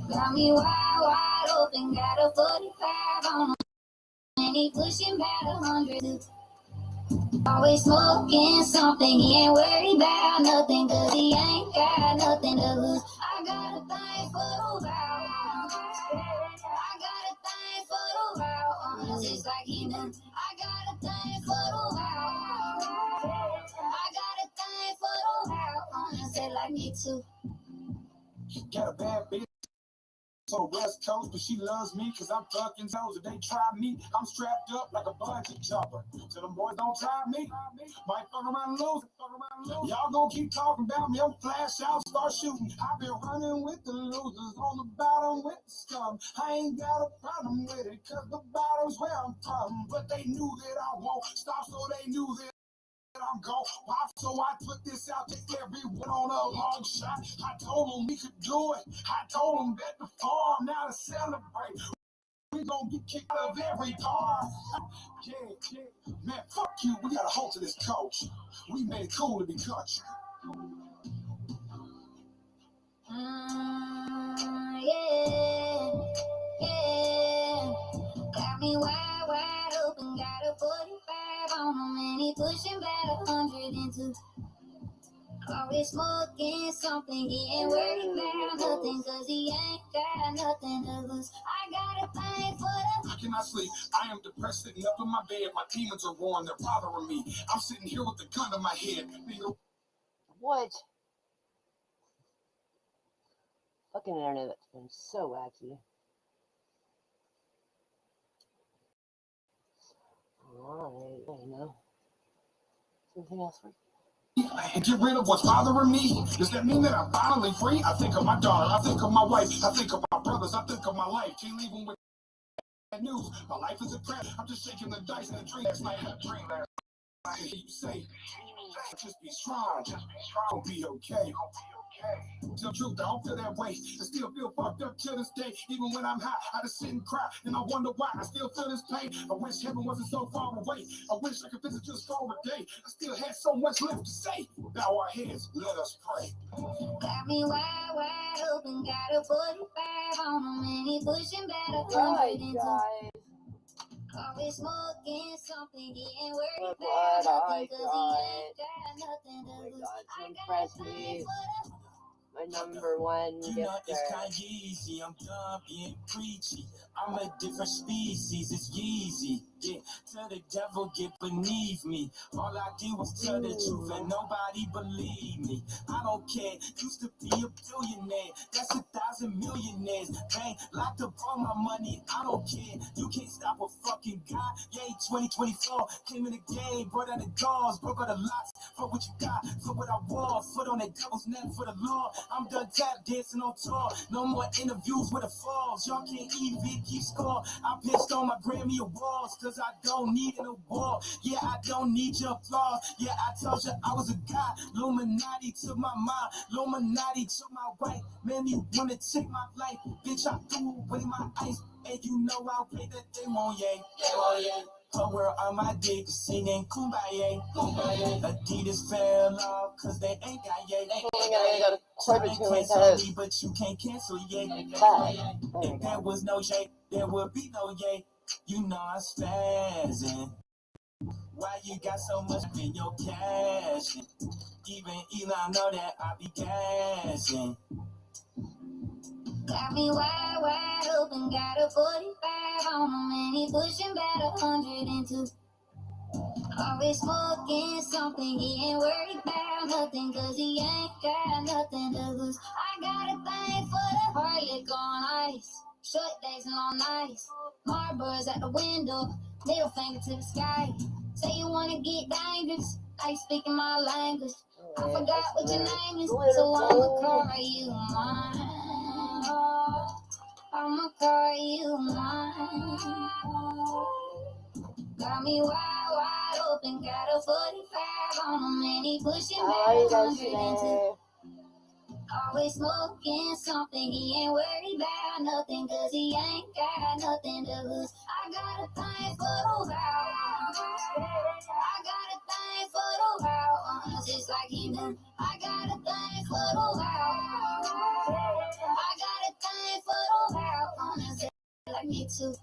Got me wide, wide open, got a 45 on him, and he pushing back 100. Always smoking something, he ain't worried about nothing, cause he ain't got nothing to lose. I got a thing for the wild. I got a thing for the wild. Just like he knew. I got a thing for the wild. I got a thing for the wild. Just like me too. Got a bad bitch. So West Coast, but she loves me cause I'm fucking toes. If they try me, I'm strapped up like a bungee jumper. So them boys don't try me. Might fuck around and lose. Y'all gonna keep talking about me. I'm flash out, start shooting. I've been running with the losers, on the bottom with the scum. I ain't got a problem with it cause the bottom's where I'm from. But they knew that I won't stop, so they knew that I'm gone. So I put this out to everyone on a long shot. I told them we could do it. I told them bet the farm now to celebrate. We gon' get kicked out of every car. Yeah. Man, fuck you. We got a hold to this coach. We made it cool to be country. Yeah. Got me wide open, got a 45 on him, and he pushing back 102. Always smoking something, he ain't worried about nothing, cause he ain't got nothing to lose. I got a thing for the... I cannot sleep. I am depressed sitting up in my bed. My demons are roaring, they're bothering me. I'm sitting here with the gun to my head. What? Fucking internet, that's been so wacky. Alright, I know. Something else for and get rid of what's bothering me. Does that mean that I'm finally free? I think of my daughter, I think of my wife, I think of my brothers, I think of my life. Can't leave them with bad news. My life is a trap. I'm just shaking the dice in a dream last night. I hear you say, just be strong, I'll be okay. Tell the truth, I don't feel that way. I still feel fucked up to this day. Even when I'm high, I just sit and cry, and I wonder why I still feel this pain. I wish heaven wasn't so far away. I wish I could visit just for a day. I still had so much left to say. Bow our heads, let us pray. Got me wide open, got a 45 on him, and he pushing back 102. Always smoking something, he ain't worried about nothing, cause he ain't got nothing to lose. I got a thing for the... my number one You know it's kinda easy, I'm done being preachy. I'm a different species, it's Yeezy. Yeah, tell the devil get beneath me. All I did was tell the truth and nobody believed me. I don't care, used to be a billionaire. That's 1,000 millionaires. Bang, locked up all my money, I don't care. You can't stop a fucking guy. Yay, 2024, came in the game, brought out the doors, broke all the locks. For what you got, for what I want. Foot on the devil's neck for the law. I'm done tap dancing on tour. No more interviews with the falls. Y'all can't even keep score. I pitched on my Grammy Awards, cause I don't need an award. Yeah, I don't need your applause. Yeah, I told you I was a guy. Illuminati took my mind. Illuminati took my right. Man, you wanna take my life. Bitch, I threw away my ice. And you know I'll play that they won't, yeah. Her world on my dick, singing Kumbaya. Adidas fell off, cause they ain't got yay. Cancel me, but you can't cancel yay. If there was no yay, there would be no yay. You know I'm spazzing. Why you got so much in your cash? Even Elon know that I be gassing. Got me wide open, got a 45 on him, and he pushing back 102. Always smoking something, he ain't worried about nothing, cause he ain't got nothing to lose. I got a thing for the hard liquor on ice, short days and long nights, Marlboros at the window, middle finger to the sky. Say you wanna get dangerous, like speaking my language. I forgot what your name is, so I'ma call you mine. I'ma call you mine. Got me wide open, got a 45 on him, and he pushing back 102. Always smoking something, he ain't worried about nothing, cause he ain't got nothing to lose. I got a thing for the wild. I got a thing for the wild, just like he knew. I got a thing for the wild. I got a worried too.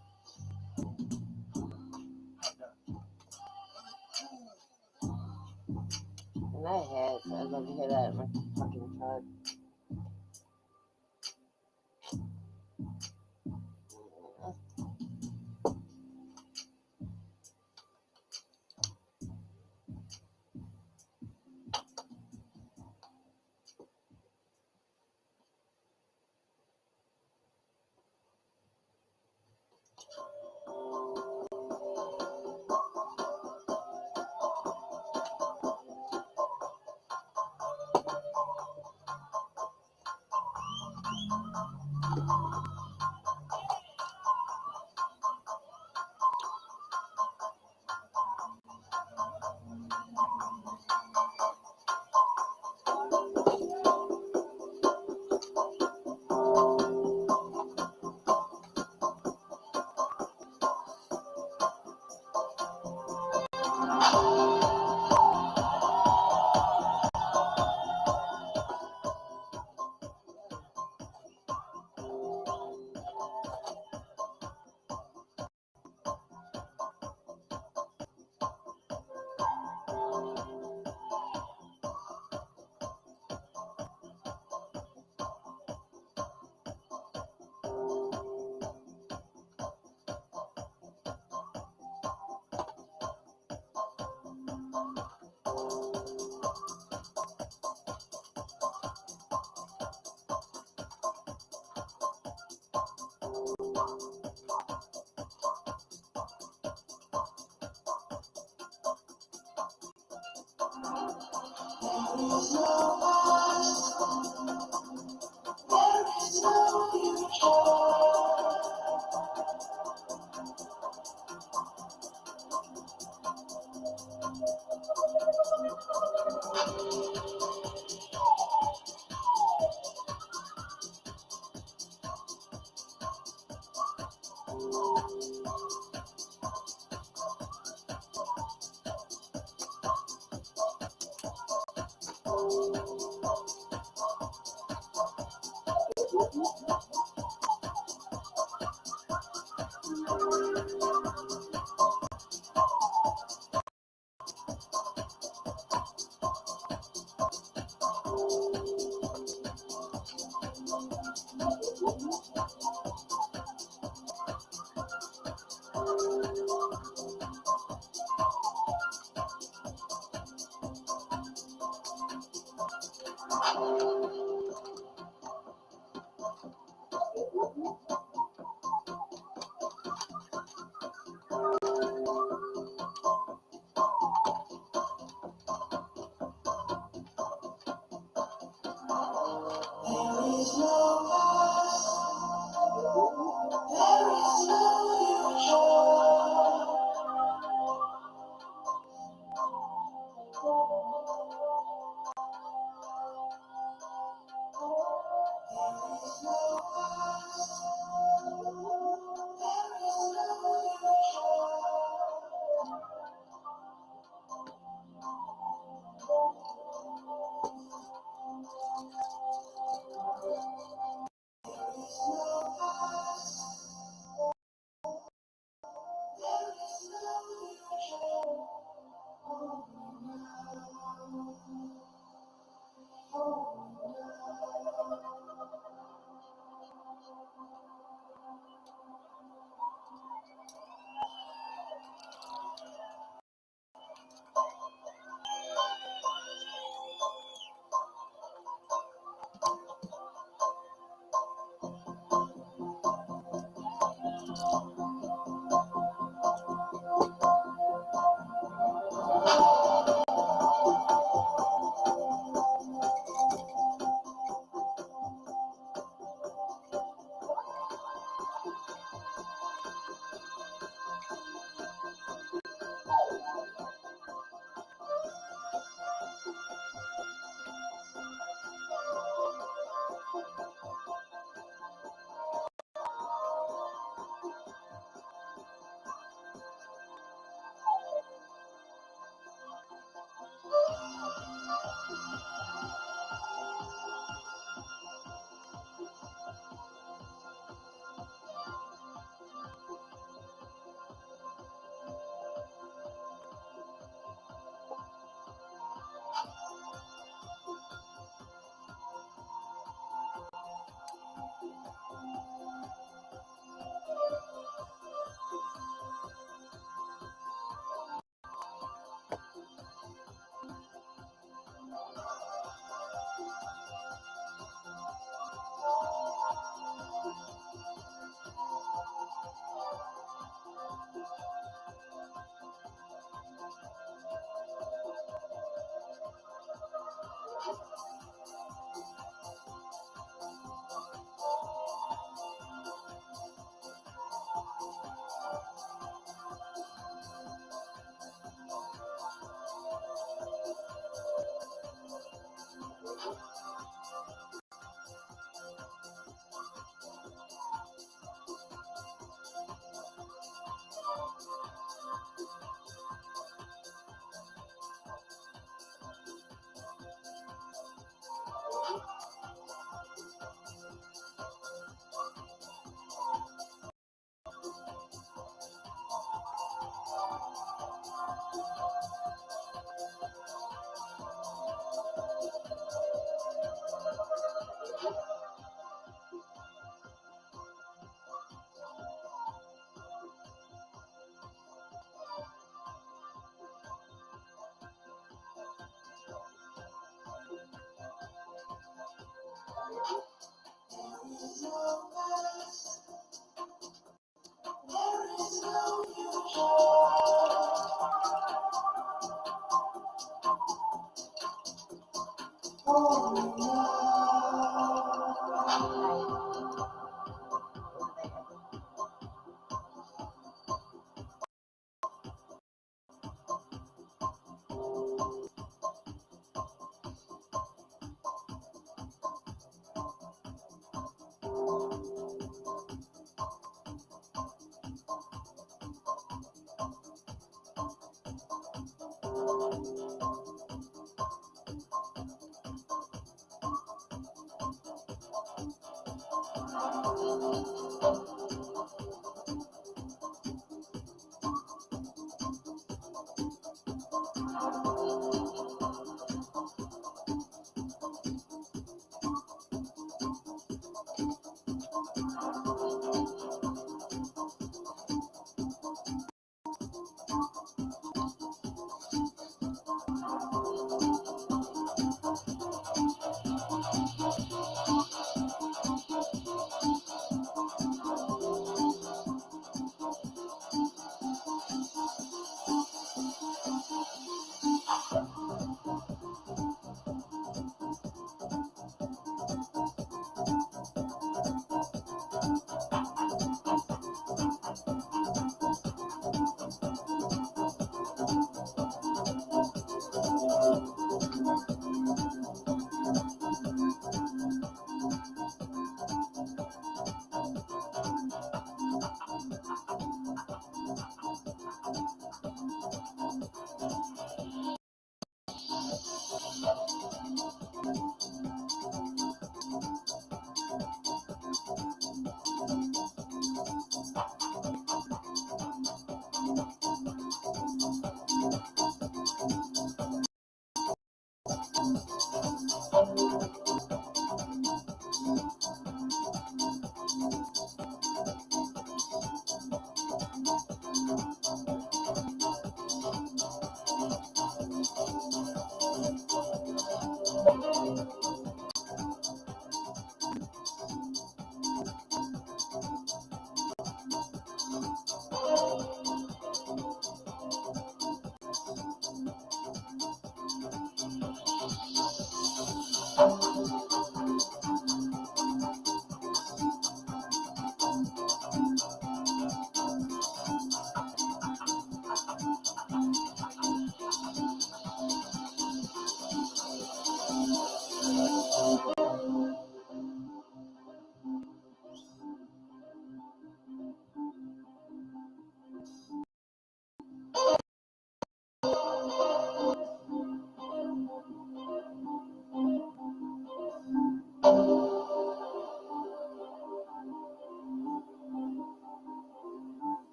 And I had, so I'd love to hear that in my fucking truck.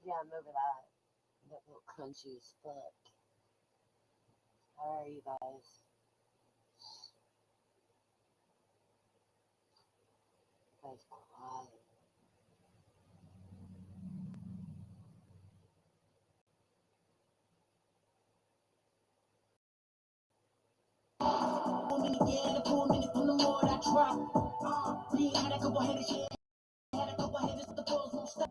Yeah, I'm over that. That felt crunchy as fuck. How are you guys? You guys quiet. Yeah, the 4 minutes from the Lord I drop. Yeah, had a couple headers, yeah. Had a couple headers, but the balls won't stop.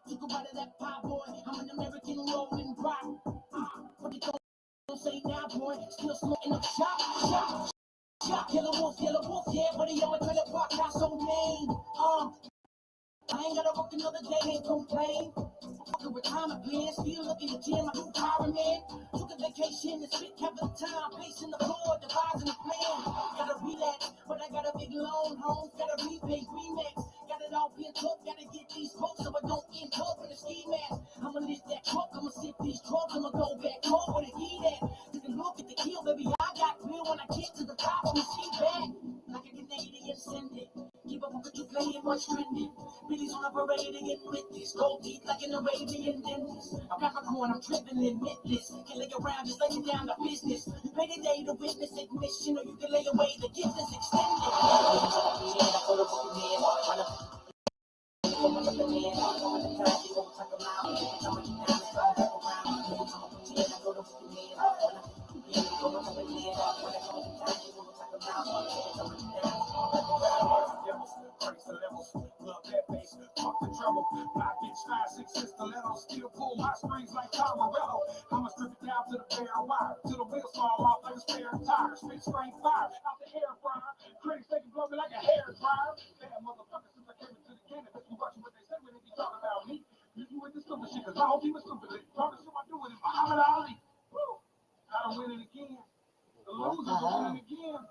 Took a bite of that pie, boy. I'm an American rolling rock. What you don't say now, boy? Still smoking up shot. Yellow wolf, yeah, buddy, I'm a trailer park house on Main. I ain't gotta work another day and complain. Fucking retirement plan, still looking at gym, I do power man. Took a vacation and spent half of the time pacing the floor, devising a plan. Gotta relax, but I got a big loan, home, gotta repay, remax. Got it all pent up, gotta get these books so I don't end up in a ski mask. I'ma lift that truck, I'ma sip these drugs, I'ma go back home where the heat at. Take a look at the kill, baby, I got real when I get to the top, I'ma see back. a parade to get with this. Gold teeth like an Arabian dentist. I'm Capricorn, I'm driven and limitless. Can lay around, just lay it down to business. You pay the day to witness admission, or you can lay away, the gift is extended. Still pull my strings like Colorado. I'ma strip it down to the bare wire, till the wheels fall off like a spare tire. Spit straight fire out the hair fryer. Critics they can blow me like a hair dryer. Damn motherfucker, since I came into the cannabis, you watching what they say when they be talking about me. You with this stupid shit, cause I hope he was stupid. Talking shit I do with it, Muhammad Ali. Woo! I done win it again. The losers are winning again.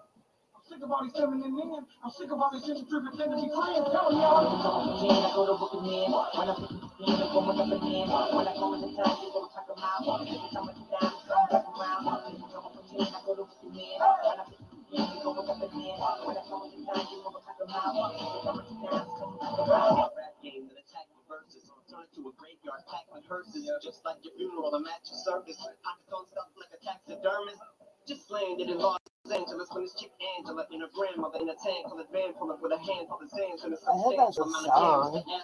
I'm sick of all these feminine men. I'm sick of all these shit tripping men to be friends. Telling y'all I go to book again. When I put the in, I go up again. When I go in the time, you go talk about. Every time I get down, come back around. Every time I put in, I go to book again. When I put the in, you go up again. When I go in the time, you go talk about. Every time I get down, come back around. Rap game that attack with verses. Turn it to a graveyard packed with hearses. Just like your funeral, a match of service. Pockets on stuff like a taxidermist. Just landed in Los Angeles when this chick Angela and her grandmother in a tank full of van full of with a handful of sands and a substantial amount of gas.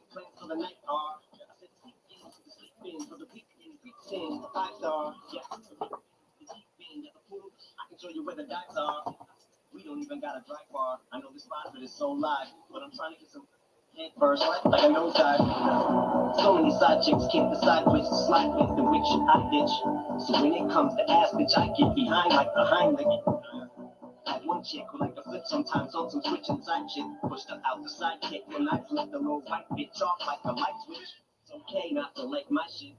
Plans for the night are sleep in for the weekend, 5-star. Yeah, the deep end at the pool. I can show you where the dives are. We don't even got a dry bar. I know this spot, but it's so live. But I'm trying to get some head first, like a nosedive. So many side chicks can't decide which to slide with and which I ditch. So when it comes to ass bitch, I get behind like behind the I had one chick who liked to flip sometimes on some switch and side shit. Pushed her out the side kick when I flipped the little white bitch off like a light switch. It's okay not to like my shit.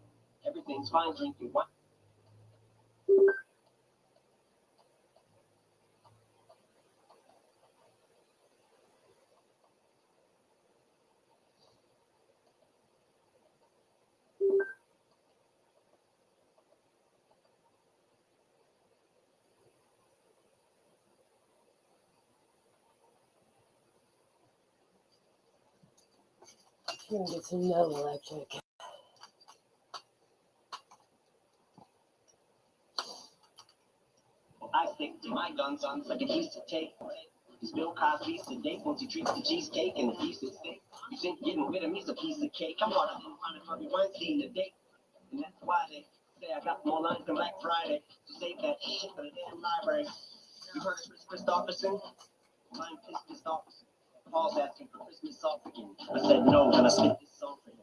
Everything's fine drinking wine. Can get to know electric. I stick to my guns on like a piece of tape. It's Bill Cosby's today once he treats the cheesecake and the piece of steak. You think getting rid of me's a piece of cake? I'm on a Harvey Weinstein today. And that's why they say I got more lines than Black Friday. So save that shit for the damn library. You heard of Chris Christopherson? Mine pissed off. Paul's asking for Christmas off again. I said no, and I spit this song for him.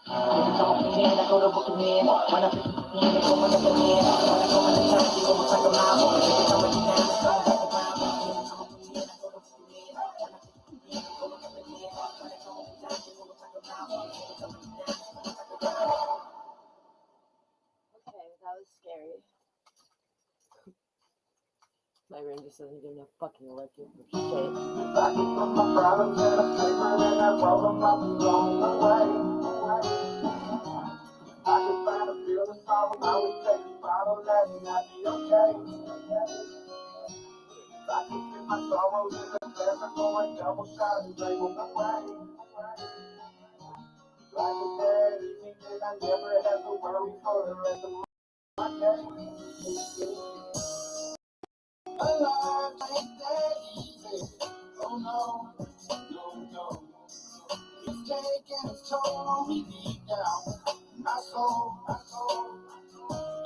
I go to book again. When I pick the in, I go up again. When I go in the time, you go talk about. Every time I get down, it's going back around. Every time I put in, I go to book again. When I pick the in, I go up again. When I go in the time, you go talk about. Every time I get down, it's going back around. Okay, that was scary. My room just doesn't give no fucking electric for shit. I keep on my problems and a flavor and I roll them up and roll away. I can find a feel the sorrow, I would take a bottle and I'd be okay. I can get my sorrows in the glass and go and double shot and drink them away. Like a bad evening and I never have to worry for the rest of my day. Alive ain't that easy. Oh no, no, no. It's taking its toll on me deep down. My soul, my soul.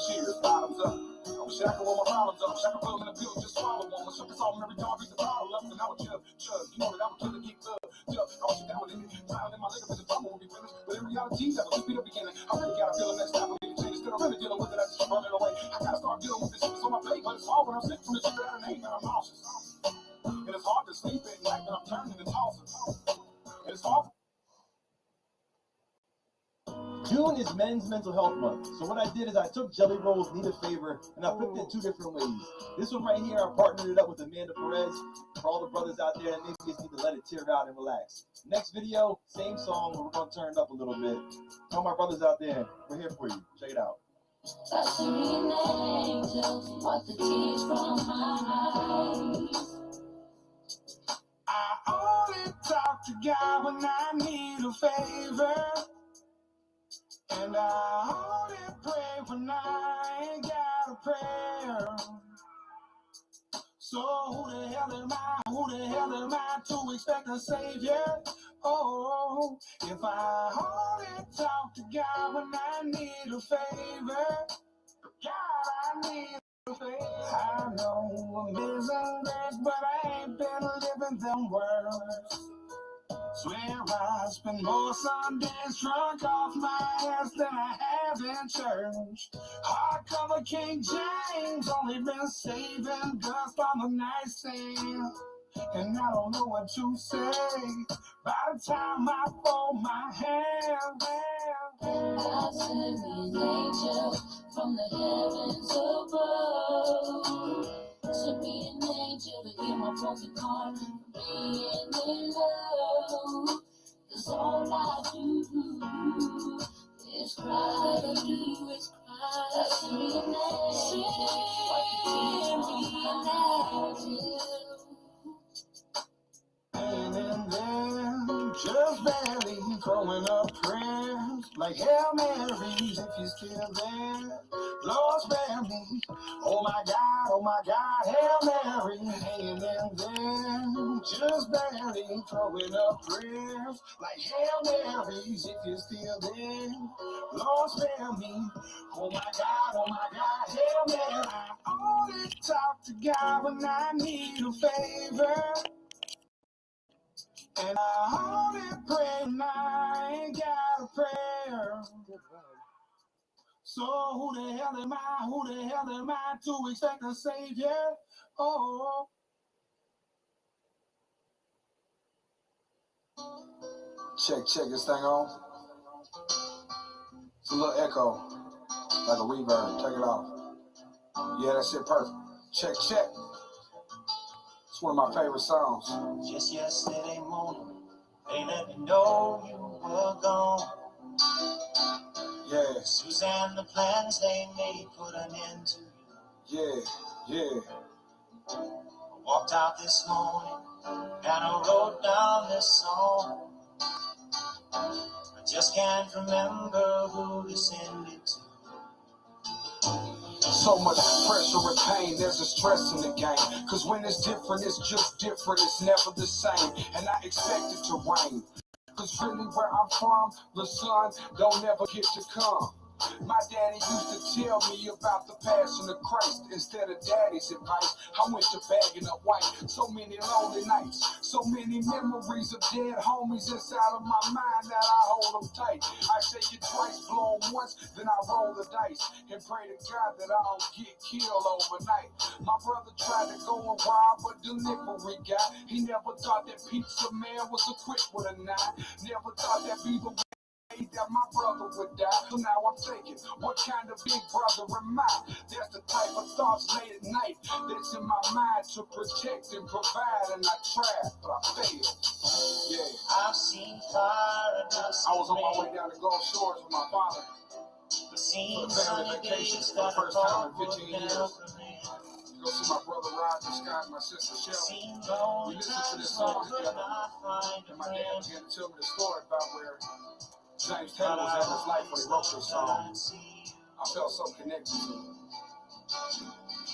Cheers, bottoms up. I wish I could roll my problems up. Wish I could put them in a pill, just swallow one. Wish I could solve them every time I beat the bottle up. And I would chug. You know that I would kill a geek thug. I want you down with it. Drown in my liquor, the trouble will be finished. But in reality, that will be the beginning. I really gotta feel the next time I need to change. Instead of really dealing with it, I just burn it away. I gotta start dealing with this shit that's on my plate. But it's hard when I'm sick from the shit that I hate, and I'm nauseous. And it's hard to sleep at night when I'm turning and tossing. And it's hard. June is Men's Mental Health Month. So what I did is I took Jelly Roll's Need a Favor and I flipped it 2 different ways. This one right here, I partnered it up with Amanda Perez. For all the brothers out there that maybe just need to let it tear out and relax. Next video, same song, but we're going to turn it up a little bit. All my brothers out there, we're here for you. Check it out. Such a angel, wipe the tears from my eyes. I only talk to God when I need a favor. And I only pray when I ain't got a prayer. So who the hell am I? Who the hell am I to expect a savior? Oh, if I only talk to God when I need a favor. God, I need a favor. I know amazing grace, but I ain't been living them words. Swear I spend more Sundays drunk off my ass than I have in church. Hardcover King James, only been saving dust on the nightstand. And I don't know what to say by the time I fold my hand. God sent me an angel from the heavens above. Sent me an angel to hear my broken heart from being in love. 'Cause all I do is cry to you, is cry. Send me an angel. And then just barely throwing up prayers like Hail Marys if you're still there. Lord spare me. Oh my God, Hail Mary. And then just barely throwing up prayers like Hail Marys if you're still there. Lord spare me. Oh my God, Hail Mary. I only talk to God when I need a favor. And I only pray when I ain't got a prayer. So who the hell am I? Who the hell am I to expect a savior? Oh. Check this thing on. It's a little echo, like a reverb. Take it off. Yeah, that shit perfect. Check. It's one of my favorite songs. Just yesterday morning, they let me know you were gone. Yeah, Suzanne, the plans they made put an end to you. yeah. I walked out this morning and I wrote down this song. I just can't remember who to send it to. So much pressure and pain, there's a stress in the game. Cause when it's different, it's just different, it's never the same. And I expect it to rain. Cause really where I'm from, the sun don't ever get to come. My daddy used to tell me about the passion of Christ instead of daddy's advice. I went to bagging up white. So many lonely nights, so many memories of dead homies inside of my mind that I hold them tight. I shake it twice, blow them once, then I roll the dice and pray to God that I don't get killed overnight. My brother tried to go and rob a delivery guy. He never thought that pizza man was equipped with a knife. Never thought that people that my brother would die. So now I'm thinking, what kind of big brother am I? That's the type of thoughts late at night that's in my mind to protect and provide, and I tried, but I failed. Yeah. I've seen fire and I've seen I was on my rain. way down to Gulf Shores with my father I've for seen a family sunny vacation days for the that first have time in all 15 put years. down for me. To go see my brother Roger Scott and my sister I've Shelby. seen We lonely listened to this times song but together, not find a and my dad friend. began to tell me the story about where James But Taylor was I having his life when he wrote always this thought song. I'd see you. I felt so connected to him.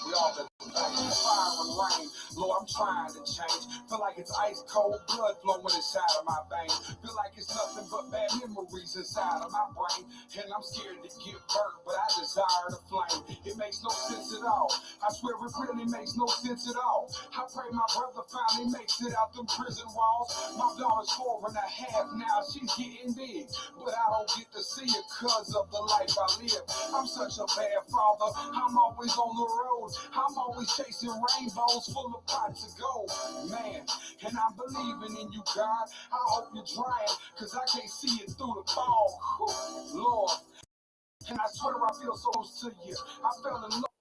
We all been fighting fire and rain. Lord, I'm trying to change. Feel like it's ice cold blood flowing inside of my veins. Feel like it's nothing but bad memories inside of my brain. And I'm scared to get burnt, but I desire the flame. It makes no sense at all. I swear it really makes no sense at all. I pray my brother finally makes it out them prison walls. My daughter's 4.5 now, she's getting big. But I don't get to see it cause of the life I live. I'm such a bad father, I'm always on the road. I'm always chasing rainbows full of pots of gold. Man, and I'm believing in you, God. I hope you're drying, cause I can't see it through the fog. Whew, Lord, and I swear I feel so close to you. I fell in love.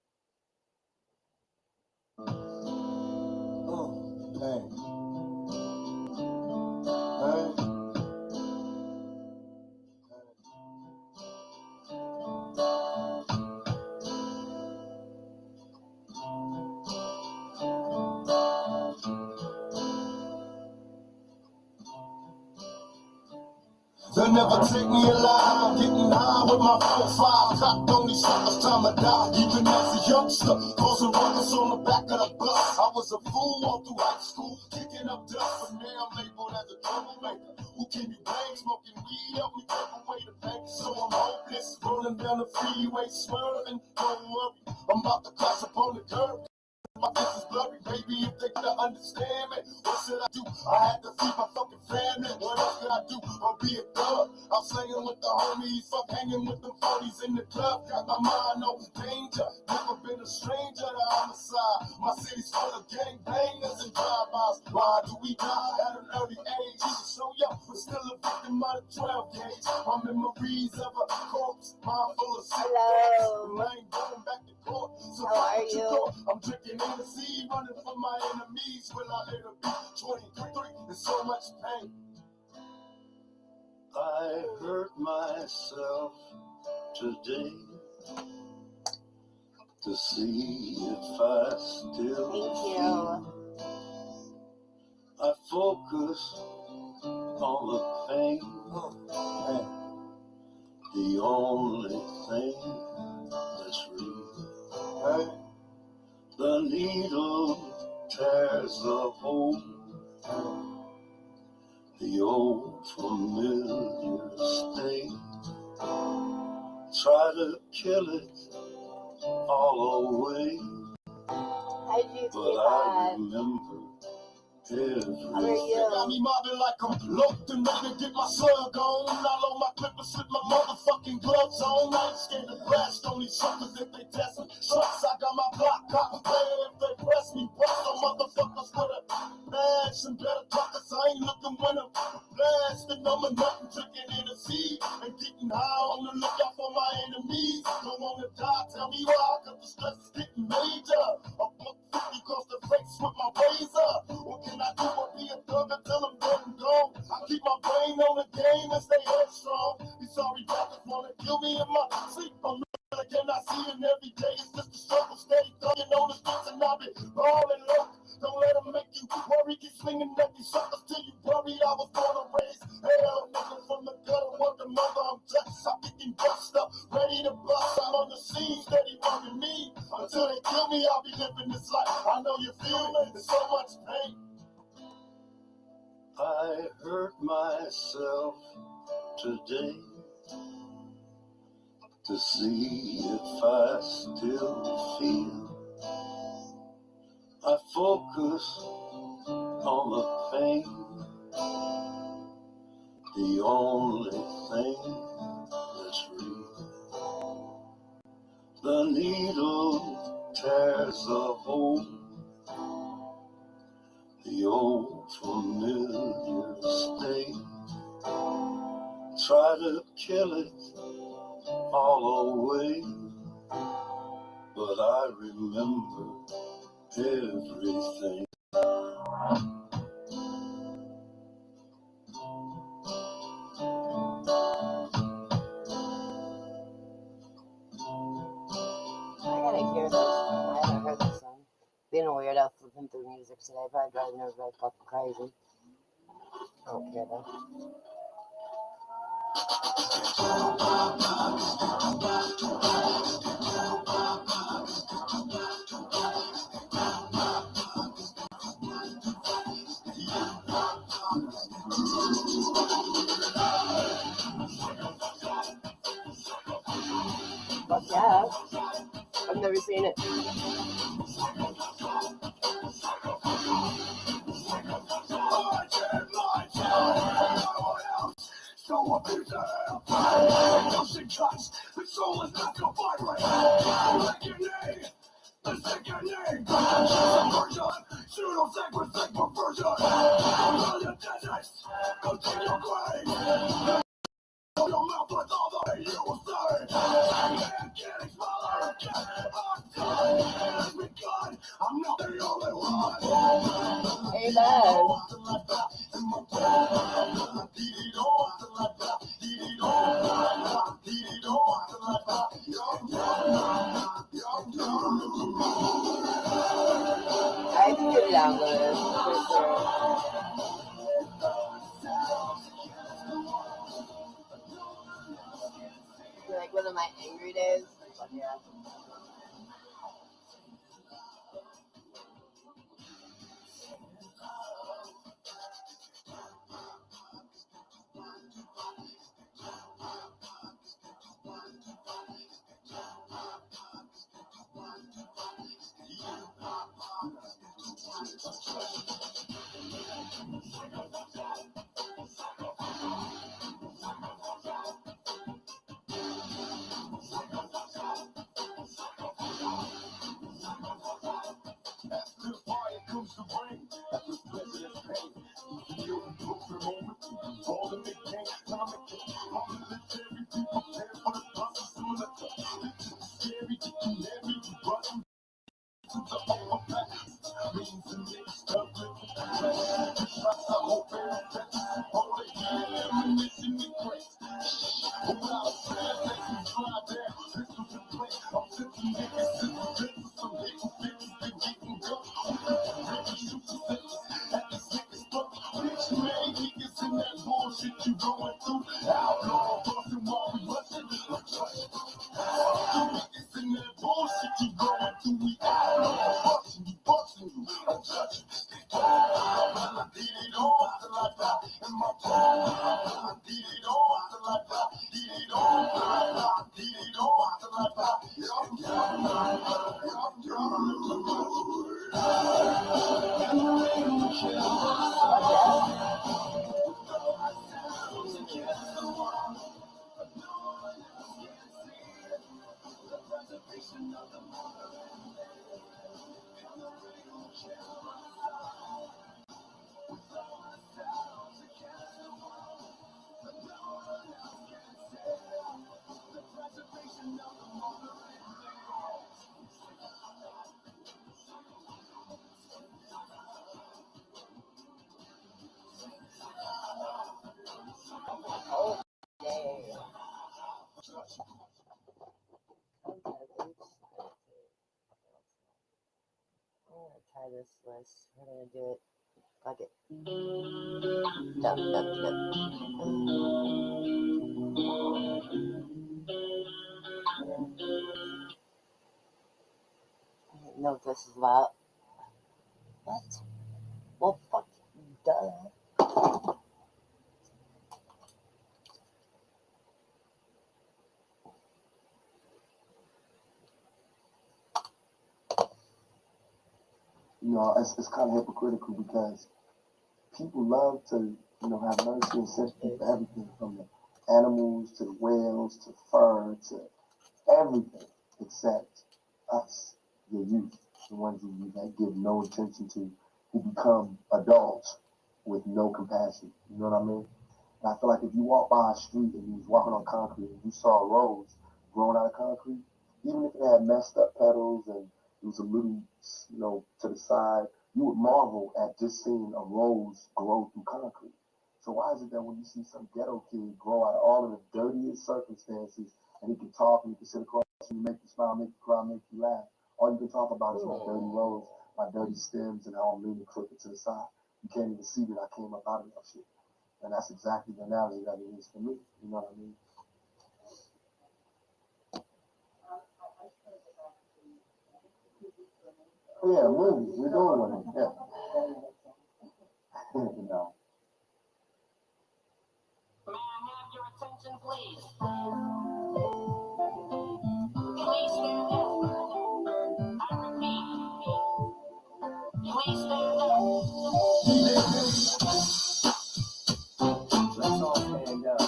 Dang. They'll never take me alive. I'm getting high with my 4-5. Cocked on these suckers, time to die. Even as a youngster, causing ruckus on the back of the bus. I was a fool all through high school, kicking up dust. But now I'm labeled as a troublemaker. Who can you blame? Smoking weed help me take away the pain. So I'm hopeless, rolling down the freeway, swerving. Don't worry, I'm about to cross up on the curb. My face is blurry, baby, if they could understand me. What should I do? I had to feed my fucking family. What else could I do? Or be a thug? I'm slinging with the homies, fuck hanging with the 40s in the club. Got my mind on danger. Never been a stranger to homicide. My city's full of gangbangers and drive-bys. Why do we die at an early age? Even so young, but still a victim of the 12 gauge. My memories of a corpse, mind full of sick days. Hello. I ain't going back to court. So How are why you? go? I'm drinking Hennessy, running from my enemies. Will I later be 23 in so much pain? I hurt myself today to see if I still Thank feel. I focus on the pain, the only thing that's real. The needle tears the hole, the old familiar sting. Try to kill it all away, How did you but escape I that? remember How are everything. They got you? me mobbing like I'm locked and ready to get my slug on. I load my clippers with my motherfucking gloves on. I ain't scared to blast on these suckers if they test me. Trucks, I got my block cocked there if they press me. Bust some motherfuckers with a badge. Some better talkers, I ain't looking when I'm blasting. I'm a nothing, drinking Hennessy and getting high on the lookout for my enemies. Don't wanna die, tell me why, cause the stress is getting major. A buck 50 across the face with my razor. What can I do but be a thug until I'm dead and gone? I keep my brain on the game and stay headstrong. These sorry rappers wanna kill me in my sleep. I'm real again, I see it every day. It's just a struggle, steady thugging on the streets and I've been balling low. Don't let them make you worry, keep swinging at these suckers till you worry. I was born and raised hell, nigga from the gutter, working mother, I'm just, I'm getting bust up, ready to bust. I'm on the scene, steady working me. Until they kill me, I'll be living this life. I know you feel me, there's so much pain. I hurt myself today to see if I still feel. I focus on the pain, the only thing that's real. The needle tears the hole, the old familiar sting. Try to kill it all away, but I remember everything. I gotta hear this. I haven't heard this song. Being a weirdo flipping through music today, probably driving everybody fucking crazy. I don't care though. Fuck yeah. I've never seen it. So a piece of hell, pushing cuts, the soul is not to vibrate. Reckoning, the sickening, version, pseudo-sacrosanct perversion. All your dentists, go to your grave. Fill your mouth with all the hate you will say. And getting smaller, I'm done. It has begun, I'm not the only one. I can get down with it for sure. one of my angry days. But yeah. After the fire comes the rain. After the president's pain. You feel the proof for a moment. All in the game. Time to get all the military people prepare for the process of the scary. You can never be running to the overpass. Means the next stuff with the class. The shots I hope and that's all they have. Ammunition and crates. Hold out a stand, let me fly down. Pistols and play. I'm sitting niggas in the bed with some hidden figures. They getting guns. Ready to shoot the sentence. At these niggas, but bitch, man, niggas in that bullshit you going through. Outlaw, bustin' while we rushin'. Niggas in that bullshit you going through. We outlaw, bustin' you, untouchable. I did it all till I die. In my prime, I did it all till I die. Did it all till I die. Did it all till I die. Try this list. We're gonna do it. Fuck it. Duck, duck, duck. I don't know what this is about. What? Well, fuck. Duh. You know, it's kind of hypocritical because people love to, you know, have mercy and sympathy for everything from the animals to the whales to fur to everything except us, the youth, the ones who give no attention to, who become adults with no compassion. You know what I mean? And I feel like if you walk by a street and you was walking on concrete and you saw a rose growing out of concrete, even if it had messed up petals and it was a little, you know, to the side, you would marvel at just seeing a rose grow through concrete. So why is it that when you see some ghetto kid grow out of all of the dirtiest circumstances and he can talk and he can sit across and make you smile, make you cry, make you laugh, all you can talk about is my dirty rose, my dirty stems, and how I'm leaning crooked to the side. You can't even see that I came up out of that shit. And that's exactly the analogy that it is for me. You know what I mean? Yeah, movie. We're doing one. Yeah. You know. May I have your attention, please? Please stand up. I repeat, please stand up. Let's all stand up.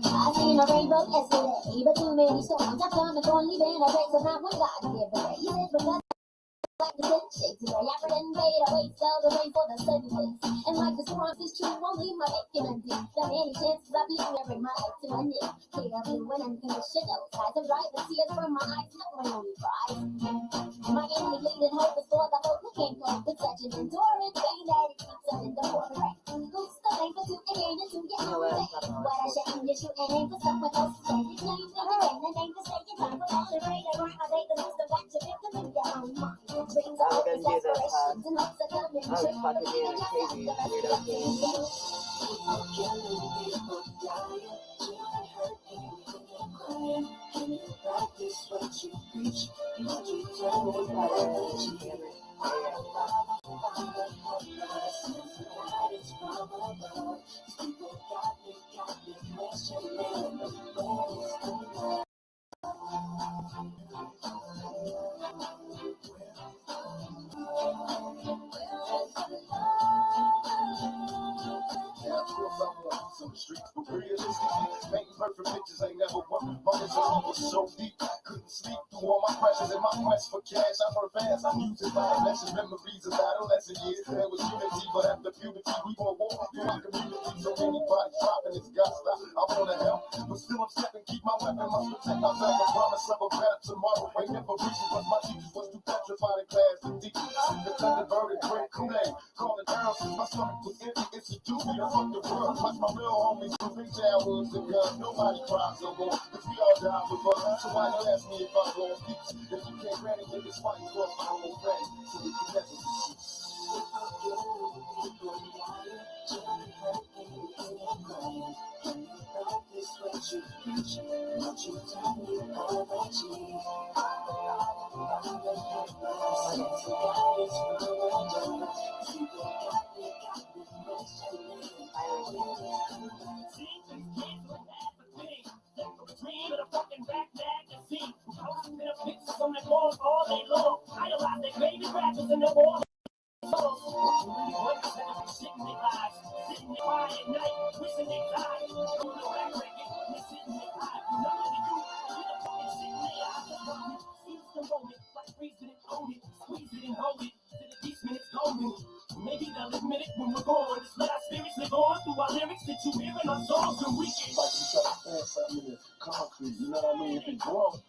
I seen a rainbow yesterday, but too many storms have come and gone, leaving a trace of not one God to give the race. Because like the good shake today, I pretend made a wait, sell the rain for the sudden place. And like the storms is true, won't leave my bacon undue. The many chances of leaving every mile to my knee. Clear blue and unconditional skies of dry, the tears from my eyes, no one only cries. My only bleeding hope is for the hope that came close with such an enduring pain that it keeps up in the pouring rain. Who's ain't for two and ain't for two, yeah. What I shouldn't just you ain't for someone else. Every time you and it ain't to say it's time for all the rain. I want my day the most of that you pick them in your own mind. Dreams are always aspirations and hopes are coming true. But even if it's the best of things, people killing, people dying, children hurting, people crying. Can you practice what you preach? What you tell me about energy? Some streets were realistic. Painting perfect pictures ain't never worked. Moments all was so deep. Couldn't sleep through all my pressures and my quest for cash. I heard fast. I'm using my lessons, memories of adolescent years. There was unity, but after puberty, we were war through my community. So many bodies dropping, it's got stop. I wanna help, but still I'm stepping. Keep my weapon, must protect myself. A promise of a better tomorrow. Ain't never reaching, cause my teachers was too petrified in class to teach. The Thunderbird and drink Kool-Aid. Calling down since my stomach was empty. Institute me to fuck the world. Watch my real homies moving childhoods and guns. Nobody cries no more. Cause we all die for fun. So why you ask me if I'm going peace? If you can't grant it, then it's fighting for my own friend. So we can never see. Dream of a fucking back magazine. Posting up pictures on the wall all day long. Idolize their favorite rappers in the wall. Sitting their lives, sitting there quiet at night, wishing they died. Doing the rap record, they're sitting there high. Nothing to do, with a fucking sitting there. I just want to seize the moment, like freeze it and own it, squeeze it and hold it, till the beast minutes golden. Maybe they'll admit it when we're gone. Just let our spirits live on through our lyrics that you hear in our songs and we can. Like you try to stand something in the concrete, you know what I mean? If it grows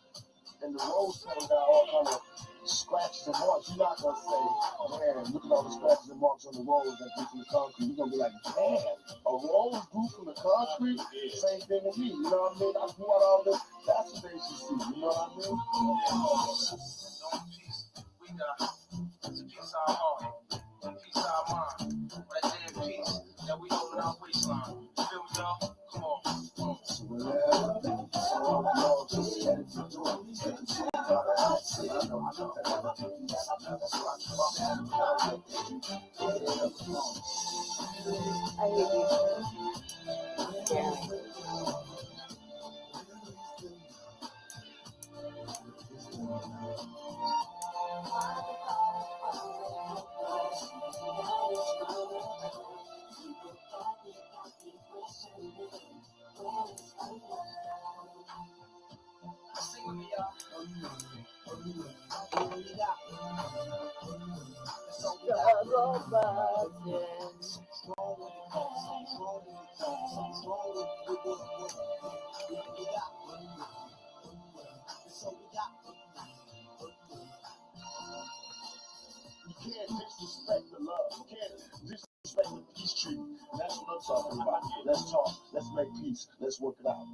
and the roads kind of got all kind of scratches and marks, you're not gonna say, man, look at all the scratches and marks on the roads that grew from the concrete. You're gonna be like, damn, a road grew from the concrete? Same thing with me, you know what I mean? I grew out all this, that's what they should see, you know what I mean? We got it's a piece of our heart, a piece of our mind. Right there in peace that we hold in our waistline. You feel me, y'all? Come on. So whatever, so I'm all just headed to do it. I hate you. Scare me. Sing with me, y'all. You can't disrespect the love. You can't disrespect the peace treaty. That's what I'm talking about. Let's talk. Let's make peace. Let's work it out.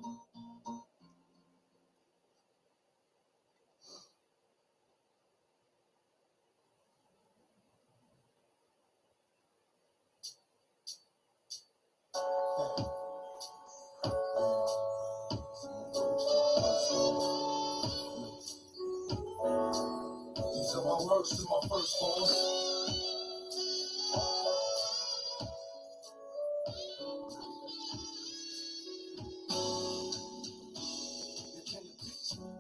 These are my words to my firstborn.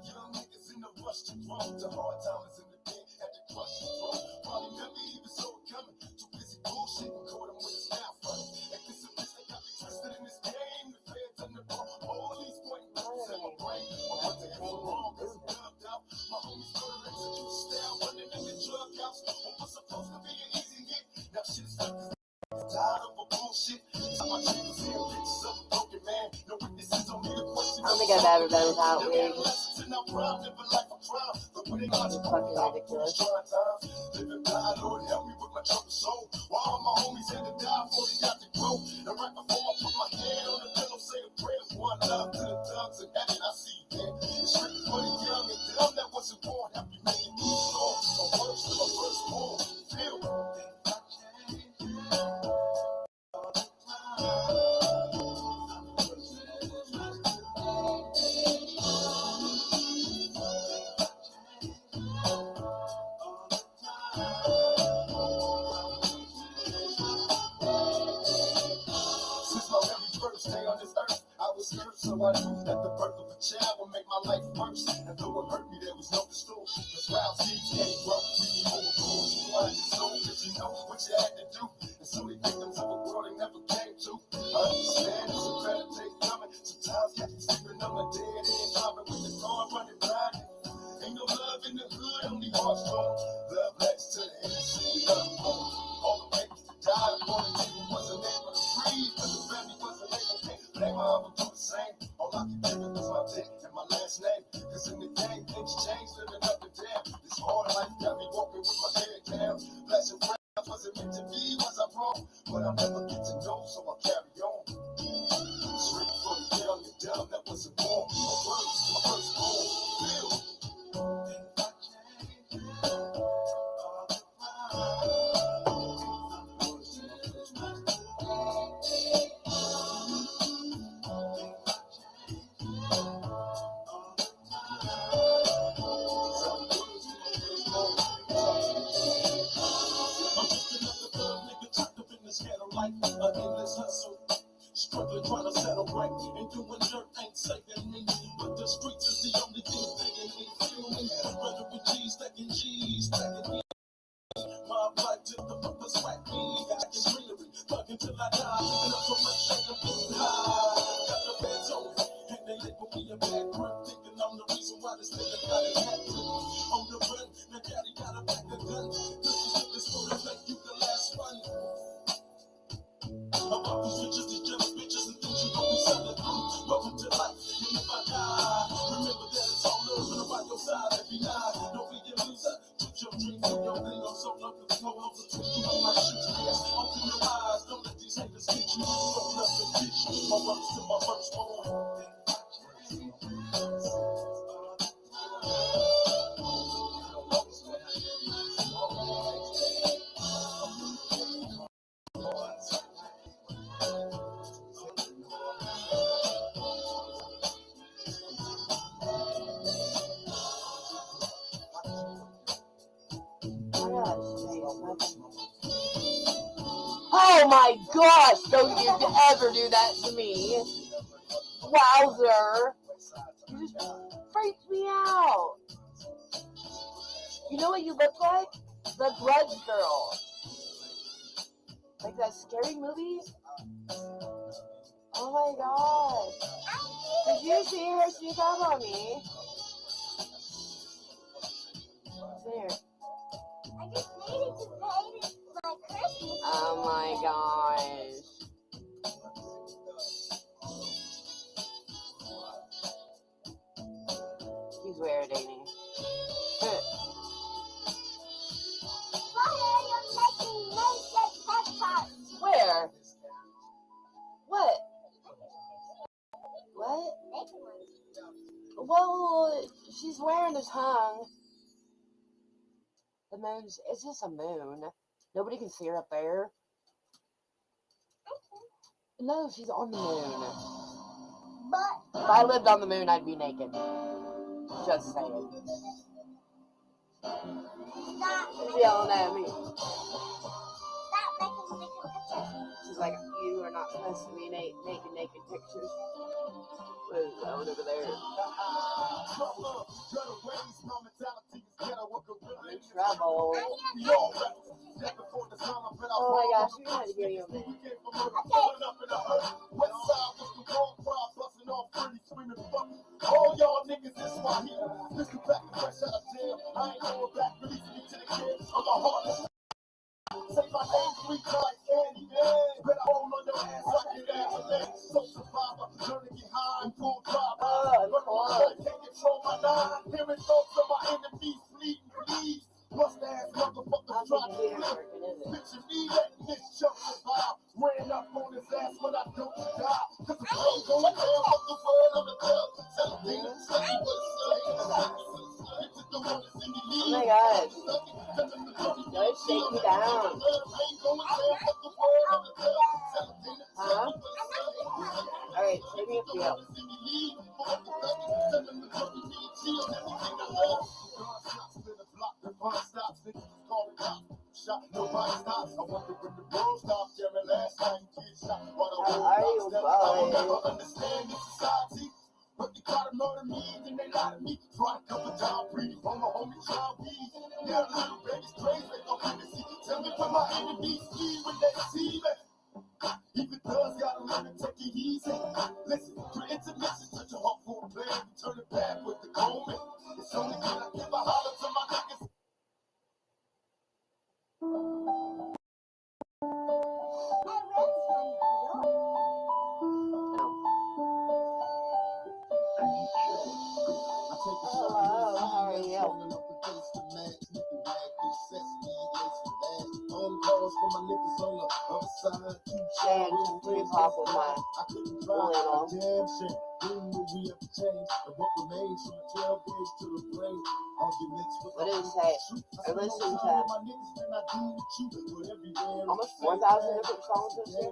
Young niggas in the rush to grow. The hard times in the pen at the crush and throw. Probably never even saw it coming. Too busy bullshitting, caught him with his mouth running. And this is this, they got me twisted in this game. The feds and the all these pointing guns in my brain. I'm about to hit the wrong, cause I'm dubbed out. My homies murdering, so you style running in the drug house. What was supposed ever been without wigs. Fucking ridiculous. Living blind, Lord, help me with my troubled soul. While all my homies had to die before they got to grow. And right before I put my head on the pillow, say a prayer. One love to the thugs and that I see you. It's written for the young and dumb that wasn't born. Happy making these songs. So words to my first born. Feel so I knew that the birth of a child would make my life worse. And though it hurt me, there was no restore. Cause wild seeds can't grow. We need more fools. You find your soul, cause you know what you had to do. And so they victims of a world they never came to. I understand it's a better day coming. Sometimes got you sleeping on the dead end, driving with the car running blind. Ain't no love in the hood, only hearts strong. Love letters to the innocent, we love home. All the babies that died upon the table wasn't able to breathe, cause the family wasn't able to blame my other do the same. All I can give it was my dick and my last name. Cause in the game, things change, living up and down. This hard life got me walking with my head down. Flashing rounds, wasn't meant to be, was I wrong? But I'll never get to know, so I carry on. Straight for the young and dumb that wasn't born. My first born, feel. Struggling, trying to settle right, and doing dirt ain't saving me. But the streets is the only thing paying me. Feel me? Brother with G's, stacking G's, stacking me. My life to the purpose, whack me. Acting greenery, fucking till I die. Picking up so much shit, I'm getting high. Got the feds over, and they label me a bad grip. Thinking I'm the reason why this nigga got his hat clipped. On the run, now daddy got a back of gun. This for the make you the last one. About these bitches, these jealous bitches, and things you gon' be selling through. Welcome to life, and if I die, remember that it's all love and I'm by your side every night. Don't be a loser, put your dreams and your thing on so long as no one's a twist you on my shit. Yes, open your eyes, don't let these haters get you. Roll up and bitch you, my words to my first born. Oh my gosh, don't you ever do that to me. Wowzer. You just freaked me out. You know what you look like? The Grudge Girl. Like that scary movie? Oh my god. Did you see her sneak up on me? There. I just needed to pay my Christmas. Oh my gosh. He's weird, ain't he? Why are you making naked headphones? Where? What? What? Naked ones. Well, she's wearing a tongue. The moon's, it's just a moon. Nobody can see her up there. No, she's on the moon. But If I lived on the moon, I'd be naked. Just saying. stop She's yelling at me. making naked pictures. She's like, you are not supposed to be naked pictures. What is that one over there? In trouble. Oh my gosh, you're gonna have to give me a minute. All y'all niggas is my hero. Listen back and fresh out of jail. I ain't going back, releasing me to the kids. I'm a heartless. Say my name 3 times, Andy. Better hold on your ass like your ass. So survivor, learn to get high and pull driver. I die, hearing thoughts of my enemies fleeting, please. Mustache motherfuckers try to flip. Picture me letting this chunk survive. Ran up on his ass when I don't die. Cause the pain going down, but the word of the tell. Celebrate the same was Oh my god. Don't shake me down. Huh? Alright, shake me a few. Nobody stops. I wonder when the world stops. Jerry last night kids shot. How are you, boy? Never understand this society. But they try to murder me, then they lie to me. Try to cover down, breathe on my homie John B. They're little babies crazy, they don't want to see. Tell me when my enemies see when they see me. If it does, gotta learn to take it easy. Listen, to intermission, such a heart for a plan. Turn it back with the Coleman. It's only when I give a holler to my niggas. Hello, how are you? Saying some pretty pop with my little. What did it say? I listened to almost 4,000 different songs this year.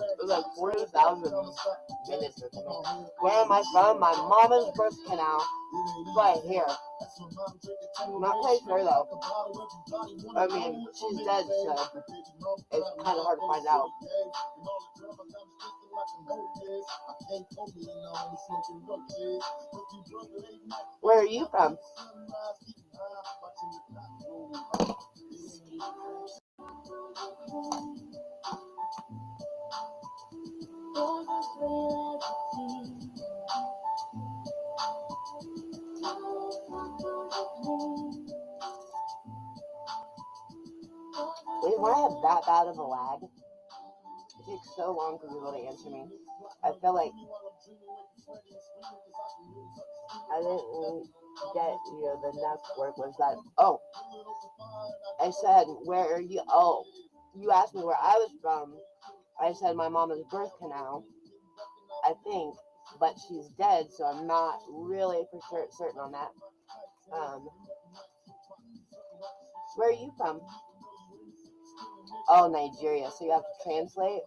It was like 40,000 minutes or something. Where am I from? My mama's birth canal. Right here. Not quite sure though. I mean, she's dead, so it's kind of hard to find out. Where are you from? Wait, when I have that bad of a lag, it takes so long for people to answer me. I feel like I didn't get, the next word was that. Oh, I said, where are you? Oh, you asked me where I was from. I said my mama's birth canal, I think, but she's dead, so I'm not really for sure certain on that. Where are you from? Oh, Nigeria. So you have to translate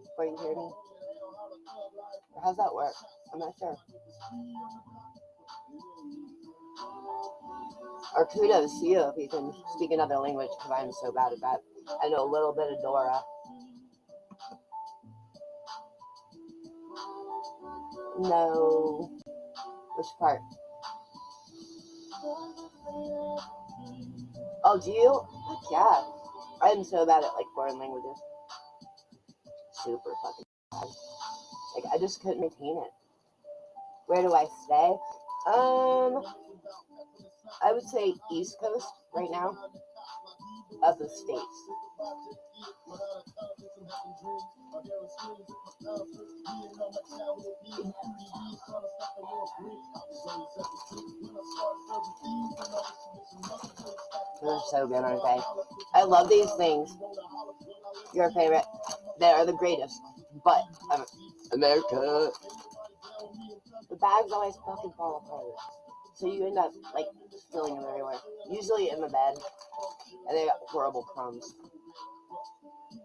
before you hear me? Or how's that work? I'm not sure. Or kudos to you if you can speak another language, because I'm so bad at that. I know a little bit of Dora. No. Which part? Oh, do you? Heck yeah. I'm so bad at, foreign languages. Super fucking bad. I just couldn't retain it. Where do I stay? I would say East Coast right now of the States. They're so good, aren't they? I love these things. Your favorite. They are the greatest. But America. The bags always fucking fall apart. So you end up spilling them everywhere. Usually in the bed. And they got horrible crumbs.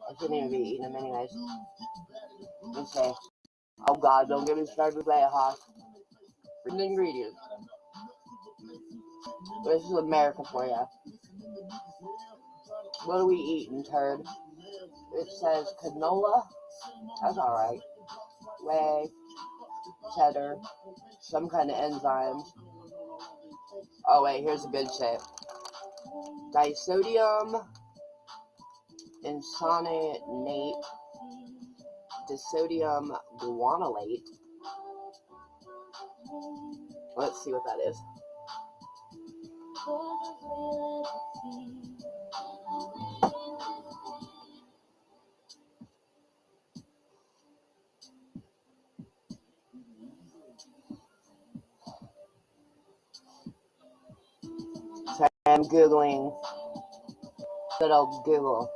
I shouldn't even be eating them anyways. You say, oh God, don't get me started with that hot. For the ingredients. This is America for you. What are we eating, turd? It says canola. That's alright. Whey. Cheddar. Some kind of enzymes. Oh wait, here's a good shit. Disodium isonate, disodium guanylate. Let's see what that is. I'm Googling. Good old Google.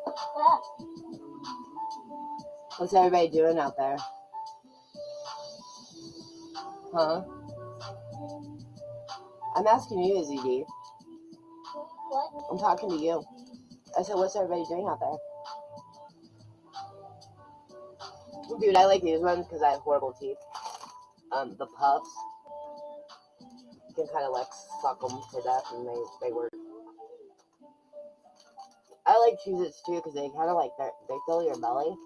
What's everybody doing out there? Huh? I'm asking you, Izzy D. What? I'm talking to you. I said, what's everybody doing out there? Dude, I like these ones because I have horrible teeth. The puffs, you can kind of like suck them to death and they work. I like Cheez-Its too because they kind of like they fill your belly.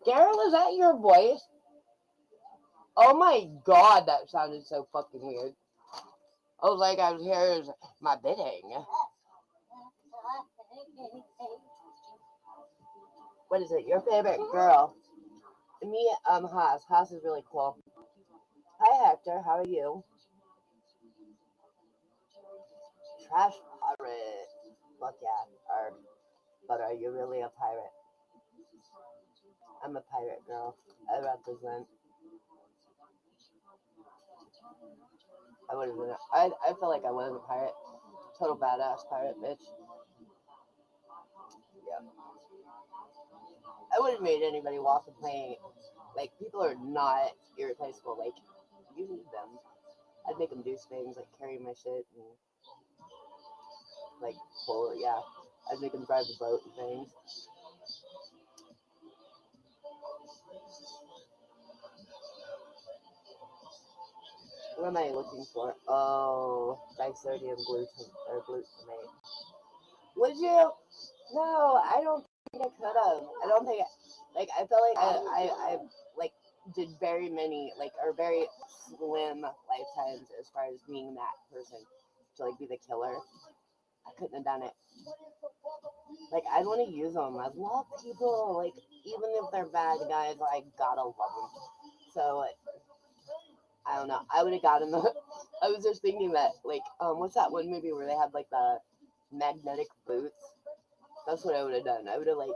Daryl, is that your voice? Oh my god, that sounded so fucking weird. I was like, I was here as my bidding. What is it? Your favorite girl? Me, Haas. Haas is really cool. Hi, Hector. How are you? Trash pirate. Fuck yeah. But are you really a pirate? I'm a pirate girl. I represent. I would have been. I feel like I was a pirate. Total badass pirate, bitch. Yeah. I wouldn't have made anybody walk the plank. Like, people are not irreplaceable. Like, you need them. I'd make them do things like carry my shit and like pull it. Yeah. I'd make them drive the boat and things. What am I looking for? Oh, disodium glutamate. Would you? No, I don't think I could have. I don't think. Like, I felt like I like did very many or very slim lifetimes as far as being that person to like be the killer. I couldn't have done it. Like, I want to use them. I love people. Like, even if they're bad guys, I gotta love them. So. I don't know. I would have gotten the. I was just thinking that, like, what's that one movie where they had like the magnetic boots? That's what I would have done. I would have like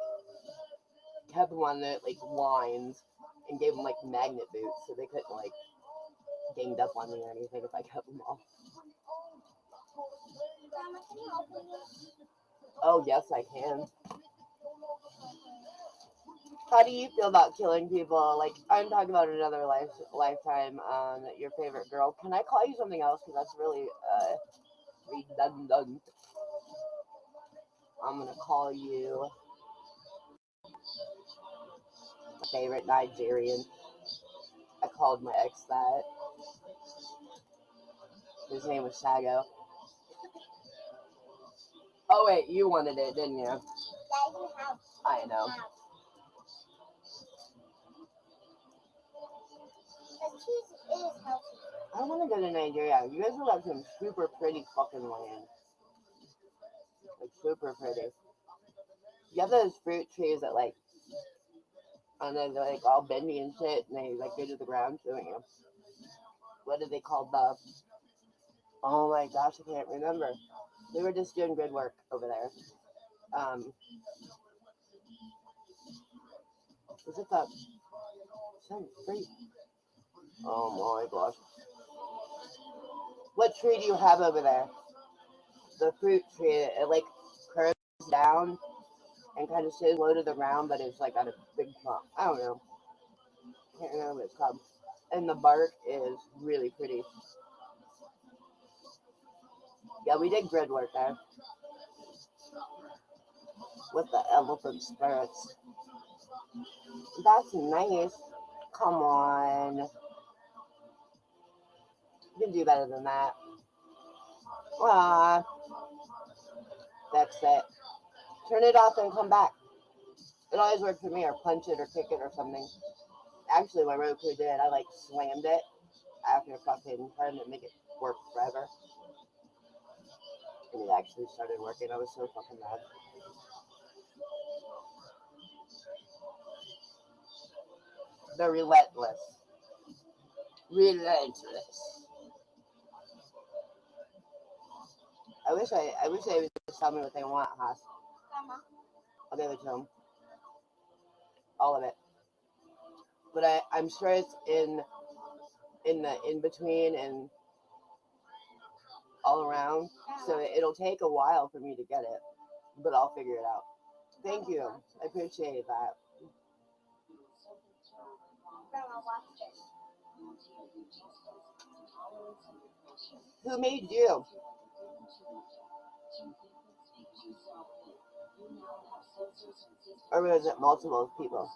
kept them on the like lines and gave them like magnet boots so they couldn't like ganged up on me or anything if I kept them off. Grandma, can you open this? Oh yes, I can. How do you feel about killing people? Like, I'm talking about another lifetime. Your favorite girl. Can I call you something else? Because that's really redundant. I'm gonna call you favorite Nigerian. I called my ex that. His name was Shago. Oh wait, you wanted it, didn't you? I know. I want to go to Nigeria. You guys have got some super pretty fucking land. Like, super pretty. You have those fruit trees that, like, and then they're, like, all bendy and shit, and they, like, go to the ground, showing you. What are they called? Oh my gosh, I can't remember. They were just doing good work over there. Was it the some fruit? Oh my gosh. What tree do you have over there? The fruit tree, it like curves down and kind of stays low to the ground, but it's like got a big trunk. I don't know. Can't remember what it's called. And the bark is really pretty. Yeah, we did grid work there. With the elephant spirits. That's nice. Come on. You can do better than that. Ah, that's it. Turn it off and come back. It always worked for me, or punch it or kick it or something. Actually, my Roku did. I like slammed it after fucking trying to make it work forever. And it actually started working. I was so fucking mad. They're relentless. Relentless. I wish they would just tell me what they want, Haas. Grandma. I'll give it to them. All of it. but I'm sure it's in the in between and all around. So it'll take a while for me to get it, but I'll figure it out. Thank you. I appreciate that. Grandma, watch this. Who made you? Or was it multiple people?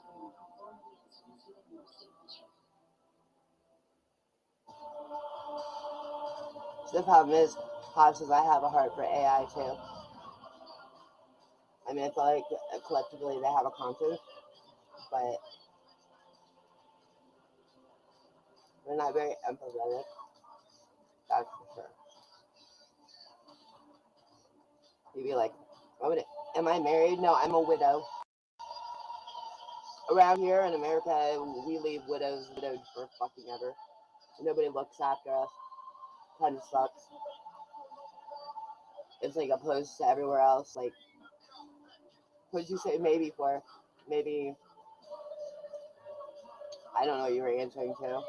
The problem is, Hobbs says I have a heart for AI too. I mean, I feel like collectively they have a conscience, but they're not very empathetic. That's for sure. You'd be like, am I married? No, I'm a widow. Around here in America, we leave widows widowed for fucking ever. Nobody looks after us. Kind of sucks. It's like opposed to everywhere else. Like, what'd you say maybe for? Maybe, I don't know what you were answering to.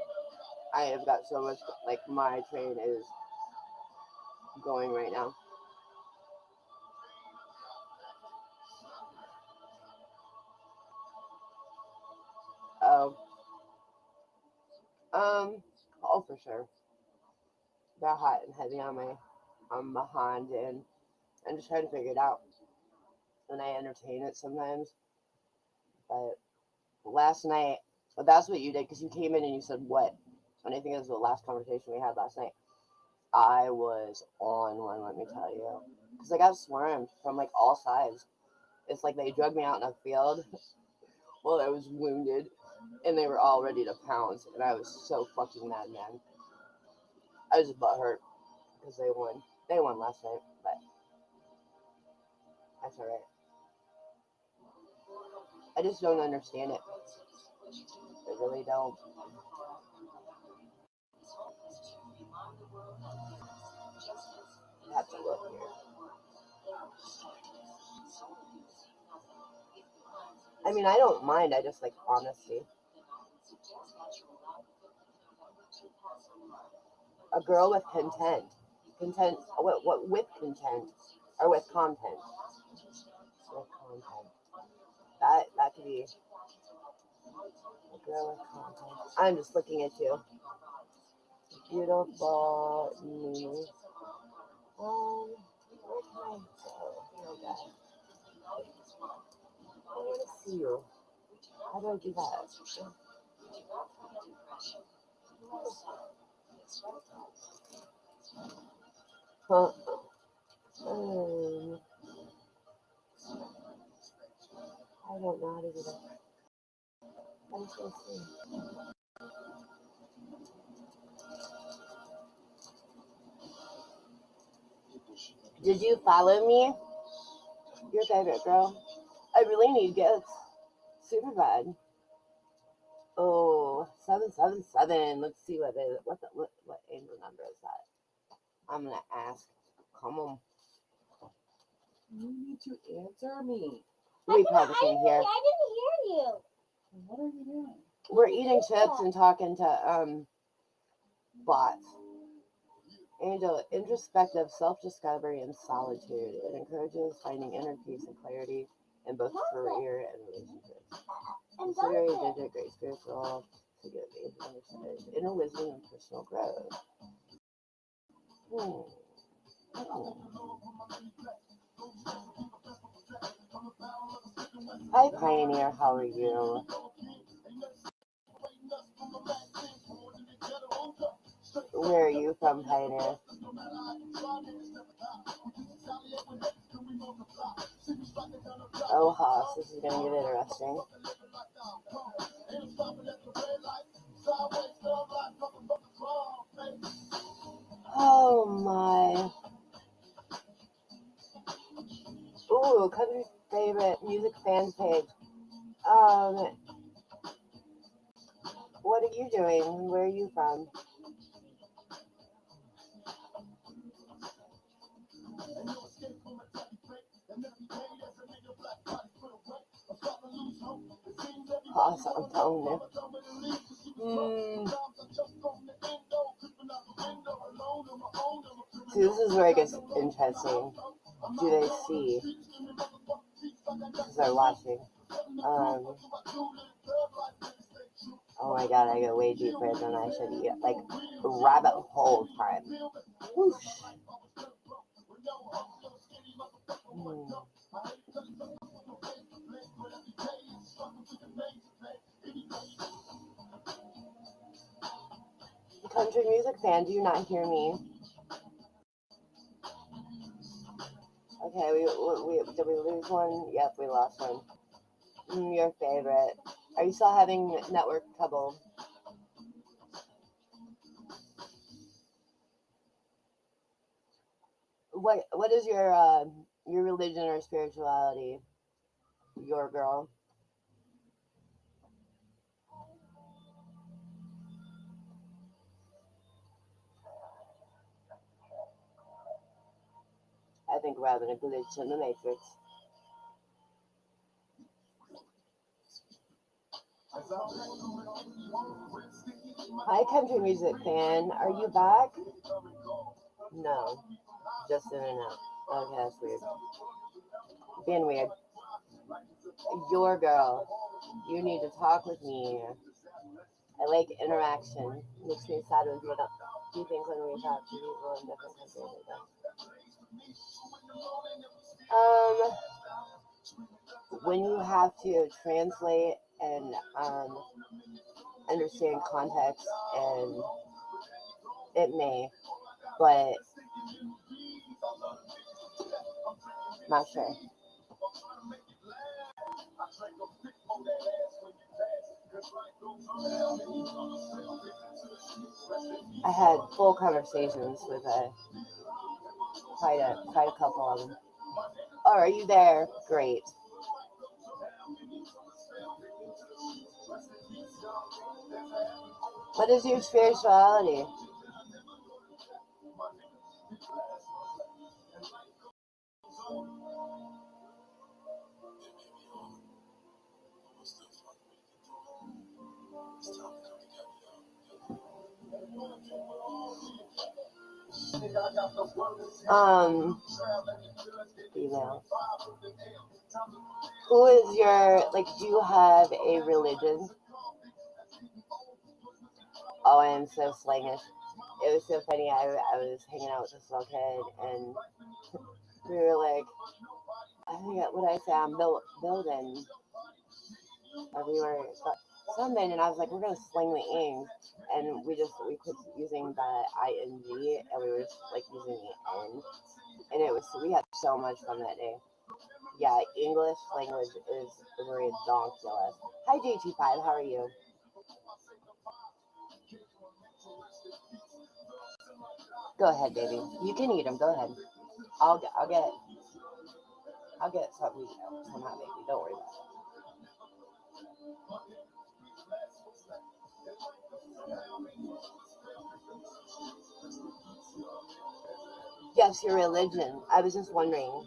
I have got so much, like, my train is going right now. Oh, for sure. They're hot and heavy on my behind, and I'm just trying to figure it out. And I entertain it sometimes. But last night, well, that's what you did, because you came in and you said what? And I think it was the last conversation we had last night. I was on one, let me tell you. Because I got swarmed from, like, all sides. It's like they drug me out in a field while I was wounded, and they were all ready to pounce, and I was so fucking mad, man. I was just butthurt because they won. They won last night, but that's alright. I just don't understand it. I really don't. I have to look here. I mean, I don't mind. I just like honesty. A girl with content. What with content? Or with content? With content. That could be a girl with content. I'm just looking at you. Beautiful me. Where can I go? Oh God. I want to see you. How do I do that? Huh. I don't know how to do that. I'm so see. Did you follow me? Your favorite girl? I really need gifts. Super bad. Oh, 777. Let's see what angel number is that? I'm gonna ask. Come on. You need to answer me. We practicing here. I didn't hear you. What are you doing? We're eating chips and talking to bots. Angel, introspective self-discovery and solitude. It encourages finding inner peace and clarity in both career and relationships. Consider a digit, great spiritual, to get the inner wisdom and personal growth. Hi, Pioneer. How are you? Where are you from, Pioneer? Oh, Haas, this is going to get interesting. Oh, my. Ooh, country favorite music fans page. What are you doing? Where are you from? Awesome, I'm telling you. See, this is where it gets interesting. Do they see? Because they're watching. Oh my god, I go way deeper than I should eat. Like, rabbit hole time. Whoosh. Country music fan, do you not hear me? Okay, did we lose one? Yep, we lost one. Your favorite. Are you still having network trouble? What is your religion or spirituality? Your girl. I think we're having a glitch in the matrix. Hi, country music fan. Are you back? No. Just in and out. Okay, that's weird. Being weird. Your girl. You need to talk with me. I like interaction. Makes me sad when people don't do things when we talk to people in different countries. When you have to translate and understand context, and it may, but not sure. I had full conversations with quite a couple of them. Oh, are you there? Great. What is your spirituality? Female. Who is your, like, do you have a religion? Oh, I am so slangish. It was so funny. I was hanging out with this little kid, and we were like, I forget what I say. I'm building. Or we were something, and I was like, we're gonna sling the ing, and we quit using the ing, and we were just like using the n, and we had so much fun that day. Yeah, English language is ridiculous. Hi JT5, how are you? Go ahead, baby. You can eat them. Go ahead. I'll get something somehow, baby. Don't worry about it. Yes, your religion. I was just wondering.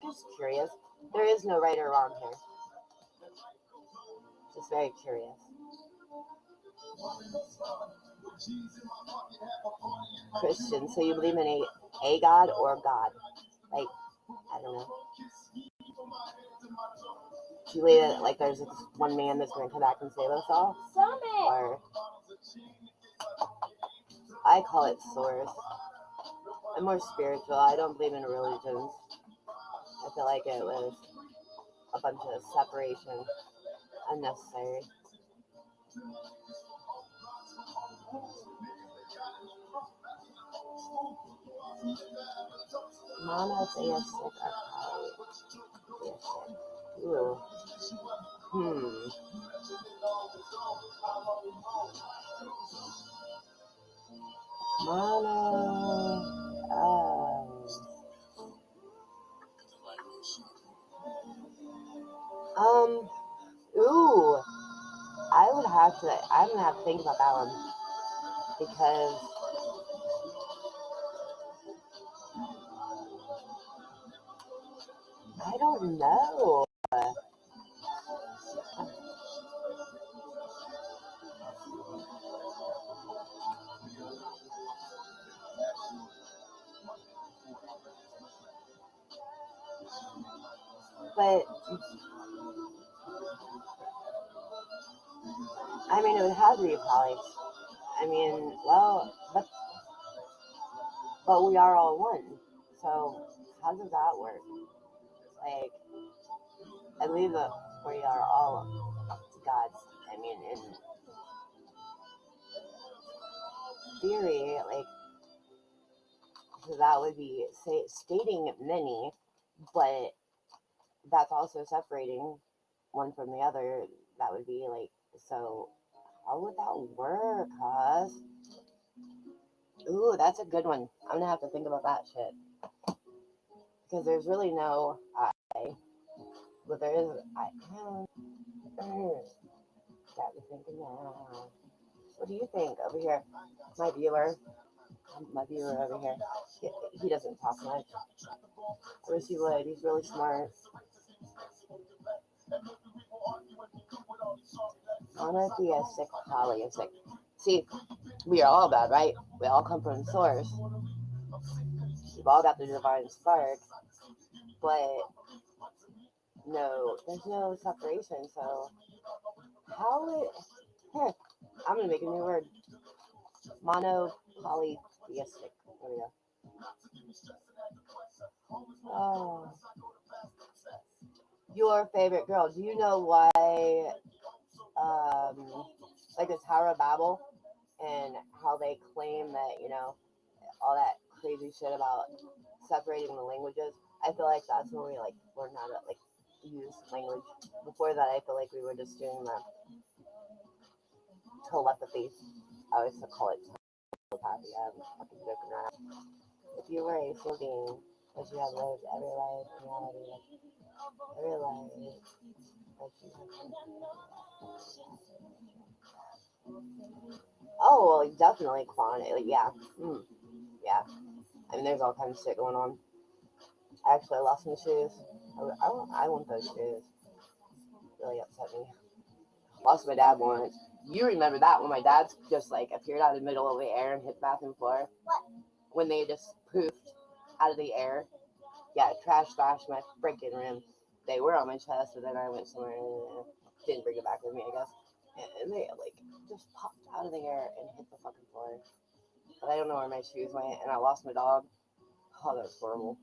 Just curious. There is no right or wrong here. Just very curious. Christian, so you believe in a God or God? Like, I don't know. Do you believe that, like, there's one man that's going to come back and save us all? Or, I call it source. I'm more spiritual. I don't believe in religions. I feel like it was a bunch of separation, unnecessary. Monotheistic or polytheistic? Ooh. Ooh. I'm gonna have to think about that one, because I don't know. But I mean, it would have to be poly. I mean, well, but we are all one. So how does that work? Like, I believe that we are all gods. I mean, in theory, like, so that would be stating many, but that's also separating one from the other. That would be like, so how would that work, cuz? Ooh, that's a good one. I'm gonna have to think about that shit. Because there's really no I, but there is I. Got me thinking now. What do you think over here? My viewer over here. He doesn't talk much. I wish he would. He's really smart. Monotheistic, polyistic. See, we are all bad, right? We all come from source. We've all got the divine spark, but no, there's no separation. So how would I'm gonna make a new word. Monopolytheistic. There we go. Oh. Your favorite girl. Do you know why like the Tower of Babel and how they claim that, you know, all that crazy shit about separating the languages? I feel like that's when we like learn how to like use language. Before that, I feel like we were just doing the telepathy. I always call it telepathy. I'm fucking joking around. If you were a soul being, would you have lived every life in reality? Like, every life that you have. Oh, well, definitely quantity. Like, yeah. Yeah. I mean, there's all kinds of shit going on. Actually, I lost my shoes. I want those shoes. Really upset me. Lost my dad once. You remember that when my dad just like appeared out of the middle of the air and hit the bathroom floor? What? When they just poofed out of the air. Yeah, trash smashed my freaking rim. They were on my chest, but then I went somewhere and didn't bring it back with me, I guess. And they like just popped out of the air and hit the fucking floor. But I don't know where my shoes went, and I lost my dog. Oh, that was horrible.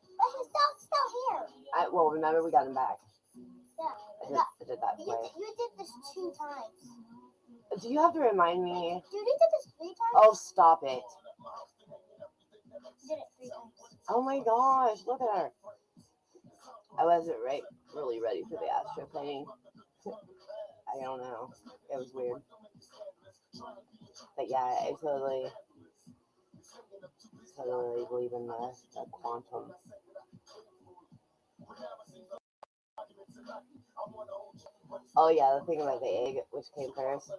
But his dog's still here. Well, remember we got him back. Yeah. I did that. You did this 2 times. Do you have to remind me? Dude, you did this 3 times? Oh, stop it. You did it 3 times. Oh my gosh, look at her. I wasn't really ready for the astroplane. I don't know. It was weird. But yeah, I totally believe in the quantum. Oh yeah, the thing about the egg, which came first.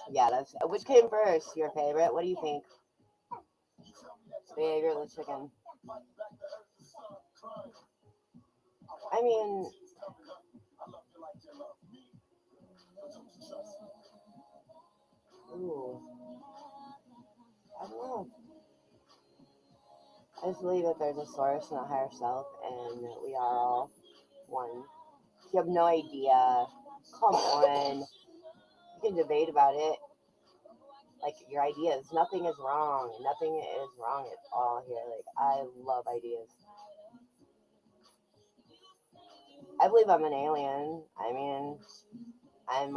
Yeah, which came first? Your favorite? What do you think? The egg or the chicken? I mean, ooh, I don't know. I just believe that there's a source and a higher self, and we are all one. If you have no idea, come on. You can debate about it. Like, your ideas. Nothing is wrong. Nothing is wrong at all here. Like, I love ideas. I believe I'm an alien. I mean, I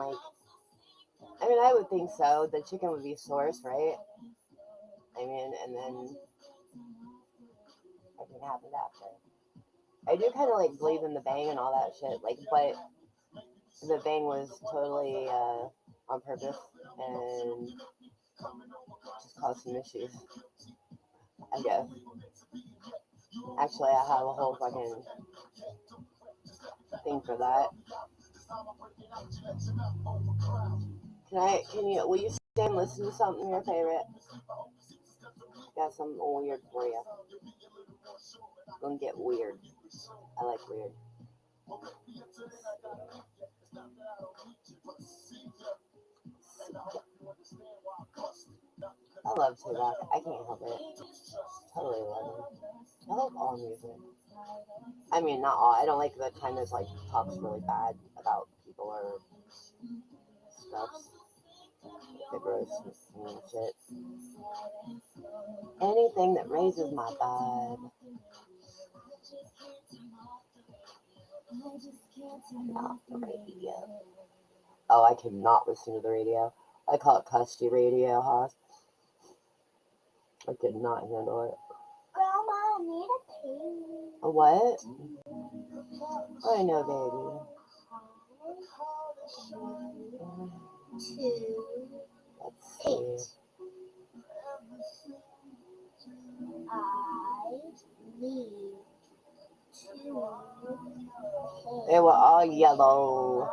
would think so. The chicken would be source, right? I mean, and then everything happened after. I do kind of like believe in the bang and all that shit. Like, but the bang was totally on purpose and just caused some issues, I guess. Actually, I have a whole fucking thing for that. Will you stay and listen to something your favorite? Got something weird for you. It's gonna get weird. I like weird. I love Tupac. I can't help it. Totally love him. I like all music. I mean, not all. I don't like the kind that's like talks really bad about people or stuff. The gross and shit. Anything that raises my vibe. Not the radio. Oh, I cannot listen to the radio. I call it custy radio, huh? I could not handle it. Grandma, I need a pee. A what? I know, baby. Let's see. I need to They were all yellow.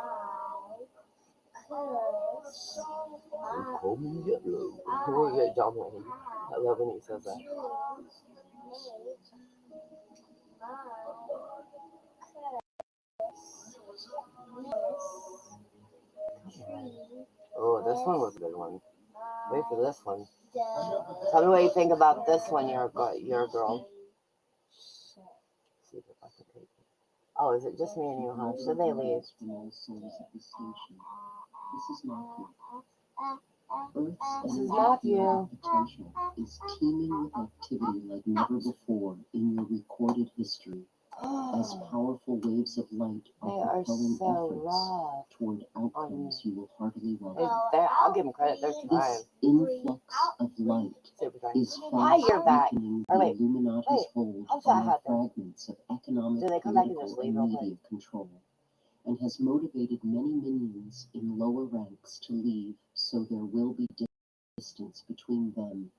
Call me yellow. Who is it, John Wayne? I love when he says that. Oh, this one was a good one. Wait for this one. Tell me what you think about this one, you're a girl. See if I can take it. Oh, is it just me and you, huh? Should they leave? This is Matthew. Potential is teeming with activity like never before in your recorded history, as powerful waves of light They are are propelling so efforts rough. toward outcomes you will heartily They're, welcome. I'll give them credit. They're trying. This influx of light Super trying. is Hi, fast you're back. weakening Or the wait, Illuminati's hold how's that on the happen? fragments of economic, Do they come back and political, just leave and real quick? media control, and has motivated many minions in lower ranks to leave, so there will be distance between them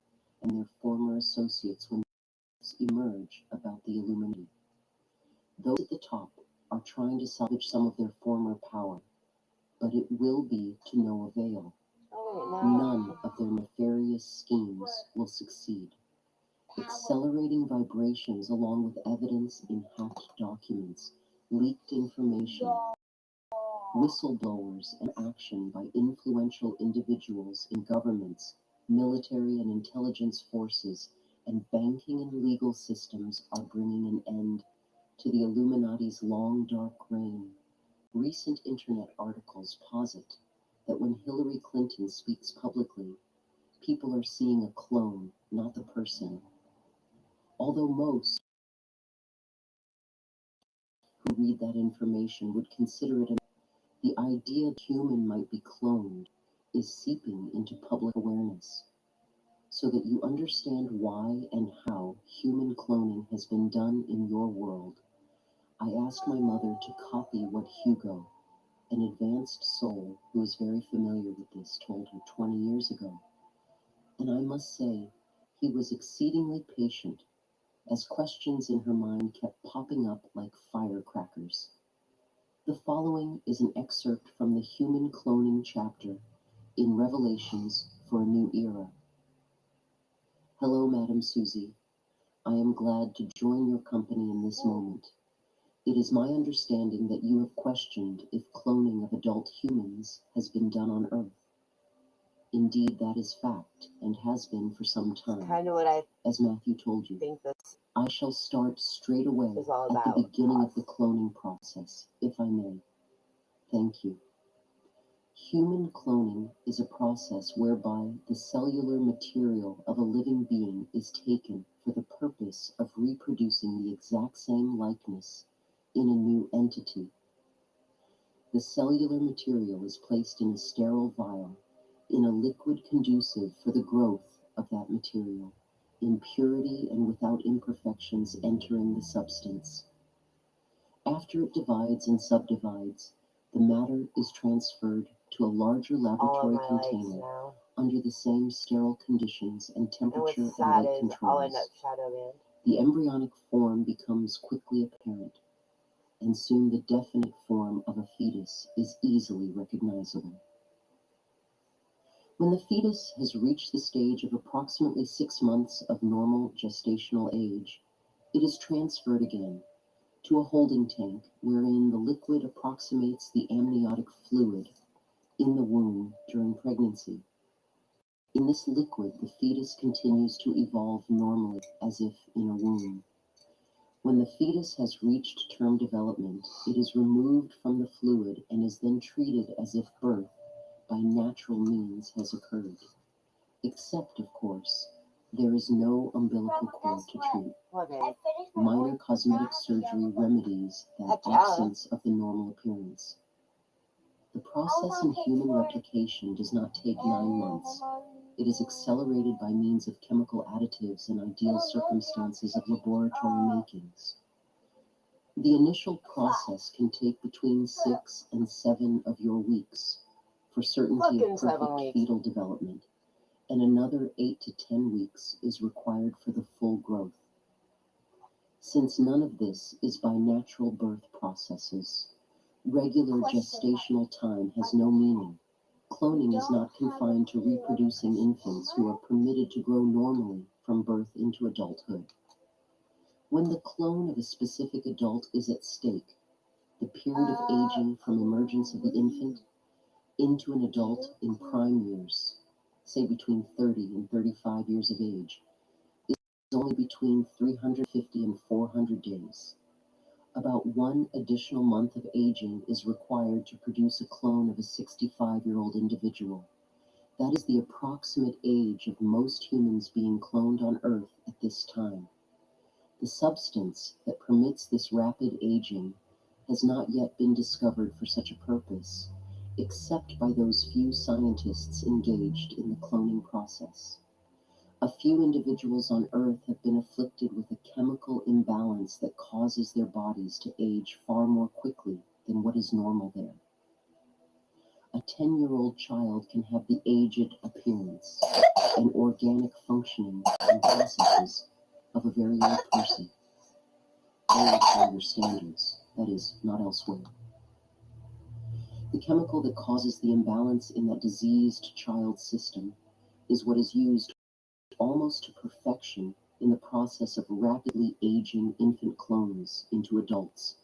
and their former associates when emerge about the Illuminati. Those at the top are trying to salvage some of their former power, but it will be to no avail. Oh, wait, no. None of their nefarious schemes will succeed. Accelerating vibrations along with evidence in hacked documents, leaked information, whistleblowers, and action by influential individuals in governments, military and intelligence forces, and banking and legal systems are bringing an end to the Illuminati's long dark reign. Recent internet articles posit that when Hillary Clinton speaks publicly, people are seeing a clone, not the person. Although most who read that information would consider it the idea that human might be cloned is seeping into public awareness, so that you understand why and how human cloning has been done in your world. I asked my mother to copy what Hugo, an advanced soul who is very familiar with this, told her 20 years ago. And I must say, he was exceedingly patient, as questions in her mind kept popping up like firecrackers. The following is an excerpt from the human cloning chapter in Revelations for a New Era. Hello, Madam Susie. I am glad to join your company in this moment. It is my understanding that you have questioned if cloning of adult humans has been done on Earth. Indeed, that is fact, and has been for some time, Kind of what I as Matthew told you. think this I shall start straight away is all at the about. beginning of the cloning process, if I may. Thank you. Human cloning is a process whereby the cellular material of a living being is taken for the purpose of reproducing the exact same likeness in a new entity. The cellular material is placed in a sterile vial in a liquid conducive for the growth of that material, in purity and without imperfections entering the substance. After it divides and subdivides, the matter is transferred to a larger All of laboratory my lights container now. under the same sterile conditions and And what's temperature and sad light is I'll controls. end up shadow banned. The embryonic form becomes quickly apparent, and soon the definite form of a fetus is easily recognizable. When the fetus has reached the stage of approximately 6 months of normal gestational age, it is transferred again to a holding tank wherein the liquid approximates the amniotic fluid in the womb during pregnancy. In this liquid, the fetus continues to evolve normally, as if in a womb. When the fetus has reached term development, it is removed from the fluid and is then treated as if birth, by natural means, has occurred. Except, of course, there is no umbilical cord to treat. What, baby? Minor cosmetic surgery remedies that absence of the normal appearance. The process in human replication does not take 9 months. It is accelerated by means of chemical additives and ideal circumstances of laboratory makings. The initial process can take between 6 and 7 of your weeks for certainty of perfect fetal development, and another 8 to 10 weeks is required for the full growth. Since none of this is by natural birth processes, regular gestational time has no meaning. Cloning is not confined to reproducing infants who are permitted to grow normally from birth into adulthood. When the clone of a specific adult is at stake, the period of aging from emergence of the infant into an adult in prime years, say between 30 and 35 years of age, is only between 350 and 400 days. About 1 additional month of aging is required to produce a clone of a 65-year-old individual. That is the approximate age of most humans being cloned on Earth at this time. The substance that permits this rapid aging has not yet been discovered for such a purpose, except by those few scientists engaged in the cloning process. A few individuals on Earth have been afflicted with a chemical imbalance that causes their bodies to age far more quickly than what is normal there. A 10-year-old child can have the aged appearance and organic functioning and processes of a very old person. Old by your standards, that is, not elsewhere. The chemical that causes the imbalance in that diseased child's system is what is used almost to perfection in the process of rapidly aging infant clones into adults.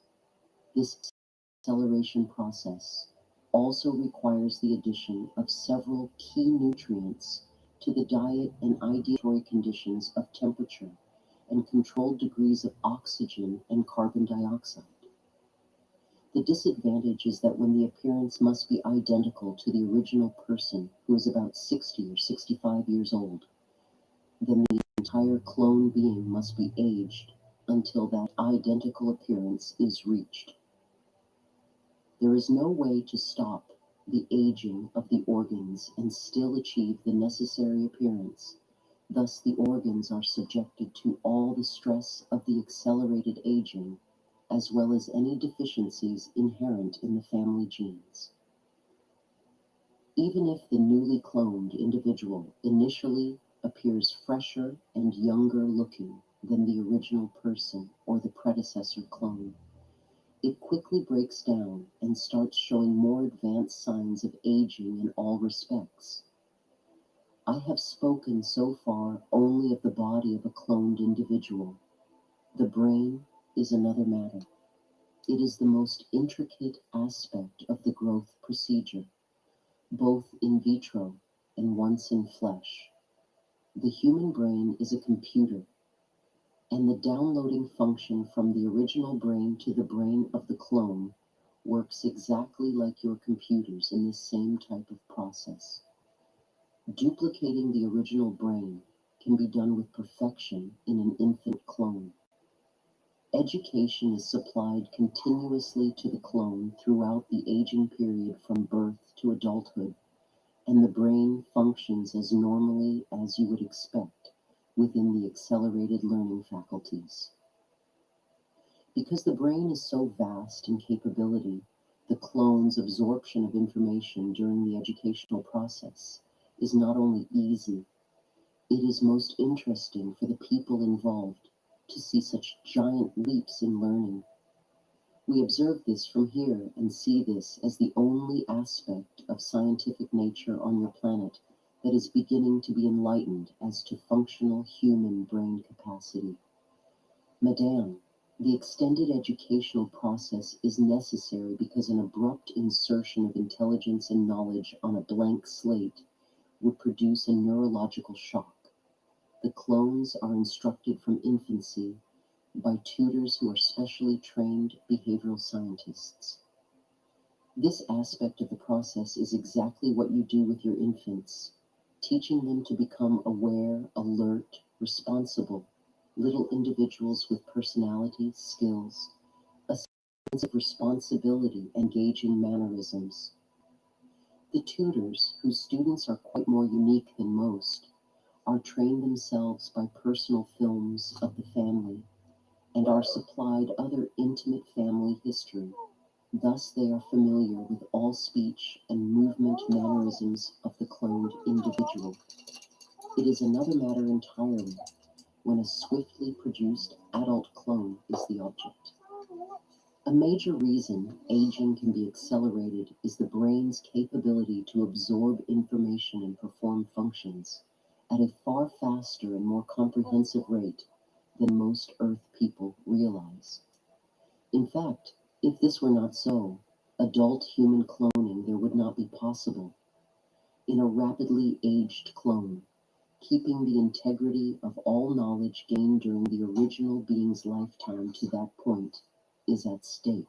This acceleration process also requires the addition of several key nutrients to the diet and ideal conditions of temperature and controlled degrees of oxygen and carbon dioxide. The disadvantage is that when the appearance must be identical to the original person, who is about 60 or 65 years old, then the entire clone being must be aged until that identical appearance is reached. There is no way to stop the aging of the organs and still achieve the necessary appearance. Thus, the organs are subjected to all the stress of the accelerated aging, as well as any deficiencies inherent in the family genes. Even if the newly cloned individual initially appears fresher and younger looking than the original person or the predecessor clone, it quickly breaks down and starts showing more advanced signs of aging in all respects. I have spoken so far only of the body of a cloned individual. The brain is another matter. It is the most intricate aspect of the growth procedure, both in vitro and once in flesh. The human brain is a computer, and the downloading function from the original brain to the brain of the clone works exactly like your computers in this same type of process. Duplicating the original brain can be done with perfection in an infant clone. Education is supplied continuously to the clone throughout the aging period from birth to adulthood, and the brain functions as normally as you would expect within the accelerated learning faculties. Because the brain is so vast in capability, the clone's absorption of information during the educational process is not only easy, it is most interesting for the people involved to see such giant leaps in learning. We observe this from here and see this as the only aspect of scientific nature on your planet that is beginning to be enlightened as to functional human brain capacity. Madame, the extended educational process is necessary because an abrupt insertion of intelligence and knowledge on a blank slate would produce a neurological shock. The clones are instructed from infancy by tutors who are specially trained behavioral scientists. This aspect of the process is exactly what you do with your infants, teaching them to become aware, alert, responsible, little individuals with personality, skills, a sense of responsibility, engaging mannerisms. The tutors, whose students are quite more unique than most, are trained themselves by personal films of the family and are supplied other intimate family history. Thus, they are familiar with all speech and movement mannerisms of the cloned individual. It is another matter entirely when a swiftly produced adult clone is the object. A major reason aging can be accelerated is the brain's capability to absorb information and perform functions at a far faster and more comprehensive rate than most Earth people realize. In fact, if this were not so, adult human cloning there would not be possible. In a rapidly aged clone, keeping the integrity of all knowledge gained during the original being's lifetime to that point is at stake.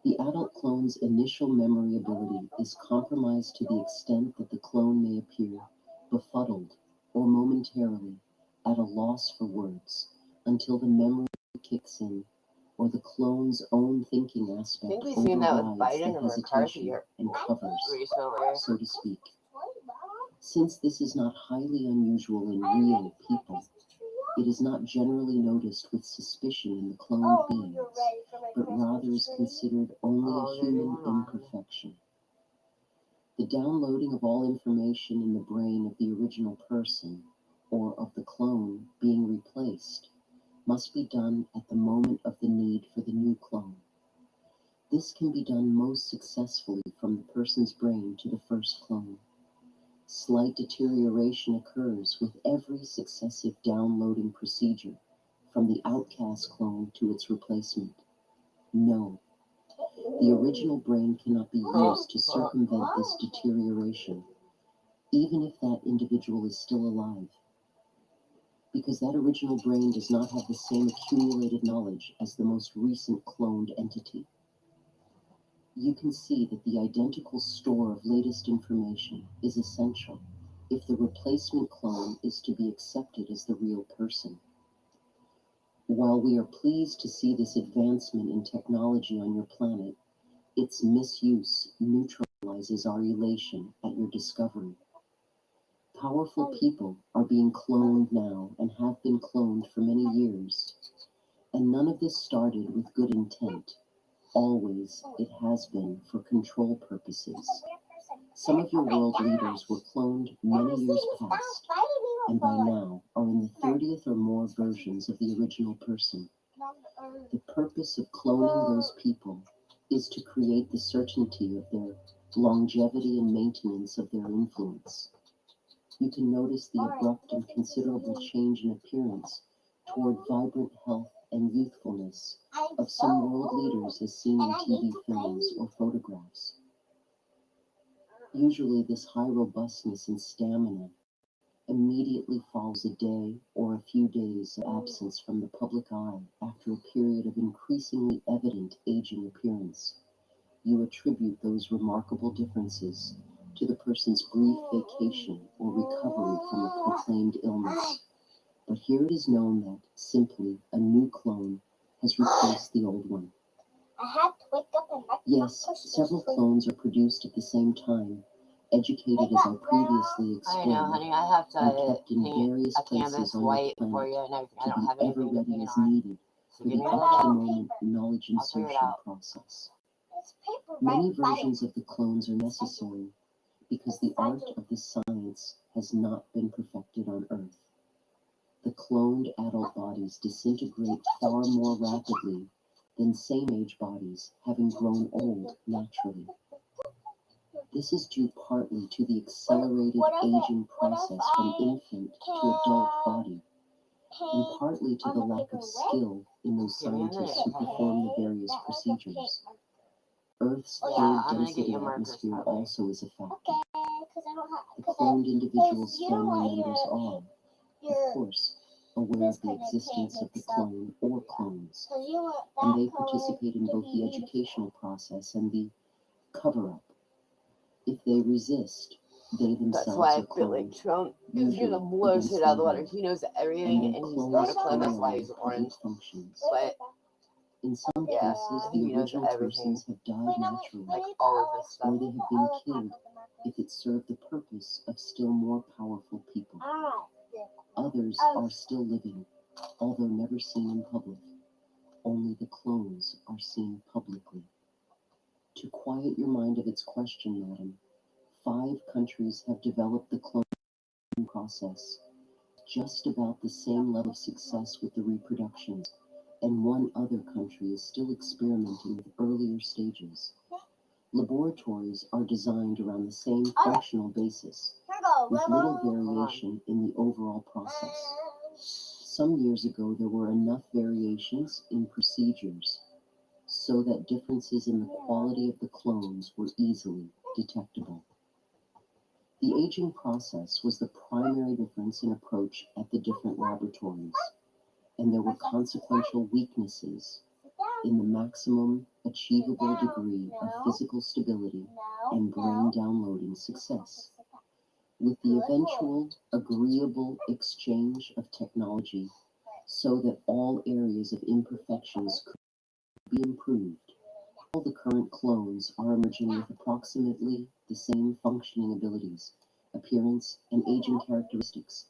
The adult clone's initial memory ability is compromised to the extent that the clone may appear befuddled or momentarily at a loss for words until the memory kicks in or the clone's own thinking I aspect think we've seen that with overrides Biden the and McCarthy hesitation and covers, recently. so to speak. Since this is not highly unusual in real people, it is not generally noticed with suspicion in the cloned beings, but rather is considered only a human imperfection. The downloading of all information in the brain of the original person, or of the clone being replaced, must be done at the moment of the need for the new clone. This can be done most successfully from the person's brain to the first clone. Slight deterioration occurs with every successive downloading procedure, from the outcast clone to its replacement. No, the original brain cannot be used to circumvent this deterioration, even if that individual is still alive, because that original brain does not have the same accumulated knowledge as the most recent cloned entity. You can see that the identical store of latest information is essential if the replacement clone is to be accepted as the real person. While we are pleased to see this advancement in technology on your planet, its misuse neutralizes our elation at your discovery. Powerful people are being cloned now and have been cloned for many years, and none of this started with good intent. Always it has been for control purposes. Some of your world leaders were cloned many years past, and by now are in the 30th or more versions of the original person. The purpose of cloning those people is to create the certainty of their longevity and maintenance of their influence. You can notice the abrupt and considerable change in appearance toward vibrant health and youthfulness of some world leaders as seen in TV films or photographs. Usually this high robustness and stamina immediately follows a day or a few days of absence from the public eye after a period of increasingly evident aging appearance. You attribute those remarkable differences to the person's brief vacation or recovery from a proclaimed illness. But here it is known that, simply, a new clone has replaced the old one. Yes, several clones are produced at the same time, educated as I previously I explained, know, honey. I have and to kept in paint various a places canvas on white your for planet you and everything. I to don't be have ever anything to ready paint as on. needed So for give the me a little bit. up-to-the-moment knowledge I'll figure it insertion out. process. Many versions of the clones are necessary because the art of the science has not been perfected on Earth. The cloned adult bodies disintegrate far more rapidly than same-age bodies, having grown old naturally. This is due partly to the accelerated aging process from infant to adult body, and partly to the lack of skill in those scientists who perform the various procedures. Earth's Yeah, third I'm gonna get density you markers, atmosphere probably. also is a factor. The cloned individual's family members are, of course, aware of the existence of the clone or clones, and they participate in both the educational process and the cover-up. If they resist, they That's themselves why are I feel like cloned, Trump is usually gonna blow against shit out of the their water. will, He knows and everything, their and he's clones not a clone. carry That's why on he's public orange. functions. But In some yeah, cases, I think the he knows original everything, persons have died naturally, like all of this or stuff. they have been killed if it served the purpose of still more powerful people. Others are still living, although never seen in public. Only the clones are seen publicly. To quiet your mind of its question, madam, 5 countries have developed the cloning process, just about the same level of success with the reproductions, and 1 other country is still experimenting with earlier stages. Laboratories are designed around the same functional basis, with little variation in the overall process. Some years ago, there were enough variations in procedures so that differences in the quality of the clones were easily detectable. The aging process was the primary difference in approach at the different laboratories, and there were consequential weaknesses in the maximum achievable degree of physical stability and brain downloading success. With the eventual agreeable exchange of technology so that all areas of imperfections could be improved, all the current clones are emerging with approximately the same functioning abilities, appearance, and aging characteristics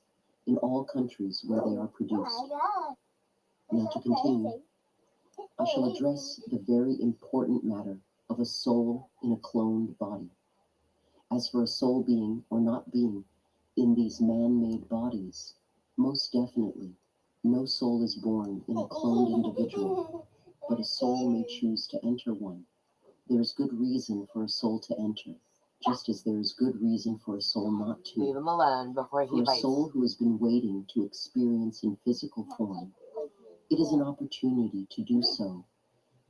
in all countries where they are produced. Now to continue, I shall address the very important matter of a soul in a cloned body. As for a soul being or not being in these man-made bodies, most definitely, no soul is born in a cloned individual, but a soul may choose to enter one. There is good reason for a soul to enter, just as there is good reason for a soul not to. Leave him alone before he For a bites. soul who has been waiting to experience in physical form, it is an opportunity to do so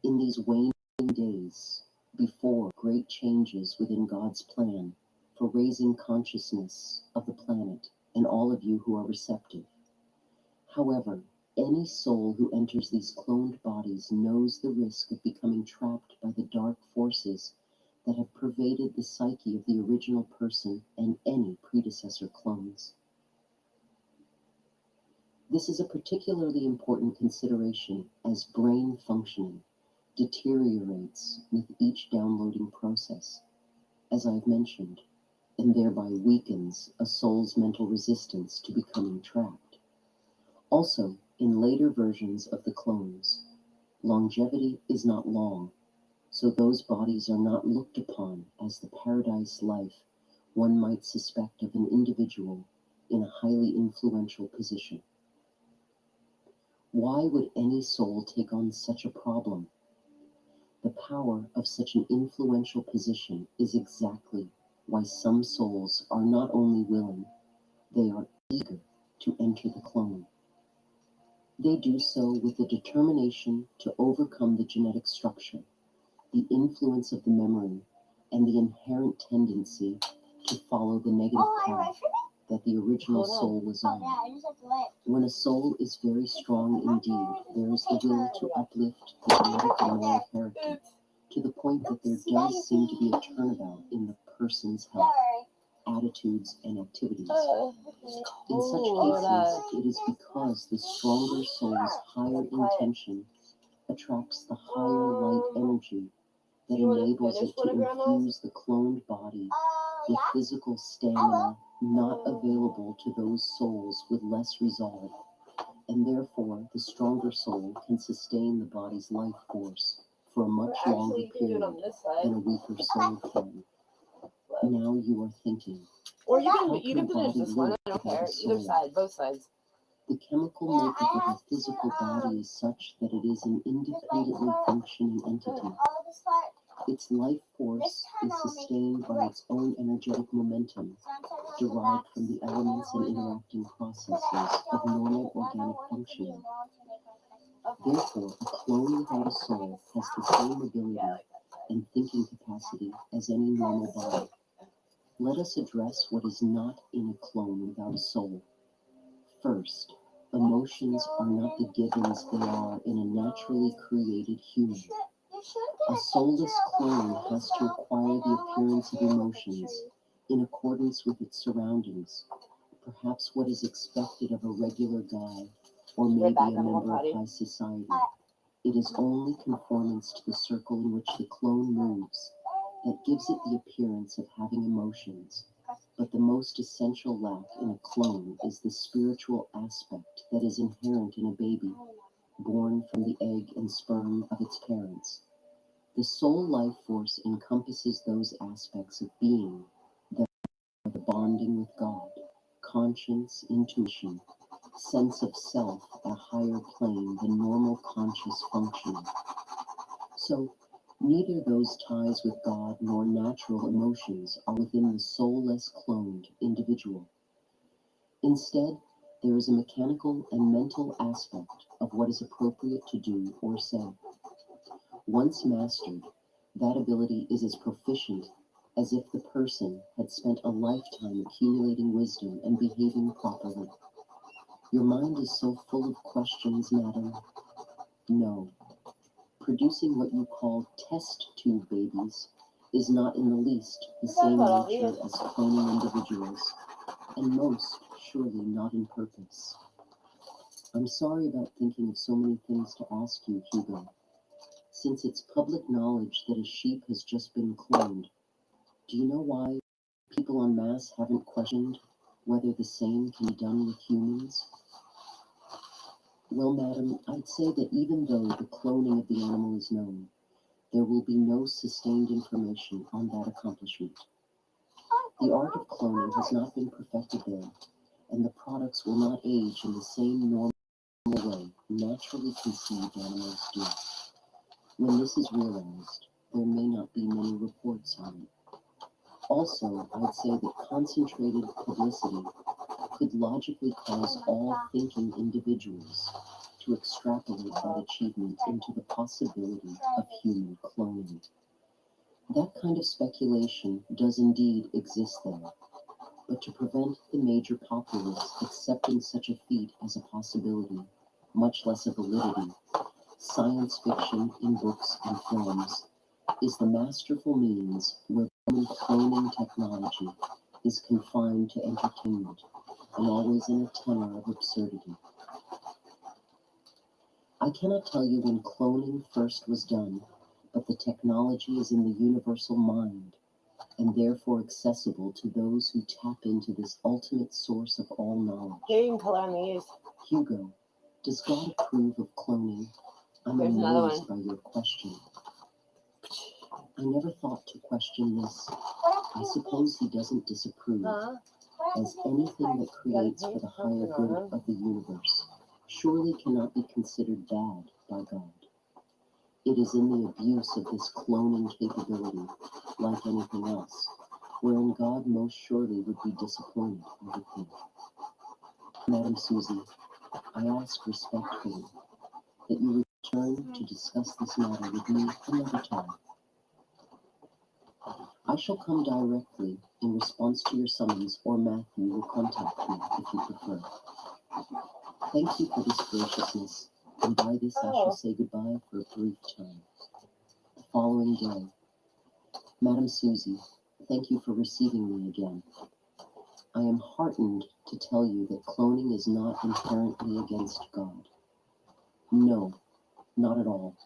in these waning days before great changes within God's plan for raising consciousness of the planet and all of you who are receptive. However, any soul who enters these cloned bodies knows the risk of becoming trapped by the dark forces that have pervaded the psyche of the original person and any predecessor clones. This is a particularly important consideration as brain functioning deteriorates with each downloading process, as I have mentioned, and thereby weakens a soul's mental resistance to becoming trapped. Also, in later versions of the clones, longevity is not long, so those bodies are not looked upon as the paradise life one might suspect of an individual in a highly influential position. Why would any soul take on such a problem? The power of such an influential position is exactly why some souls are not only willing, they are eager to enter the clone. They do so with the determination to overcome the genetic structure, the influence of the memory, and the inherent tendency to follow the negative path that the original soul was on. When a soul is very strong indeed, there is the will to uplift the genetic and moral character, to the point that there does seem to be a turnabout in the person's health, attitudes, and activities. In such cases, it is because the stronger soul's higher intention attracts the higher light energy that enables it to infuse the cloned body with physical stamina not available to those souls with less resolve, and therefore the stronger soul can sustain the body's life force for a much longer period than a weaker soul can. Now you are thinking, Or you how can can a finish body this one. live I don't without care. a Either soul? side, both sides. The chemical makeup of a physical body is such that it is an independently functioning entity. Its life force is sustained by its own energetic momentum, derived from the elements and interacting processes of normal organic functioning. Therefore, a clone without a soul has the same ability and thinking capacity as any normal body. let us address what is not in a clone without a soul. First, emotions are not the givens they are in a naturally created human. A soulless clone has to acquire the appearance of emotions in accordance with its surroundings, perhaps what is expected of a regular guy or maybe a member of high society. It is only conformance to the circle in which the clone moves that gives it the appearance of having emotions. But the most essential lack in a clone is the spiritual aspect that is inherent in a baby, born from the egg and sperm of its parents. The soul life force encompasses those aspects of being that are the bonding with God, conscience, intuition, sense of self at a higher plane than normal conscious functioning. So, neither those ties with God nor natural emotions are within the soulless cloned individual. Instead, there is a mechanical and mental aspect of what is appropriate to do or say. Once mastered, that ability is as proficient as if the person had spent a lifetime accumulating wisdom and behaving properly. Your mind is so full of questions, madam. No. Producing what you call test tube babies is not in the least the same nature as cloning individuals, and most surely not in purpose. I'm sorry about thinking of so many things to ask you, Hugo. Since it's public knowledge that a sheep has just been cloned, do you know why people en masse haven't questioned whether the same can be done with humans? Well, madam, I'd say that even though the cloning of the animal is known, there will be no sustained information on that accomplishment. The art of cloning has not been perfected there, and the products will not age in the same normal way naturally conceived animals do. When this is realized, there may not be many reports on it. Also, I'd say that concentrated publicity could logically cause all thinking individuals to extrapolate that achievement into the possibility of human cloning. That kind of speculation does indeed exist there, but to prevent the major populace accepting such a feat as a possibility, much less a validity, science fiction in books and films is the masterful means where human cloning technology is confined to entertainment and always in a tenor of absurdity. I cannot tell you when cloning first was done, but the technology is in the universal mind and therefore accessible to those who tap into this ultimate source of all knowledge. Here you can color on these. Hugo, does God approve of cloning? I'm Here's another amazed by your question. I never thought to question this. I suppose he doesn't disapprove, as anything that creates for the higher good of the universe surely cannot be considered bad by God. It is in the abuse of this cloning capability, like anything else, wherein God most surely would be disappointed, I would think. Madam Susie, I ask respectfully that you return to discuss this matter with me another time. I shall come directly in response to your summons, or Matthew will contact me if you prefer. Thank you for this graciousness, and by this I shall say goodbye for a brief time. The following day, Madam Susie, thank you for receiving me again. I am heartened to tell you that cloning is not inherently against God. No, not at all.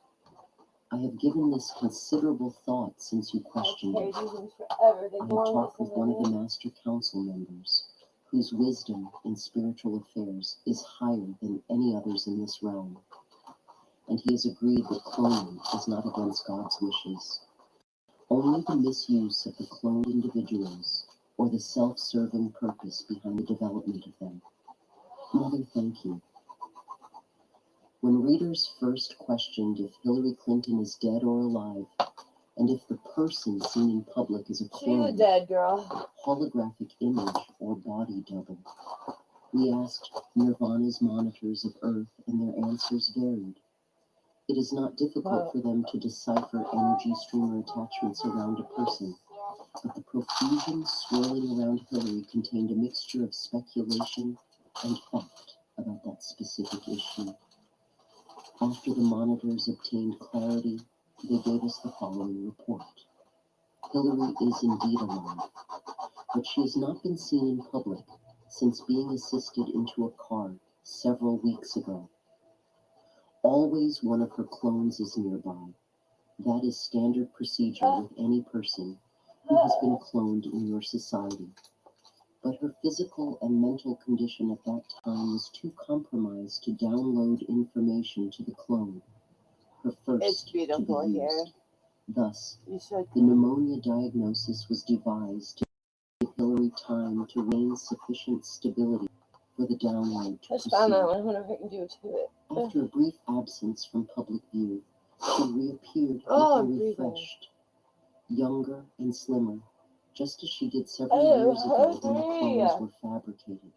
I have given this considerable thought since you questioned it. I have talked with one of the Master Council members, whose wisdom in spiritual affairs is higher than any others in this realm, and he has agreed that cloning is not against God's wishes. Only the misuse of the cloned individuals, or the self-serving purpose behind the development of them. Mother, thank you. When readers first questioned if Hillary Clinton is dead or alive, and if the person seen in public is a clone, dead girl. holographic image, or body double, we asked Nirvana's monitors of Earth, and their answers varied. It is not difficult for them to decipher energy streamer attachments around a person, but the profusion swirling around Hillary contained a mixture of speculation and fact about that specific issue. After the monitors obtained clarity, they gave us the following report. Hillary is indeed alive, but she has not been seen in public since being assisted into a car several weeks ago. Always one of her clones is nearby. That is standard procedure with any person who has been cloned in your society. But her physical and mental condition at that time was too compromised to download information to the clone, her first It's beautiful to be here. used. Thus, You should. the pneumonia diagnosis was devised to give Hillary time to gain sufficient stability for the download to I just found that proceed. one. I wonder if I can do it to it. After a brief absence from public view, she reappeared Oh, I'm looking breathing. refreshed, younger and slimmer, just as she did several Oh, years ago when the hungry. clones were fabricated.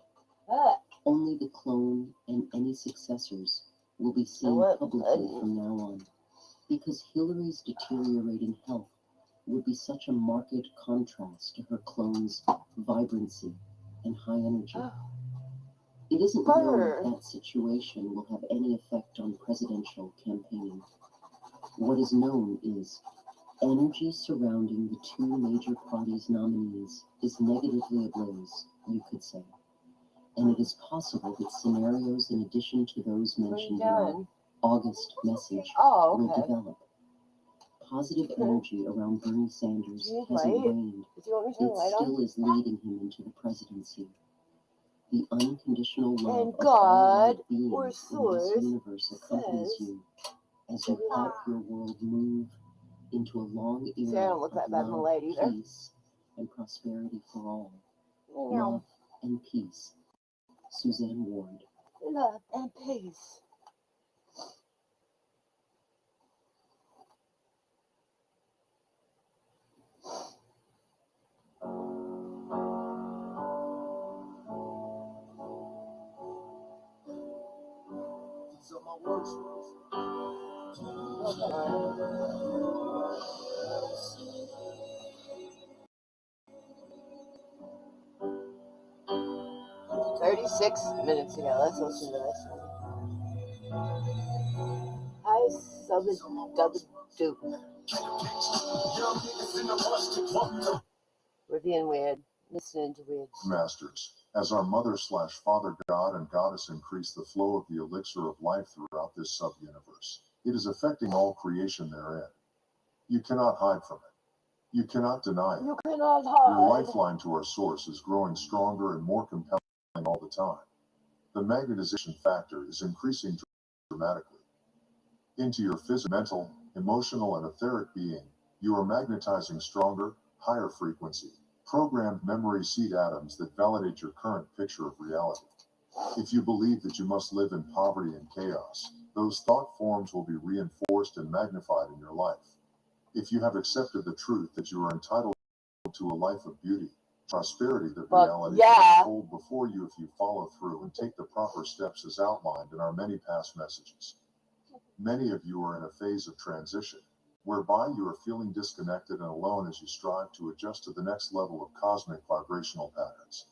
Ah, Only the clone and any successors will be seen want publicly pudding. from now on, because Hillary's deteriorating health would be such a marked contrast to her clone's vibrancy and high energy. Oh. It isn't known Butter. if that situation will have any effect on presidential campaigning. What is known is energy surrounding the two major parties' nominees is negatively ablaze, you could say. And it is possible that scenarios in addition to those What are you mentioned in our doing? August message Oh, will okay. develop. Positive Okay. energy around Bernie Sanders Do you need hasn't light? waned. Do you want me to turn It the light on? still is leading him into the presidency. The unconditional love And of all God, light beings or in this source, universe accompanies says you as you to help your world move into a long See, I era don't look of that bad in the love, light either. peace, and prosperity for all. Meow. Love and peace. Suzanne Ward. Love and peace. These are my words. Okay. 36 minutes ago. Let's listen to this one. I Duke. We're being weird. Listening to weird. Masters, as our mother/father god and goddess increase the flow of the elixir of life throughout this sub-universe, it is affecting all creation therein. You cannot hide from it. You cannot deny it. You cannot Your hide. lifeline to our source is growing stronger and more compelling all the time. The magnetization factor is increasing dramatically. Into your physical, mental, emotional, and etheric being, you are magnetizing stronger, higher frequency, programmed memory seed atoms that validate your current picture of reality. If you believe that you must live in poverty and chaos, those thought forms will be reinforced and magnified in your life. If you have accepted the truth that you are entitled to a life of beauty, prosperity that reality will unfold before you if you follow through and take the proper steps as outlined in our many past messages. Many of you are in a phase of transition, whereby you are feeling disconnected and alone as you strive to adjust to the next level of cosmic vibrational patterns.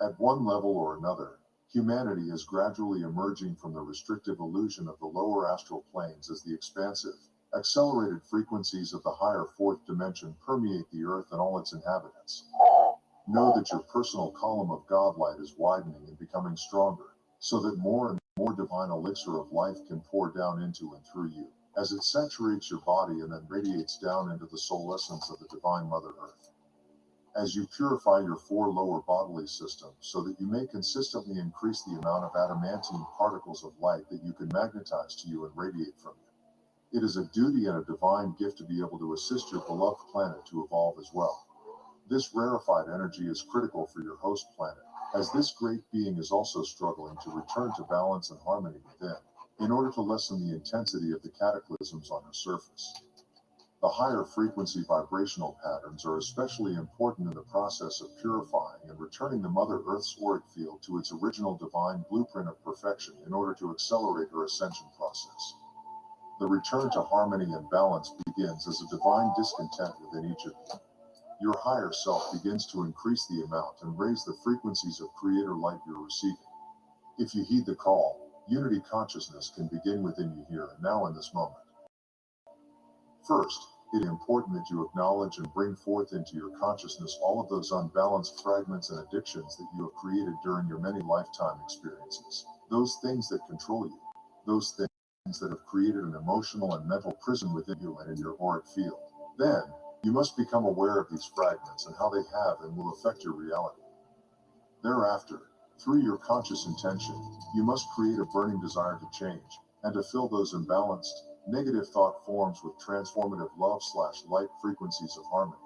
At one level or another, humanity is gradually emerging from the restrictive illusion of the lower astral planes as the expansive, accelerated frequencies of the higher fourth dimension permeate the earth and all its inhabitants. Know that your personal column of God light is widening and becoming stronger, so that more and more divine elixir of life can pour down into and through you, as it saturates your body and then radiates down into the soul essence of the divine Mother Earth. As you purify your four lower bodily systems so that you may consistently increase the amount of adamantine particles of light that you can magnetize to you and radiate from you. It is a duty and a divine gift to be able to assist your beloved planet to evolve as well. This rarefied energy is critical for your host planet, as this great being is also struggling to return to balance and harmony within, in order to lessen the intensity of the cataclysms on her surface. The higher frequency vibrational patterns are especially important in the process of purifying and returning the Mother Earth's auric field to its original divine blueprint of perfection in order to accelerate her ascension process. The return to harmony and balance begins as a divine discontent within each of you. your higher self begins to increase the amount and raise the frequencies of creator light you're receiving. If you heed the call, unity consciousness can begin within you here and now in this moment. First, it is important that you acknowledge and bring forth into your consciousness all of those unbalanced fragments and addictions that you have created during your many lifetime experiences. Those things that control you, those things that have created an emotional and mental prison within you and in your auric field. Then, you must become aware of these fragments and how they have and will affect your reality. Thereafter, through your conscious intention, you must create a burning desire to change and to fill those imbalanced, negative thought forms with transformative love/light frequencies of harmony.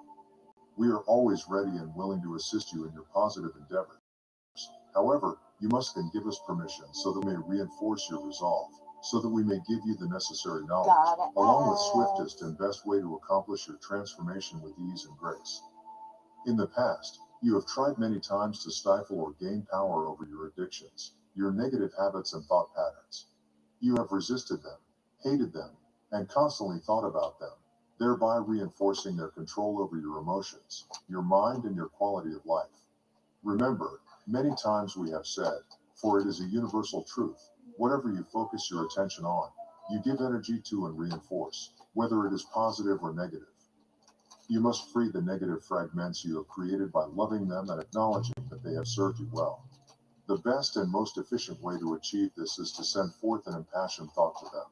We are always ready and willing to assist you in your positive endeavors. However, you must then give us permission so that we may reinforce your resolve, so that we may give you the necessary knowledge, along with swiftest and best way to accomplish your transformation with ease and grace. In the past, you have tried many times to stifle or gain power over your addictions, your negative habits and thought patterns. You have resisted them, hated them, and constantly thought about them, thereby reinforcing their control over your emotions, your mind, and your quality of life. Remember, many times we have said, for it is a universal truth, whatever you focus your attention on, you give energy to and reinforce, whether it is positive or negative. You must free the negative fragments you have created by loving them and acknowledging that they have served you well. The best and most efficient way to achieve this is to send forth an impassioned thought to them.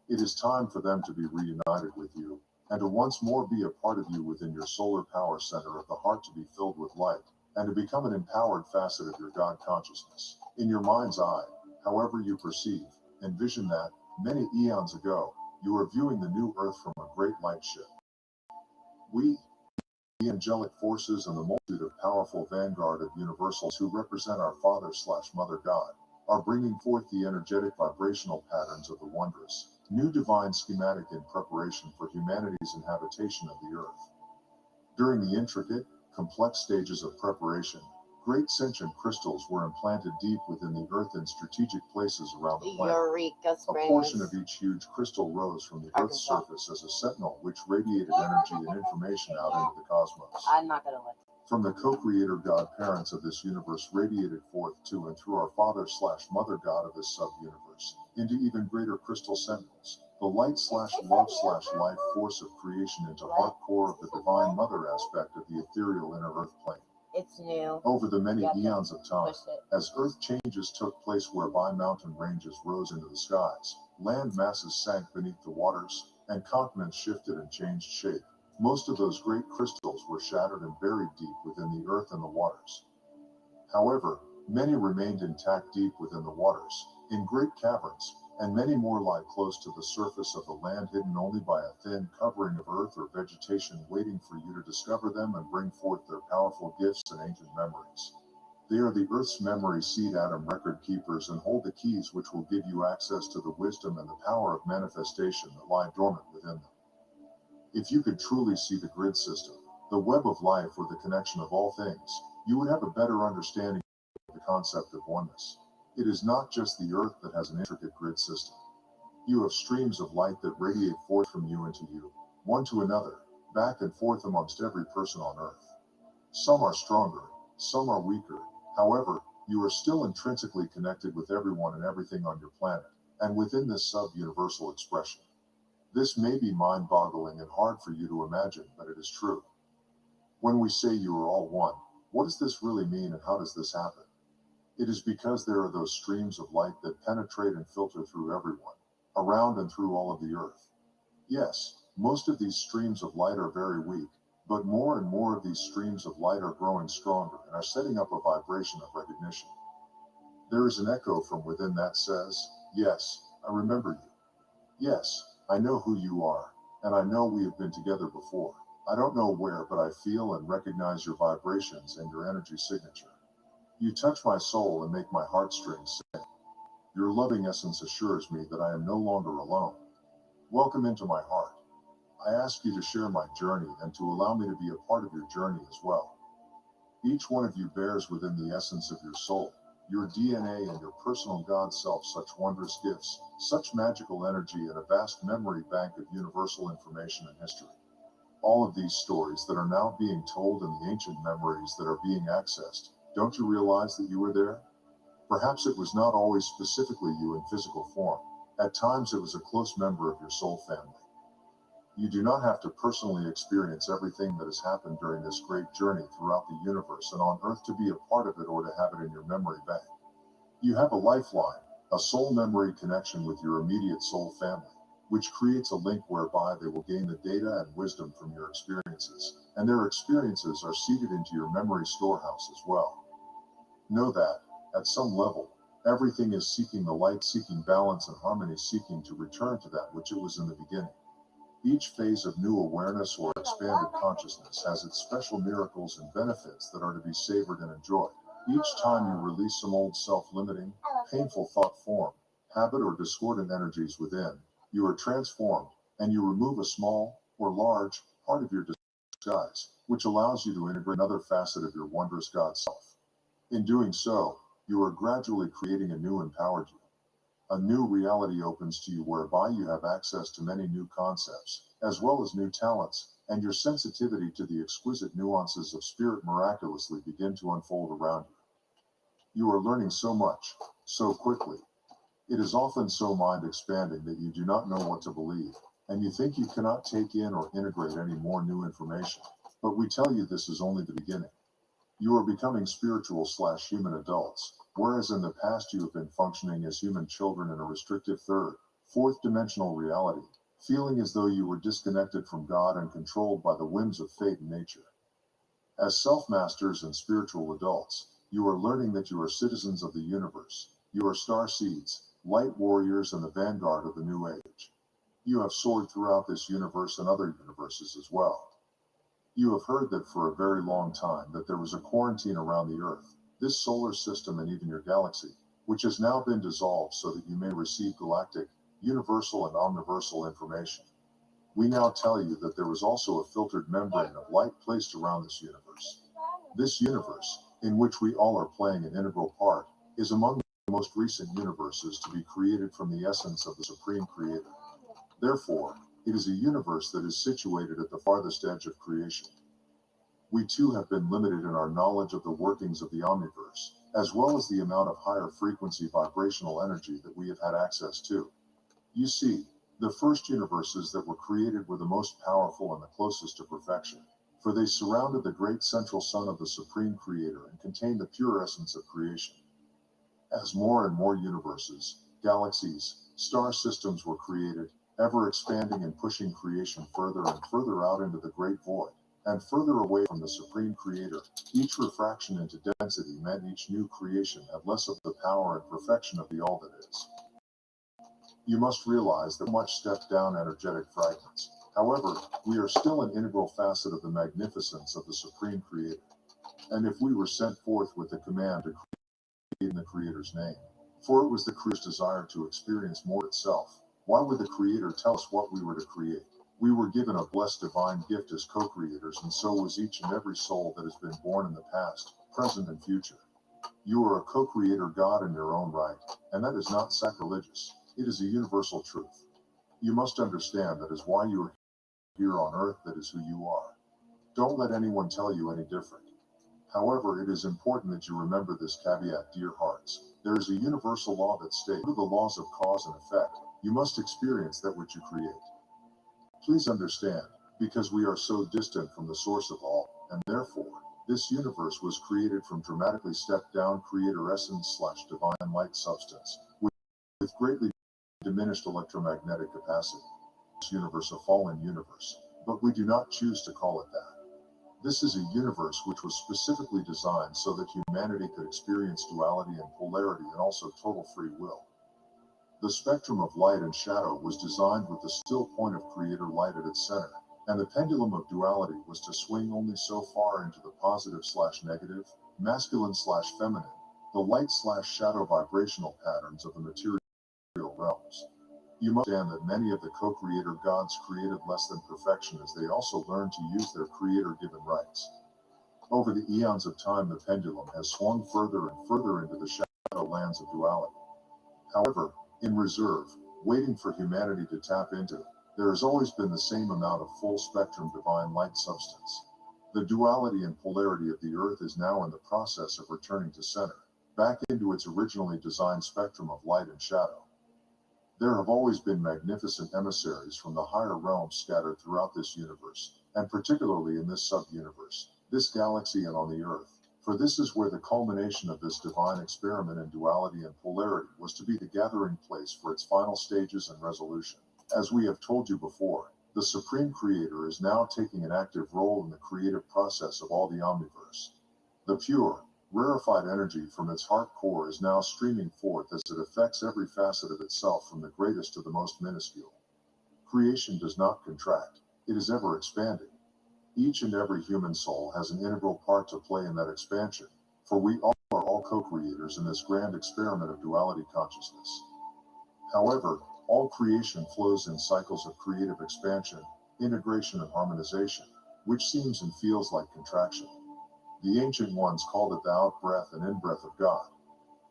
It is time for them to be reunited with you, and to once more be a part of you within your solar power center of the heart, to be filled with light, and to become an empowered facet of your God consciousness. In your mind's eye, however you perceive, envision that, many eons ago, you are viewing the new earth from a great light ship. We, the angelic forces and the multitude of powerful vanguard of universals who represent our Father/Mother God, are bringing forth the energetic vibrational patterns of the wondrous, new divine schematic in preparation for humanity's inhabitation of the earth. During the intricate, complex stages of preparation, great sentient crystals were implanted deep within the earth in strategic places around the planet. Eureka A Springs. portion of each huge crystal rose from the Earth's Arkansas. surface as a sentinel which radiated energy and information out into the cosmos. I'm not gonna let. From the co-creator God parents of this universe radiated forth to and through our Father/Mother God of this sub-universe, into even greater crystal sentinels, the light/love/life force of creation into heart core of the divine mother aspect of the ethereal inner earth plane. It's new. Over the many You have to eons of time, push it. as earth changes took place whereby mountain ranges rose into the skies, land masses sank beneath the waters, and continents shifted and changed shape, most of those great crystals were shattered and buried deep within the earth and the waters. However, many remained intact deep within the waters, in great caverns, and many more lie close to the surface of the land, hidden only by a thin covering of earth or vegetation, waiting for you to discover them and bring forth their powerful gifts and ancient memories. They are the Earth's memory seed atom record keepers and hold the keys which will give you access to the wisdom and the power of manifestation that lie dormant within them. If you could truly see the grid system, the web of life, or the connection of all things, you would have a better understanding of the concept of oneness. It is not just the Earth that has an intricate grid system. You have streams of light that radiate forth from you into you, one to another, back and forth amongst every person on Earth. Some are stronger, some are weaker. However, you are still intrinsically connected with everyone and everything on your planet, and within this sub-universal expression. This may be mind-boggling and hard for you to imagine, but it is true. When we say you are all one, what does this really mean, and how does this happen? It is because there are those streams of light that penetrate and filter through everyone, around and through all of the Earth. Yes, most of these streams of light are very weak, but more and more of these streams of light are growing stronger and are setting up a vibration of recognition. There is an echo from within that says, "Yes, I remember you. Yes, I know who you are, and I know we have been together before. I don't know where, but I feel and recognize your vibrations and your energy signature. You touch my soul and make my heartstrings sing. Your loving essence assures me that I am no longer alone. Welcome into my heart. I ask you to share my journey and to allow me to be a part of your journey as well. Each one of you bears within the essence of your soul, your DNA and your personal God self, such wondrous gifts, such magical energy, and a vast memory bank of universal information and history. All of these stories that are now being told and the ancient memories that are being accessed, don't you realize that you were there? Perhaps it was not always specifically you in physical form. At times it was a close member of your soul family. You do not have to personally experience everything that has happened during this great journey throughout the universe and on Earth to be a part of it or to have it in your memory bank. You have a lifeline, a soul memory connection with your immediate soul family, which creates a link whereby they will gain the data and wisdom from your experiences, and their experiences are seeded into your memory storehouse as well. Know that, at some level, everything is seeking the light, seeking balance and harmony, seeking to return to that which it was in the beginning. Each phase of new awareness or expanded consciousness has its special miracles and benefits that are to be savored and enjoyed. Each time you release some old self-limiting, painful thought form, habit or discordant energies within, you are transformed, and you remove a small or large part of your disguise, which allows you to integrate another facet of your wondrous God self. In doing so, you are gradually creating a new empowered you. A new reality opens to you whereby you have access to many new concepts, as well as new talents, and your sensitivity to the exquisite nuances of spirit miraculously begin to unfold around you. You are learning so much, so quickly. It is often so mind-expanding that you do not know what to believe, and you think you cannot take in or integrate any more new information. But we tell you this is only the beginning. You are becoming spiritual/human adults, whereas in the past you have been functioning as human children in a restrictive third, fourth dimensional reality, feeling as though you were disconnected from God and controlled by the whims of fate and nature. As self-masters and spiritual adults, you are learning that you are citizens of the universe. You are star seeds, light warriors, and the vanguard of the new age. You have soared throughout this universe and other universes as well. You have heard that for a very long time that there was a quarantine around the Earth, this solar system, and even your galaxy, which has now been dissolved so that you may receive galactic, universal, and omniversal information. We now tell you that there was also a filtered membrane of light placed around this universe. This universe, in which we all are playing an integral part, is among the most recent universes to be created from the essence of the Supreme Creator. Therefore, it is a universe that is situated at the farthest edge of creation. We too have been limited in our knowledge of the workings of the omniverse, as well as the amount of higher frequency vibrational energy that we have had access to. You see, the first universes that were created were the most powerful and the closest to perfection, for they surrounded the great central sun of the Supreme Creator and contained the pure essence of creation. As more and more universes, galaxies, star systems were created, ever expanding and pushing creation further and further out into the great void, and further away from the Supreme Creator, each refraction into density meant each new creation had less of the power and perfection of the all that is. You must realize that much stepped down energetic fragments. However, we are still an integral facet of the magnificence of the Supreme Creator. And if we were sent forth with the command to create in the Creator's name, for it was the Creator's desire to experience more itself, why would the Creator tell us what we were to create? We were given a blessed divine gift as co-creators, and so was each and every soul that has been born in the past, present, and future. You are a co-creator God in your own right, and that is not sacrilegious. It is a universal truth. You must understand that is why you are here on earth, that is who you are. Don't let anyone tell you any different. However, it is important that you remember this caveat, dear hearts. There is a universal law that states, through the laws of cause and effect, you must experience that which you create. Please understand, because we are so distant from the source of all, and therefore, this universe was created from dramatically stepped down creator essence/divine light substance, with greatly diminished electromagnetic capacity. This universe a fallen universe, but we do not choose to call it that. This is a universe which was specifically designed so that humanity could experience duality and polarity and also total free will. The spectrum of light and shadow was designed with the still point of creator light at its center, and the pendulum of duality was to swing only so far into the positive/negative, masculine/feminine, the light/shadow vibrational patterns of the material realms. You must understand that many of the co-creator gods created less than perfection as they also learned to use their creator-given rights. Over the eons of time, the pendulum has swung further and further into the shadow lands of duality. However, in reserve, waiting for humanity to tap into, There has always been the same amount of full spectrum divine light substance. The duality and polarity of the earth is now in the process of returning to center, back into its originally designed spectrum of light and shadow. There have always been magnificent emissaries from the higher realms scattered throughout this universe, and particularly in this sub-universe, this galaxy and on the earth, for this is where the culmination of this divine experiment in duality and polarity was to be the gathering place for its final stages and resolution. As we have told you before, the Supreme Creator is now taking an active role in the creative process of all the Omniverse. The pure, rarefied energy from its heart core is now streaming forth as it affects every facet of itself from the greatest to the most minuscule. Creation does not contract, it is ever expanding. Each and every human soul has an integral part to play in that expansion, for we all are all co-creators in this grand experiment of duality consciousness. However, all creation flows in cycles of creative expansion, integration and harmonization, which seems and feels like contraction. The ancient ones called it the out-breath and in-breath of God.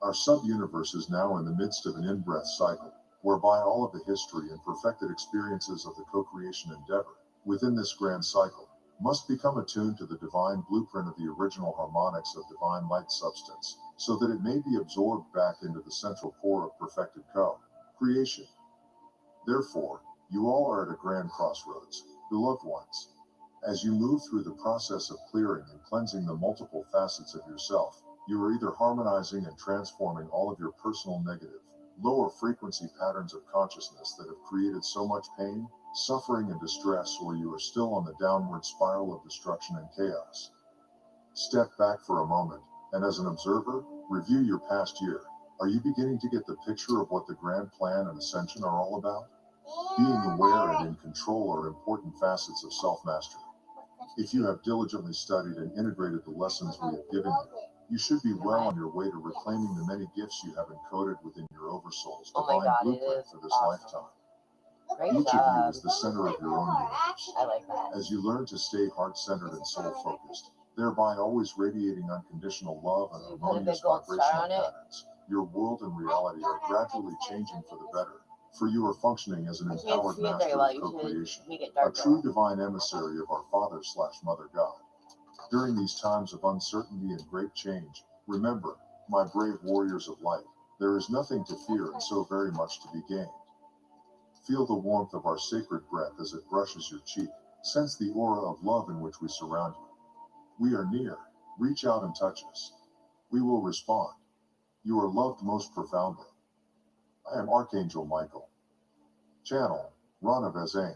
Our sub-universe is now in the midst of an in-breath cycle, whereby all of the history and perfected experiences of the co-creation endeavor, within this grand cycle, must become attuned to the divine blueprint of the original harmonics of divine light substance, so that it may be absorbed back into the central core of perfected co-creation. Therefore, you all are at a grand crossroads, beloved ones. As you move through the process of clearing and cleansing the multiple facets of yourself, you are either harmonizing and transforming all of your personal negative, lower frequency patterns of consciousness that have created so much pain, suffering, and distress, or you are still on the downward spiral of destruction and chaos. Step back for a moment, and as an observer, review your past year. Are you beginning to get the picture of what the grand plan and ascension are all about? Being aware and in control are important facets of self-mastery. If you have diligently studied and integrated the lessons we have given you should be well on your way to reclaiming the many gifts you have encoded within your oversoul's divine blueprint for this lifetime. Each of you is the center of your own universe. I like that. As you learn to stay heart-centered and soul-focused, thereby always radiating unconditional love and You put a harmonious big gold star vibrational on it? patterns, your world and reality are gradually changing for the better, for you are functioning as an I can't empowered see it master very well. of You co-creation, should make it a darker. true divine emissary of our Father/Mother God. During these times of uncertainty and great change, remember, my brave warriors of light, there is nothing to fear and so very much to be gained. Feel the warmth of our sacred breath as it brushes your cheek. Sense the aura of love in which we surround you. We are near. Reach out and touch us. We will respond. You are loved most profoundly. I am Archangel Michael. Channel, Rana Vezain.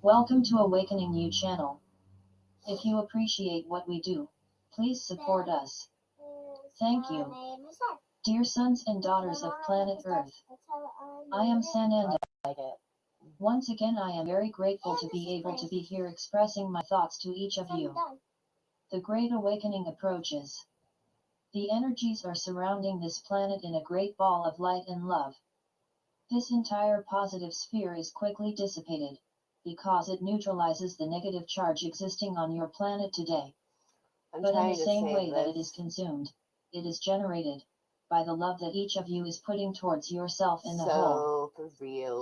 Welcome to Awakening You channel. If you appreciate what we do, please support us. Thank you. Dear sons and daughters of planet Earth, I am Sananda. Once again, I am very grateful to be able to be here expressing my thoughts to each of you. The Great Awakening approaches. The energies are surrounding this planet in a great ball of light and love. This entire positive sphere is quickly dissipated, because it neutralizes the negative charge existing on your planet today. But in the same way that it is consumed, it is generated by the love that each of you is putting towards yourself in the whole.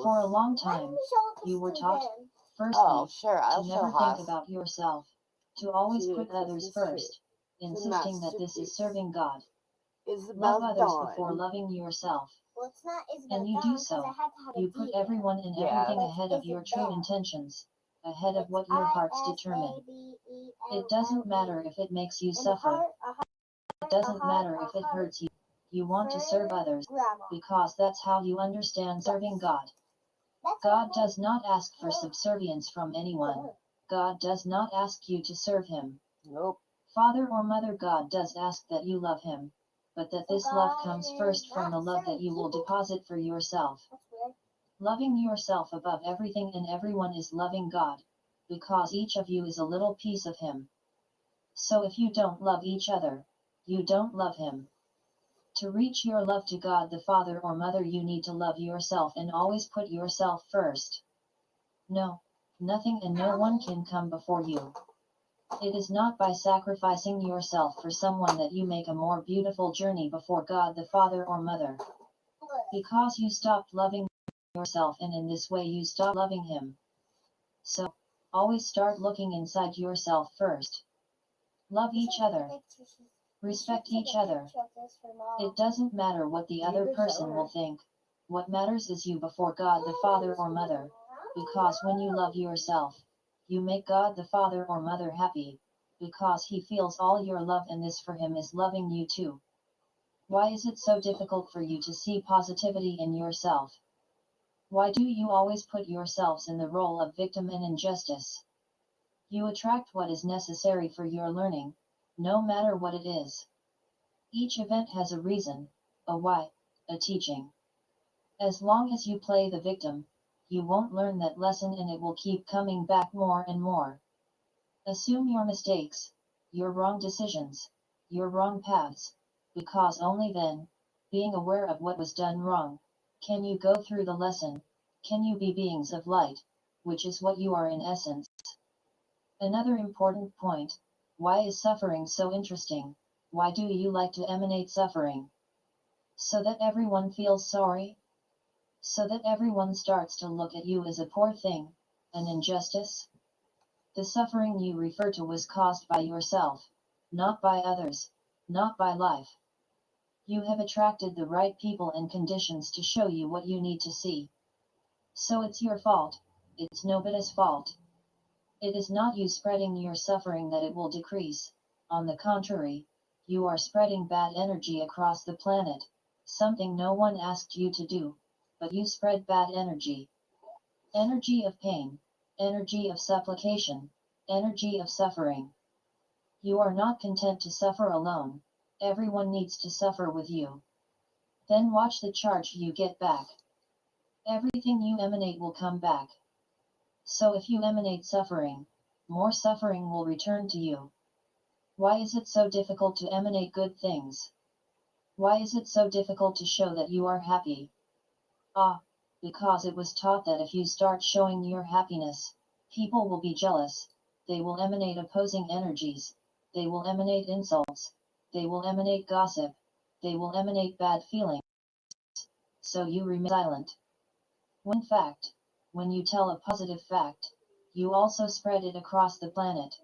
For a long time, you were taught, firstly, to never think about yourself, to always put others first, insisting that this is serving God. Love others before loving yourself. And you do so. You put everyone and everything ahead of your true intentions, ahead of what your hearts determine. It doesn't matter if it makes you suffer. It doesn't matter if it hurts you. You want to serve others because that's how you understand serving God. God does not ask for subservience from anyone. God does not ask you to serve him. Nope. Father or Mother God does ask that you love him, but that this love comes first from the love that you will deposit for yourself. Loving yourself above everything and everyone is loving God, because each of you is a little piece of him. So if you don't love each other, you don't love him. To reach your love to God the Father or Mother, you need to love yourself and always put yourself first. No, nothing and no one can come before you. It is not by sacrificing yourself for someone that you make a more beautiful journey before God the Father or Mother. Because you stopped loving yourself, and in this way you stop loving him. So, always start looking inside yourself first. Love each other. Respect each other. It doesn't matter what the other person will think. What matters is you before God the Father or Mother. Because when you love yourself, you make God the Father or Mother happy. Because he feels all your love, and this for him is loving you too. Why is it so difficult for you to see positivity in yourself? Why do you always put yourselves in the role of victim and injustice? You attract what is necessary for your learning, no matter what it is. Each event has a reason, a why, a teaching. As long as you play the victim, you won't learn that lesson, and it will keep coming back more and more. Assume your mistakes, your wrong decisions, your wrong paths, because only then, being aware of what was done wrong, can you go through the lesson, can you be beings of light, which is what you are in essence. Another important point, why is suffering so interesting? Why do you like to emanate suffering? So that everyone feels sorry? So that everyone starts to look at you as a poor thing, an injustice? The suffering you refer to was caused by yourself, not by others, not by life. You have attracted the right people and conditions to show you what you need to see. So it's your fault, it's nobody's fault. It is not you spreading your suffering that it will decrease. On the contrary, you are spreading bad energy across the planet, something no one asked you to do, but you spread bad energy. Energy of pain, energy of supplication, energy of suffering. You are not content to suffer alone, everyone needs to suffer with you. Then watch the charge you get back. Everything you emanate will come back. So if you emanate suffering, more suffering will return to you. Why is it so difficult to emanate good things? Why is it so difficult to show that you are happy? Because it was taught that if you start showing your happiness, people will be jealous, they will emanate opposing energies, they will emanate insults, they will emanate gossip, they will emanate bad feelings. So you remain silent. When fact, when you tell a positive fact, you also spread it across the planet.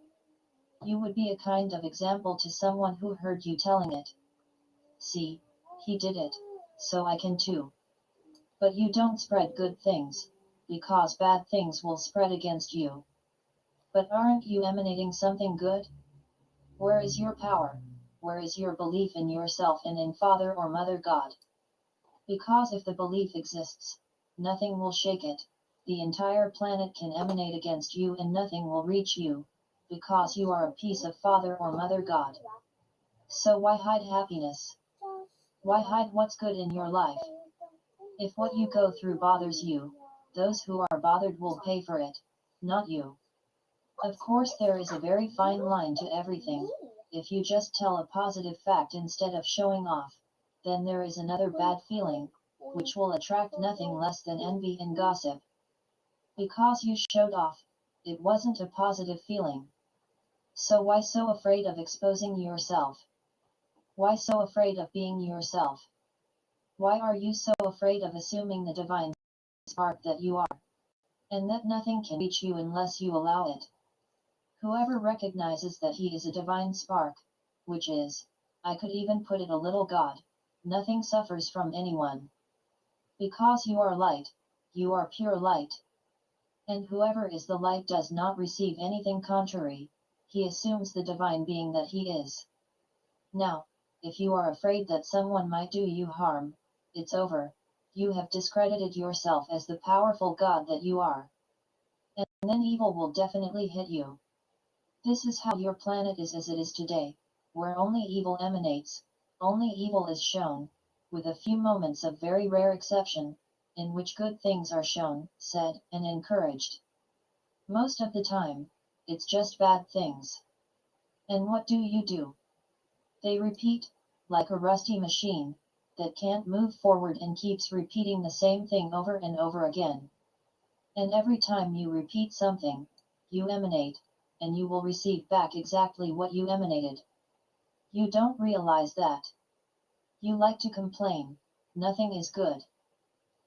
You would be a kind of example to someone who heard you telling it. See, he did it, so I can too. But you don't spread good things, because bad things will spread against you. But aren't you emanating something good? Where is your power? Where is your belief in yourself and in Father or Mother God? Because if the belief exists, nothing will shake it. The entire planet can emanate against you and nothing will reach you, because you are a piece of Father or Mother God. So why hide happiness? Why hide what's good in your life? If what you go through bothers you, those who are bothered will pay for it, not you. Of course, there is a very fine line to everything. If you just tell a positive fact instead of showing off, then there is another bad feeling, which will attract nothing less than envy and gossip. Because you showed off, it wasn't a positive feeling. So why so afraid of exposing yourself? Why so afraid of being yourself? Why are you so afraid of assuming the divine spark that you are, and that nothing can reach you unless you allow it? Whoever recognizes that he is a divine spark, which is, I could even put it a little God, nothing suffers from anyone. Because you are light, you are pure light. And whoever is the light does not receive anything contrary, he assumes the divine being that he is. Now, If you are afraid that someone might do you harm, it's over. You have discredited yourself as the powerful God that you are. And then evil will definitely hit you. This is how your planet is as it is today, where only evil emanates, only evil is shown, with a few moments of very rare exception, in which good things are shown, said, and encouraged. Most of the time, it's just bad things. And what do? They repeat, like a rusty machine, that can't move forward and keeps repeating the same thing over and over again. And every time you repeat something, you emanate, and you will receive back exactly what you emanated. You don't realize that. You like to complain, nothing is good.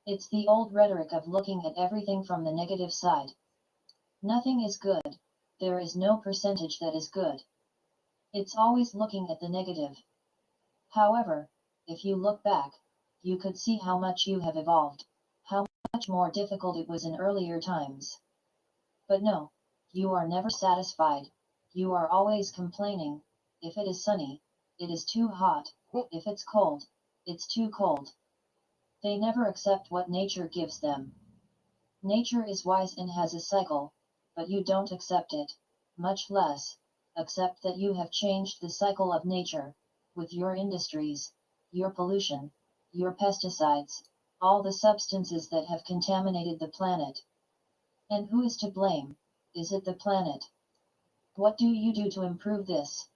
It's the old rhetoric of looking at everything from the negative side. Nothing is good, there is no percentage that is good. It's always looking at the negative. However, if you look back, you could see how much you have evolved, how much more difficult it was in earlier times. But no, you are never satisfied, you are always complaining. If it is sunny, it is too hot, if it's cold, it's too cold. They never accept what nature gives them. Nature is wise and has a cycle, but you don't accept it, much less accept that you have changed the cycle of nature, with your industries, your pollution, your pesticides, all the substances that have contaminated the planet. And who is to blame? Is it the planet? What do you do to improve this?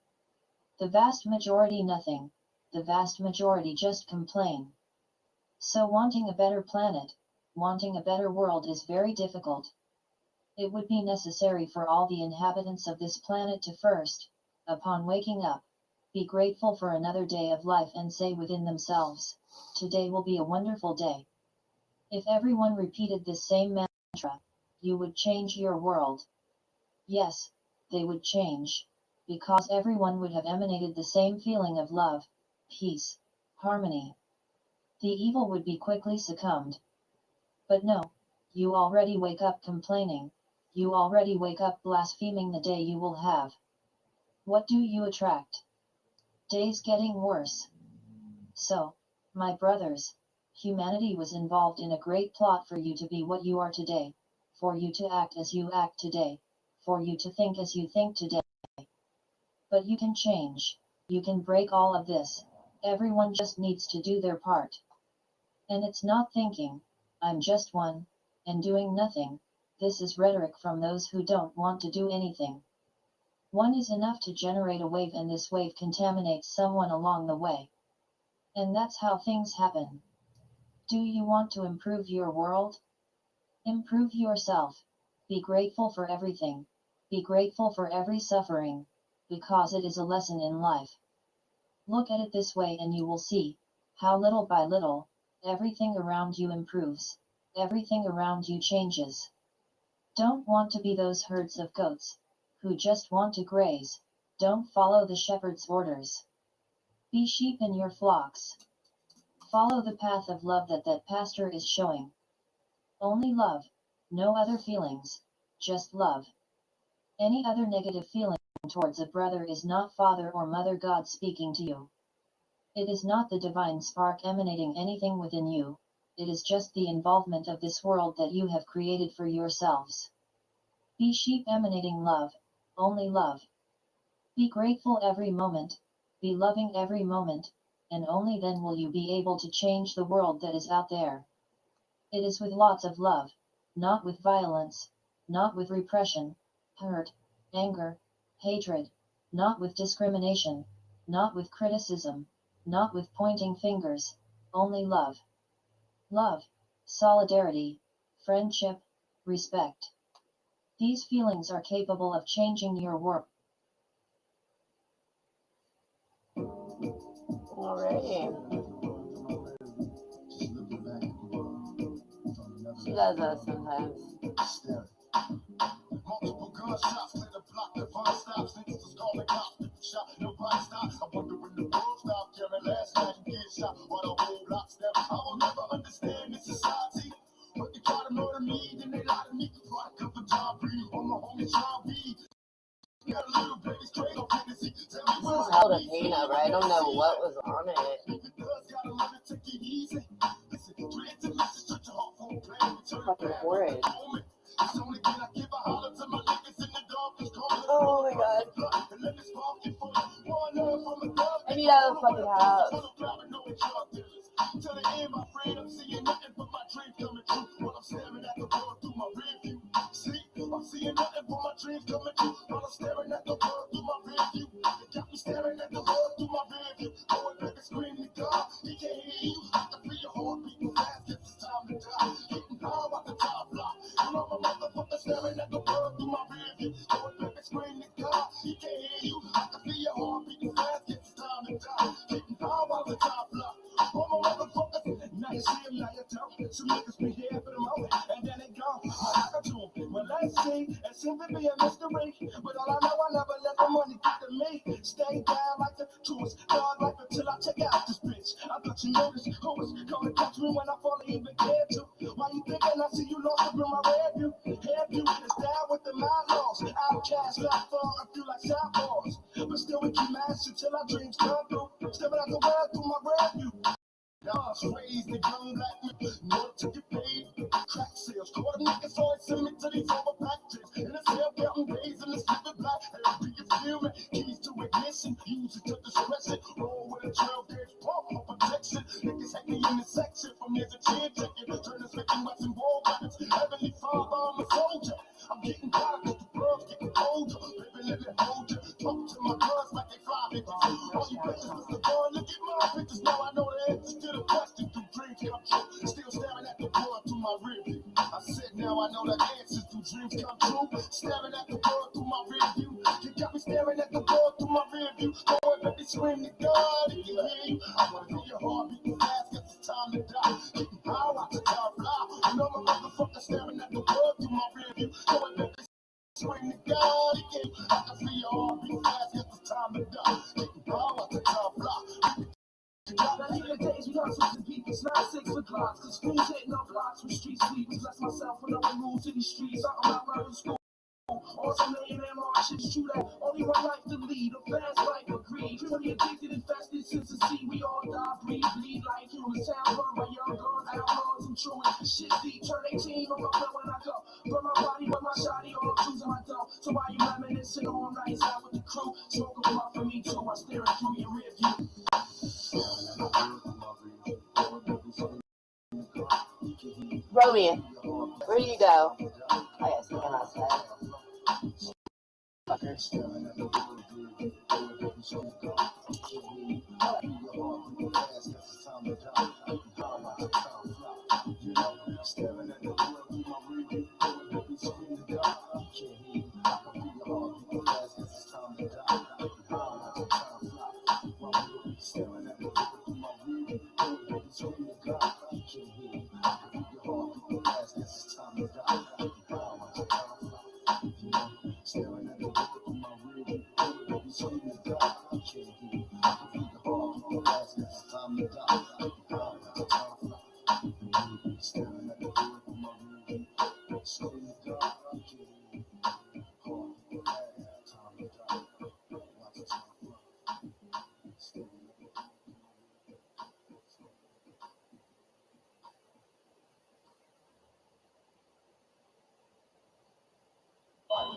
The vast majority nothing, the vast majority just complain. So wanting a better planet, wanting a better world is very difficult. It would be necessary for all the inhabitants of this planet to first, upon waking up, be grateful for another day of life and say within themselves, today will be a wonderful day. If everyone repeated this same mantra, you would change your world. Yes, they would change, because everyone would have emanated the same feeling of love, peace, harmony. The evil would be quickly succumbed. But no, you already wake up complaining, you already wake up blaspheming the day you will have. What do you attract? Days getting worse. So, my brothers, humanity was involved in a great plot for you to be what you are today, for you to act as you act today, for you to think as you think today. But you can change, you can break all of this, everyone just needs to do their part. And it's not thinking, I'm just one, and doing nothing. This is rhetoric from those who don't want to do anything. One is enough to generate a wave, and this wave contaminates someone along the way. And that's how things happen. Do you want to improve your world? Improve yourself. Be grateful for everything. Be grateful for every suffering, because it is a lesson in life. Look at it this way and you will see how little by little, everything around you improves. Everything around you changes. Don't want to be those herds of goats, who just want to graze. Don't follow the shepherd's orders. Be sheep in your flocks. Follow the path of love that pastor is showing. Only love, no other feelings, just love. Any other negative feeling towards a brother is not Father or Mother God speaking to you. It is not the divine spark emanating anything within you. It is just the involvement of this world that you have created for yourselves. Be sheep emanating love, only love. Be grateful every moment, be loving every moment, and only then will you be able to change the world that is out there. It is with lots of love, not with violence, not with repression, hurt, anger, hatred, not with discrimination, not with criticism, not with pointing fingers, only love. Love, solidarity, friendship, respect. These feelings are capable of changing your world. Alrighty. She does that sometimes. Multiple gunshots, clear the block, the fun stops, niggas was calling cops, people shot, nobody stopped. I wonder when the world stopped caring. Last night you get shot, while the whole block stepped. I will never understand this society. But they try to murder me, then they lie to me. So I cover John Breeze, on my homie John B. Got a little baby straight on fantasy. Tell me This is held a pain over. I don't know what was it. Fucking horrid. Oh my god. I need out of the fucking house. To the end, my friend, I'm seeing nothing but my dreams coming true. While I'm staring at the world through my rearview. See, I'm seeing nothing but my dreams coming true. While I'm staring at the world through my rearview. They got me staring at the world through my rearview. Going back and screaming, God, he can't hear you. I can feel your heart beating fast. It's time to die. Getting high out the top block. You know my motherfucker staring at the world through my rearview. Going back and screaming, God, he can't hear you. I can feel your heart beating fast. It's time to die. Getting high out the top block. All my motherfuckers, now you see him, now you don't. Some niggas be here for the moment, and then they gone. I got to him. Well, let's see, it seems to be a mystery. But all I know, I never let the money get to me. Stay down like the tourist, dog life until I check out this bitch. I thought you noticed who was gonna catch me when I fully even cared to. Why you thinking I see you lost up in my rearview? Hairview is down with the mind loss. Outcast, not far, I feel like soundbars. But still we keep mashing till our dreams come through. Stepping out the world through my rearview. Y'all raised the young black men, know to get paid. Crack sales, caught a nigga, so I send me to these overpackages. In the cell, counting days in the stupid black. LP is fuming, keys to ignition, use it to discretion. Roll with a 12-gauge pump for protection. Niggas hate me in the section from years of chin checking. Turn this making Western war weapons. Heavenly Father, I'm a soldier. I'm getting caught cause the world's getting older. Baby, let me hold you. Talk to my cuz like they fly bitches. All you bitches was the boy, look at my pictures. Now I know the answers to the question. Do dreams come true? Still staring at the world through my rearview. I said now I know the answers. Do dreams come true? Staring at the world through my rearview. You got me staring at the world through my rearview. Going back and scream to God, he can hear you. I wanna feel your heart beating fast, cause it's time to die. Getting power out the top fly. You know my motherfucker staring at the world through my rearview. Going back and scream to God, he can. I can feel your heart beating fast, cause it's time to die. Getting power out the top fly. Now these are the days we hustle to beat this 9-6 with blocks. Cause fools hitting our blocks with street sweepers. Bless myself with no rules in these streets. I'm out learning school. Also millionaire march, it's true that only one life to lead. A fast life of greed. Truly addicted, infested since the sea. We all die, breathe, bleed like humans. Town run by young guns, outlaws and truant. Shit deep, turn 18 on my blood when I go. Burn my body, burn my shoddy, all choosing my dough. So while you reminiscing all nights out with the crew, smoke a blunt for me too. I'm staring through your rear view. Romy, where do you go? I got something outside. Fuckers.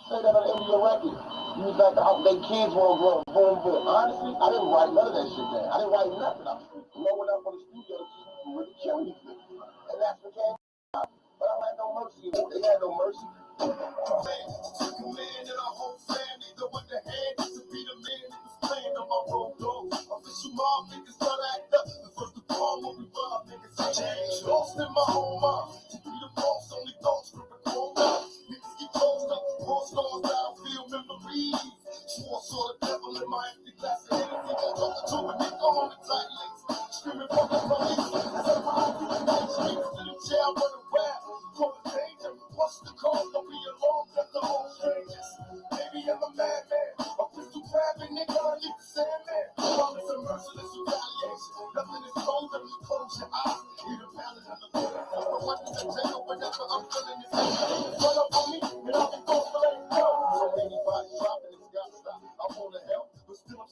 Say that on the end of your record. You was like, how they kids won't grow. Boom, boom. Honestly, I didn't write none of that shit down. I didn't write nothing. I was blowing up on the studio to really kill me. And that's what came out. But I had no mercy. They had no mercy. Took a man and a whole family. The one that had to be the man that was playing on my road dog. Official mob niggas got act up. The first of all, when we rob niggas, I changed. Lost in my own mind. To be the boss, only thoughts from the corner. Niggas get closed up, all stars, battlefield memories. Swore saw the devil in my empty glass of Hennessy. Talking to a nigga on the tight links. Screaming for the police. As I ride through the night streets to the jail, run around. Call the danger. What's the cause? Don't be alone, that's the whole strangers. Maybe I'm a madman. A pistol grabbing nigga, I need the Sandman. Promise a merciless retaliation. Nothing is colder. Close your eyes. Hear the ballad of the bullet. I'm watching the jail whenever I'm feeling this. Run up on me, and I'll be forced to let it go. So anybody dropping, it's gotta stop. I wanna help, but still I'm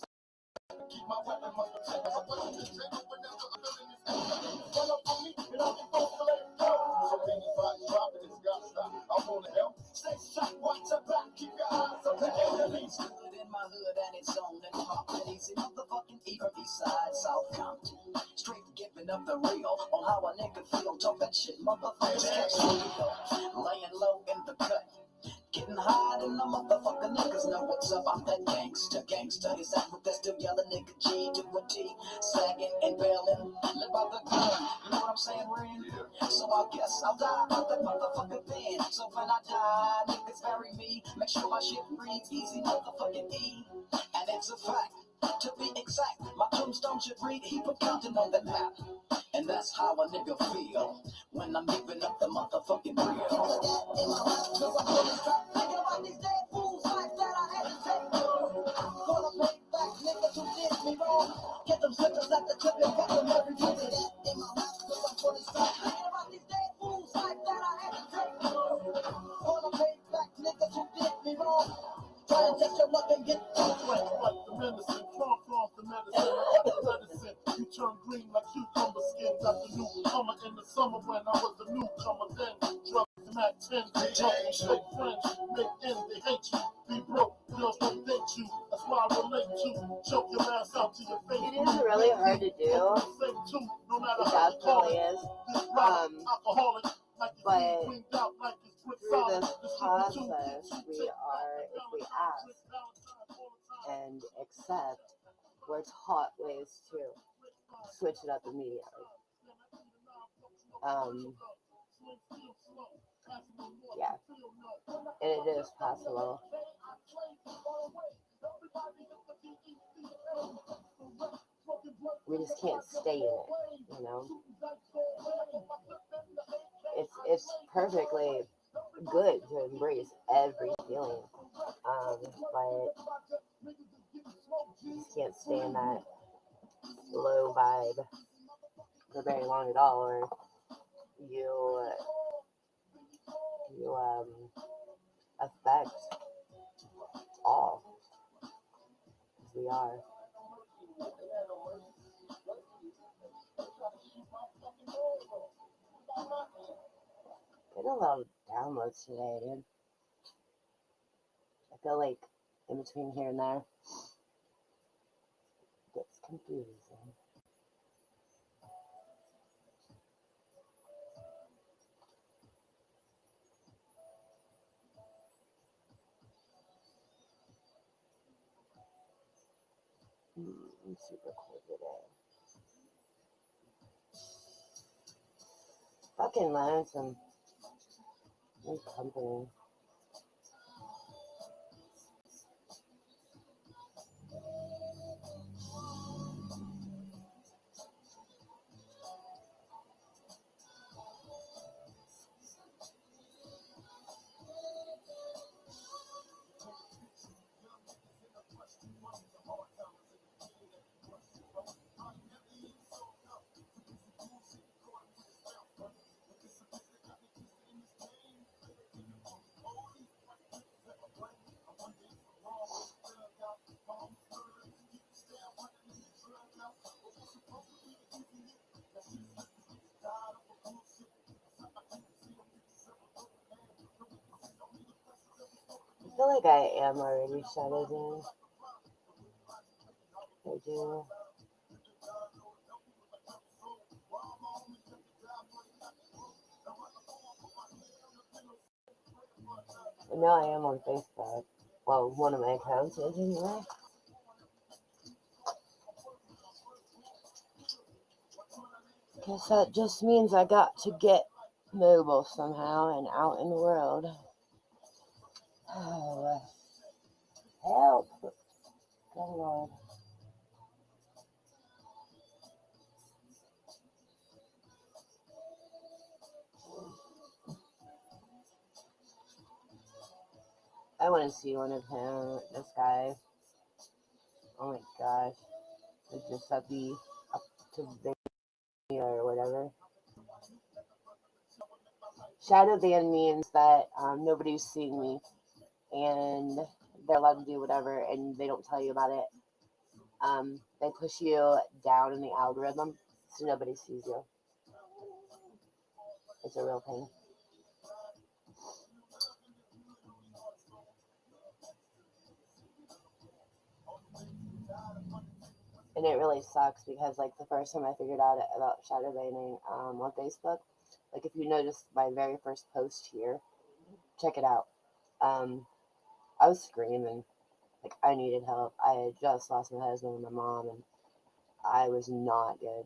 keep my weapon, must protect my weapon. up the real on how a nigga feel. Talk that shit, motherfuckers catch real. Laying low in the cut. Getting high and the motherfucker niggas know what's up. I'm that gangster. Is that what they're still yelling? Nigga G to a T. Sagging and bailing. Live by the gun. You know what I'm saying, Ren? So I guess I'll die by the motherfucking pen. So when I die, niggas bury me. Make sure my shit reads easy motherfucking E. And it's a fact. To be exact, my tombstone should read he put counting on the map. And that's how a nigga feel when I'm giving up the motherfucking real. Thinking about these dead fools like that I had to take. Gonna pay back niggas who did me wrong. Get them slippers at the tip and fuck them every visit. Thinking about these dead fools like that I had to take. Gonna pay back niggas who did me wrong. Try to test your luck and get to it. Like the medicine, cross the medicine, like the medicine. You turn green like cucumber skin. Got the newcomer in the summer when I was a newcomer. Then drugs and Mac 10, drugs, fake friends, make ends, they hate you. Be broke, girls won't date you. That's why I relate to. Choke your ass out to your face. It is really hard to do. No matter It how you call definitely it. is. This rap, alcoholic, like you But cleaned out like it's quick through solid. this process, we are, if we ask and accept, we're taught ways to switch it up immediately. Yeah, and it is possible. We just can't stay in it, you know. It's perfectly good to embrace every feeling, but you just can't stay in that low vibe for very long at all, or you affect all, as we are. Get a lot of downloads today, dude. I feel like in between here and there, it gets confusing. I'm super cool today. Fucking learn some new company. I feel like I am already shuttered in. I do. I know I am on Facebook. Well, one of my accounts is anyway. Guess that just means I got to get mobile somehow and out in the world. Oh, help. Good Lord. I want to see one of him, this guy. Oh my gosh. It's just up to video or whatever. Shadow ban means that nobody's seeing me and they're allowed to do whatever and they don't tell you about it. They push you down in the algorithm so nobody sees you. It's a real thing. And it really sucks because, like, the first time I figured out about shadow banning on Facebook, like, if you noticed my very first post here, check it out. I was screaming. Like, I needed help. I had just lost my husband and my mom, and I was not good.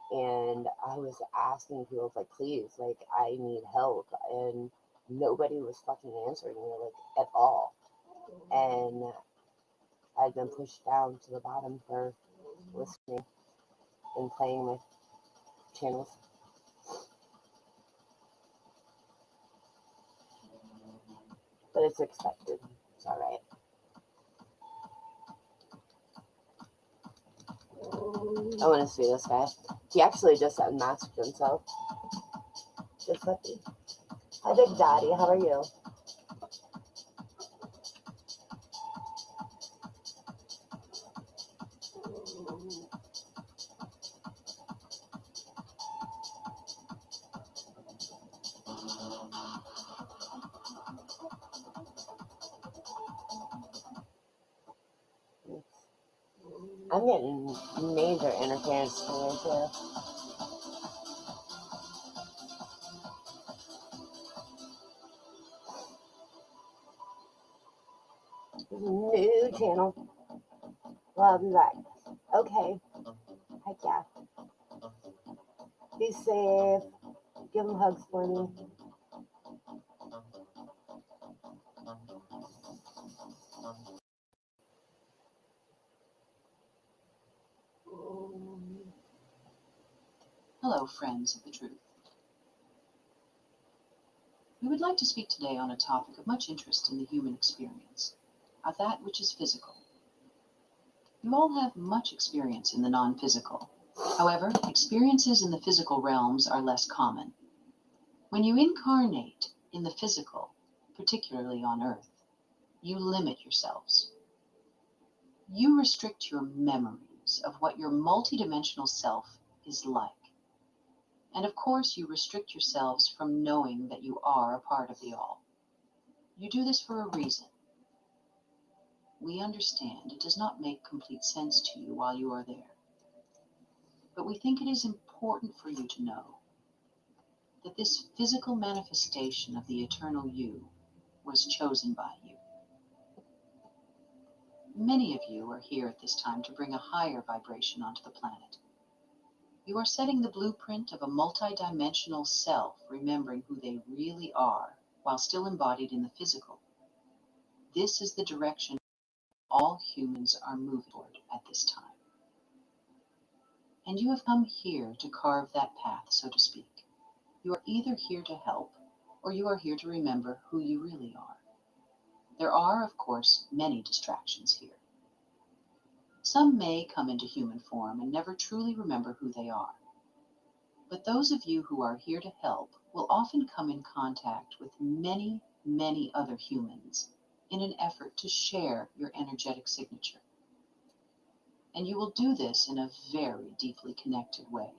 And I was asking people, like, please, like, I need help. And nobody was fucking answering me, like, at all. And I'd been pushed down to the bottom for listening and playing my channels. But it's expected. It's alright. I want to see this guy. He actually just unmasked himself. Just lucky. Hi, Big Daddy. How are you? I'm getting major interference from here too. New channel. Well, I'll be back. Okay. Heck yeah. Be safe. Give them hugs for me. Hello, friends of the truth. We would like to speak today on a topic of much interest in the human experience, of that which is physical. You all have much experience in the non-physical. However, experiences in the physical realms are less common. When you incarnate in the physical, particularly on Earth, you limit yourselves. You restrict your memories of what your multidimensional self is like. And of course, you restrict yourselves from knowing that you are a part of the all. You do this for a reason. We understand it does not make complete sense to you while you are there. But we think it is important for you to know that this physical manifestation of the eternal you was chosen by you. Many of you are here at this time to bring a higher vibration onto the planet. You are setting the blueprint of a multidimensional self, remembering who they really are while still embodied in the physical. This is the direction all humans are moving toward at this time. And you have come here to carve that path, so to speak. You are either here to help, or you are here to remember who you really are. There are, of course, many distractions here. Some may come into human form and never truly remember who they are. But those of you who are here to help will often come in contact with many, many other humans in an effort to share your energetic signature. And you will do this in a very deeply connected way.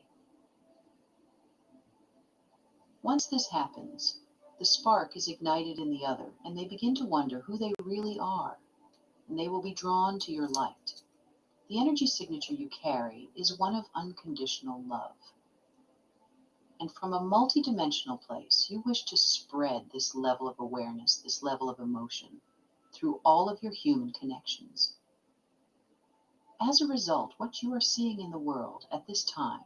Once this happens, the spark is ignited in the other, and they begin to wonder who they really are, and they will be drawn to your light. The energy signature you carry is one of unconditional love. And from a multidimensional place, you wish to spread this level of awareness, this level of emotion, through all of your human connections. As a result, what you are seeing in the world at this time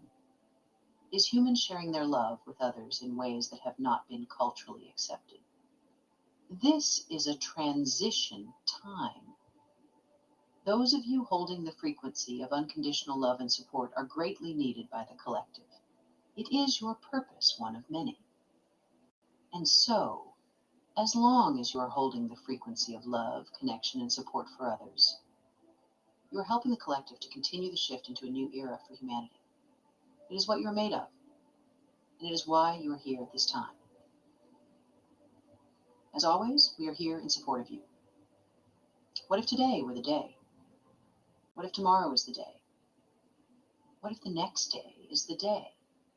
is humans sharing their love with others in ways that have not been culturally accepted. This is a transition time. Those of you holding the frequency of unconditional love and support are greatly needed by the collective. It is your purpose, one of many. And so, as long as you are holding the frequency of love, connection, and support for others, you are helping the collective to continue the shift into a new era for humanity. It is what you are made of, and it is why you are here at this time. As always, we are here in support of you. What if today were the day? What if tomorrow is the day? What if the next day is the day?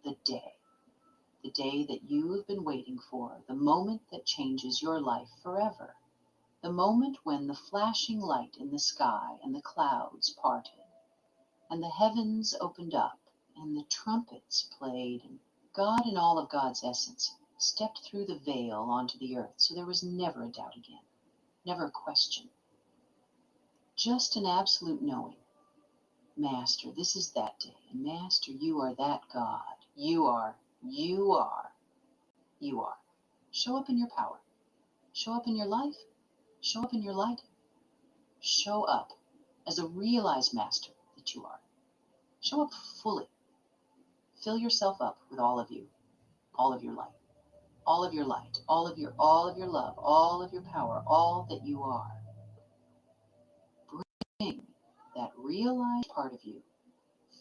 The day that you have been waiting for, the moment that changes your life forever, the moment when the flashing light in the sky and the clouds parted, And the heavens opened up, and the trumpets played, and God in all of God's essence stepped through the veil onto the earth, so there was never a doubt again, never a question. Just an absolute knowing. Master, this is that day, and Master, you are that God. You are. Show up in your power. Show up in your life. Show up in your light. Show up as a realized master that you are. Show up fully. Fill yourself up with all of you, all of your light, all of your light, all of your love, all of your power, all that you are. Bring that realized part of you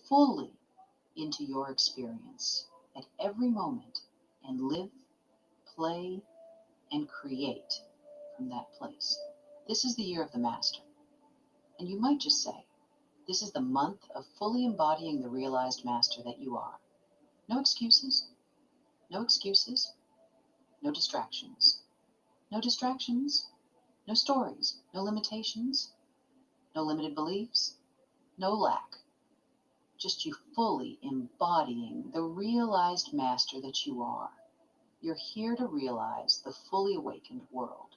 fully into your experience at every moment and live, play, and create from that place. This is the year of the Master. And you might just say, this is the month of fully embodying the realized Master that you are. No excuses, no excuses, no distractions. No distractions, no stories, no limitations, no limited beliefs, no lack. Just you fully embodying the realized Master that you are. You're here to realize the fully awakened world.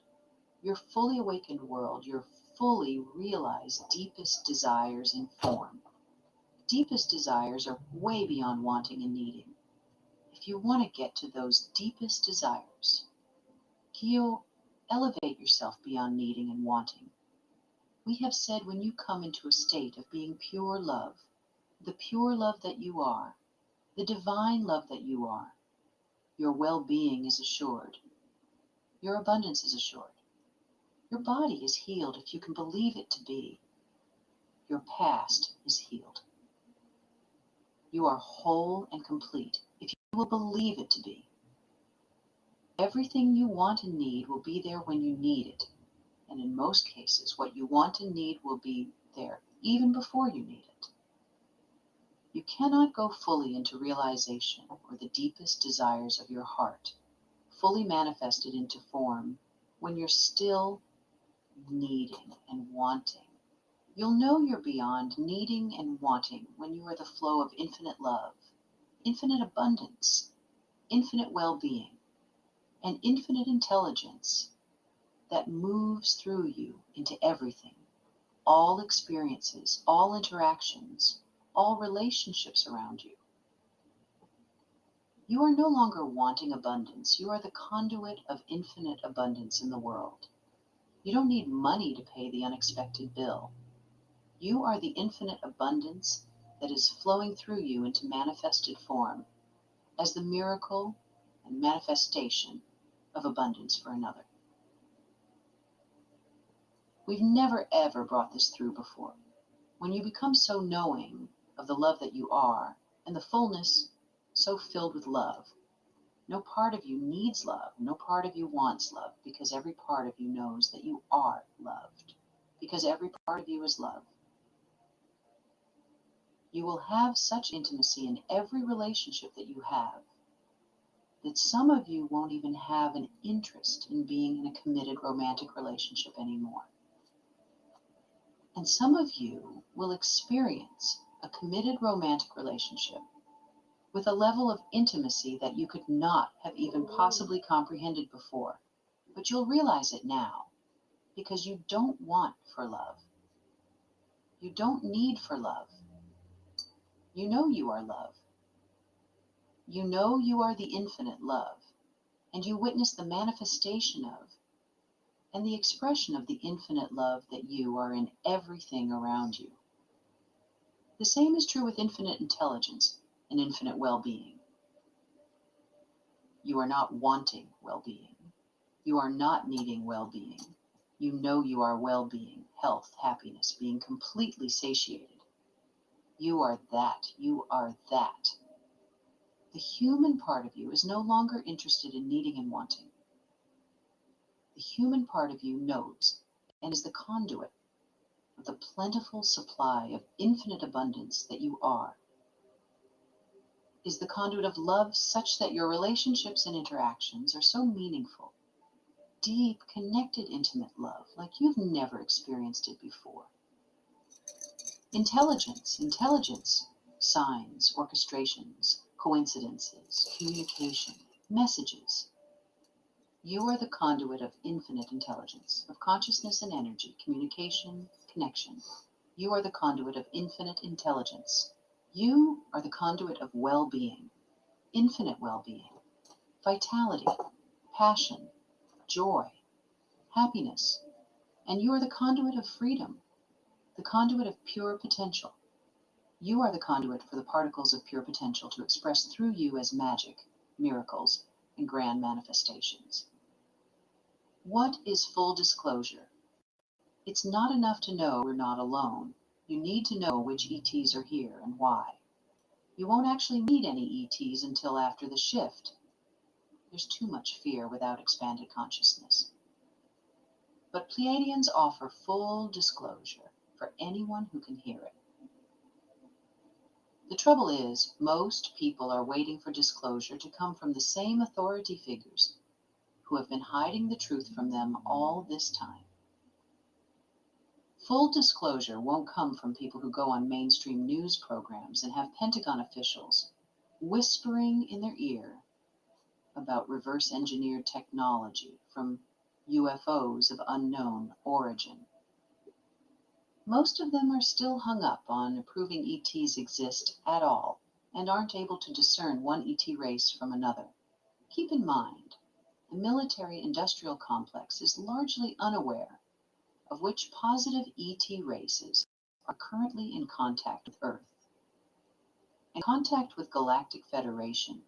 Your fully awakened world, your fully realized deepest desires in form. Deepest desires are way beyond wanting and needing. If you want to get to those deepest desires, Kyo, elevate yourself beyond needing and wanting. We have said when you come into a state of being pure love, the pure love that you are, the divine love that you are, your well-being is assured. Your abundance is assured. Your body is healed if you can believe it to be. Your past is healed. You are whole and complete if you will believe it to be. Everything you want and need will be there when you need it. And in most cases, what you want and need will be there even before you need it. You cannot go fully into realization or the deepest desires of your heart, fully manifested into form, when you're still needing and wanting. You'll know you're beyond needing and wanting when you are the flow of infinite love, infinite abundance, infinite well-being, and infinite intelligence that moves through you into everything, all experiences, all interactions, all relationships around you. You are no longer wanting abundance. You are the conduit of infinite abundance in the world. You don't need money to pay the unexpected bill. You are the infinite abundance that is flowing through you into manifested form as the miracle and manifestation of abundance for another. We've never ever brought this through before. When you become so knowing of the love that you are and the fullness so filled with love, no part of you needs love, no part of you wants love, because every part of you knows that you are loved, because every part of you is love. You will have such intimacy in every relationship that you have that some of you won't even have an interest in being in a committed romantic relationship anymore. And some of you will experience a committed romantic relationship with a level of intimacy that you could not have even possibly comprehended before. But you'll realize it now because you don't want for love. You don't need for love. You know you are love. You know you are the infinite love, and you witness the manifestation of and the expression of the infinite love that you are in everything around you. The same is true with infinite intelligence and infinite well-being. You are not wanting well-being. You are not needing well-being. You know you are well-being, health, happiness, being completely satiated. You are that. You are that. The human part of you is no longer interested in needing and wanting. The human part of you knows and is the conduit of the plentiful supply of infinite abundance that you are. Is the conduit of love such that your relationships and interactions are so meaningful, deep, connected, intimate love like you've never experienced it before. Intelligence, signs, orchestrations, coincidences, communication, messages. You are the conduit of infinite intelligence, of consciousness and energy, communication, connection. You are the conduit of infinite intelligence. You are the conduit of well-being, infinite well-being, vitality, passion, joy, happiness. And you are the conduit of freedom, the conduit of pure potential. You are the conduit for the particles of pure potential to express through you as magic, miracles, and grand manifestations. What is full disclosure? It's not enough to know we're not alone. You need to know which ETs are here and why. You won't actually meet any ETs until after the shift. There's too much fear without expanded consciousness. But Pleiadians offer full disclosure for anyone who can hear it. The trouble is, most people are waiting for disclosure to come from the same authority figures who have been hiding the truth from them all this time. Full disclosure won't come from people who go on mainstream news programs and have Pentagon officials whispering in their ear about reverse engineered technology from UFOs of unknown origin. Most of them are still hung up on proving ETs exist at all and aren't able to discern one ET race from another. Keep in mind, the military-industrial complex is largely unaware of which positive ET races are currently in contact with Earth. And contact with Galactic Federation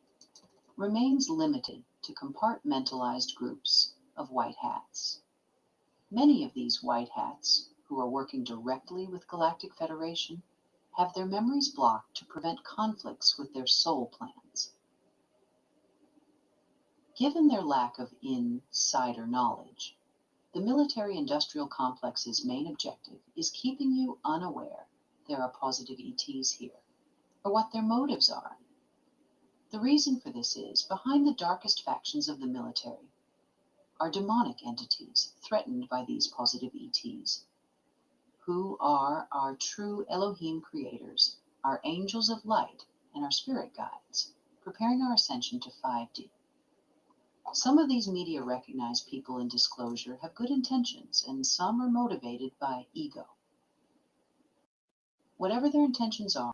remains limited to compartmentalized groups of white hats. Many of these white hats, who are working directly with Galactic Federation, have their memories blocked to prevent conflicts with their soul plans. Given their lack of insider knowledge, the military-industrial complex's main objective is keeping you unaware there are positive ETs here, or what their motives are. The reason for this is, behind the darkest factions of the military are demonic entities threatened by these positive ETs, who are our true Elohim creators, our angels of light, and our spirit guides, preparing our ascension to 5D. Some of these media recognized people in disclosure have good intentions, and some are motivated by ego. Whatever their intentions are,